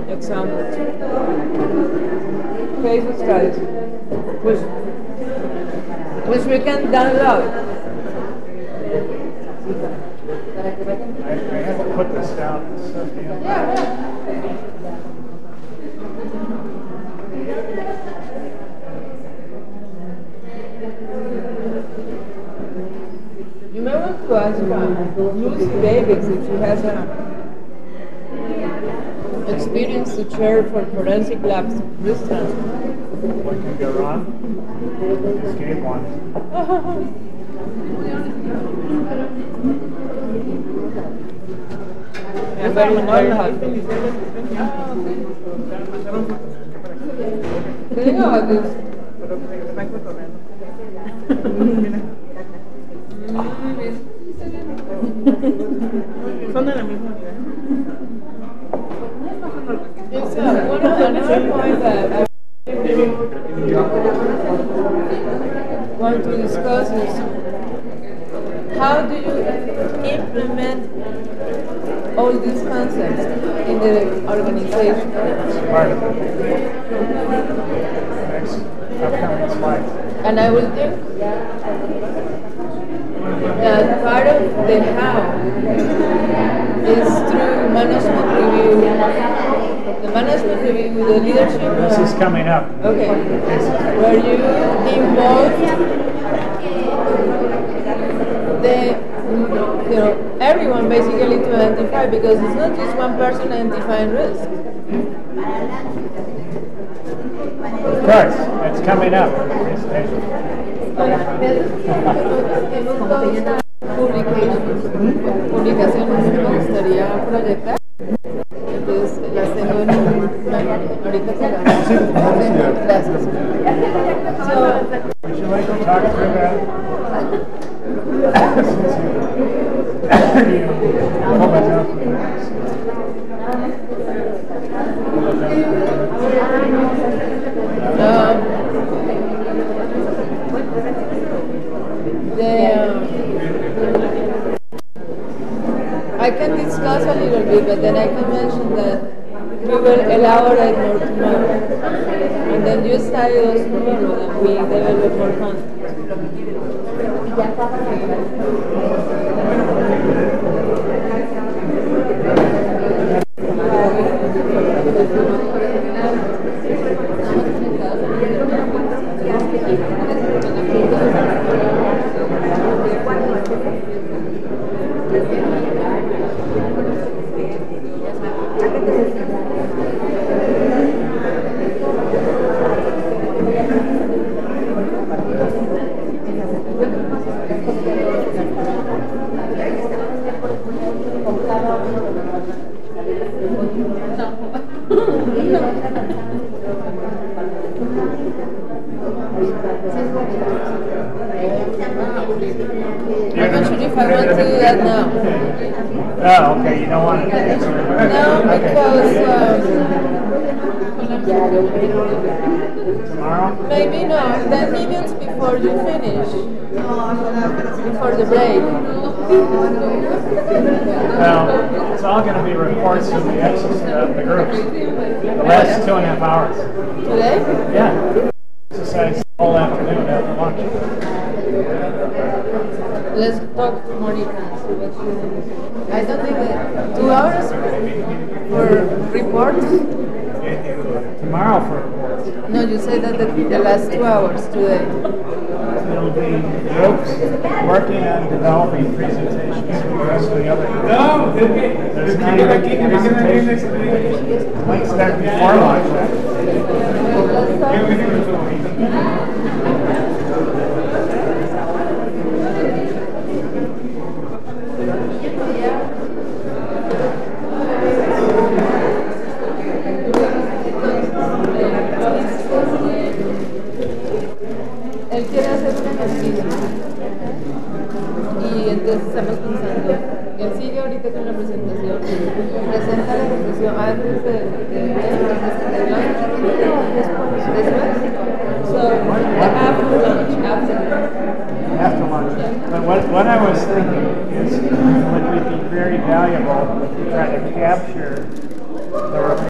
examples, case studies, which we can download. I have to put this down. You may want to ask Lucy Davis if she has experience to share for forensic labs risk transfer. What can go wrong? Escape one. Very normal. ¿Qué digo? Son de la misma ciudad. Another point that I want to discuss is how do you implement all these concepts in the organization? Part of it. Next upcoming slide. And I will think that part of the how is through management review. The management review, the leadership. This is coming up. Okay. Where you involve everyone basically to identify, because it's not just one person identifying risk. Of course, it's coming up. Publicaciones que me gustaría proyectar. Entonces las tengo en ahorita se las gracias. Would you like to talk through that? I can discuss a little bit, but then I can mention that we will elaborate more tomorrow. And then you study those tomorrow, and we develop more content. I'm not sure if I want to do that now. Oh, okay, you don't want to do that. No, because tomorrow? Maybe no, 10 minutes before you finish, before the break. Well, it's all going to be reports from the the groups. The last 2.5 hours. Today? Yeah. Exercise the whole afternoon after lunch. Let's talk Monica. I don't think that 2 hours for reports? Tomorrow for reports. No, you said that the last 2 hours today. It'll be groups working on developing presentations for the rest of the other groups. No, there's 9 presentations. Might start before lunch. Él quiere hacer un ejercicio y entonces estamos pensando Él sigue ahorita con la presentación. Presenta la presentación antes de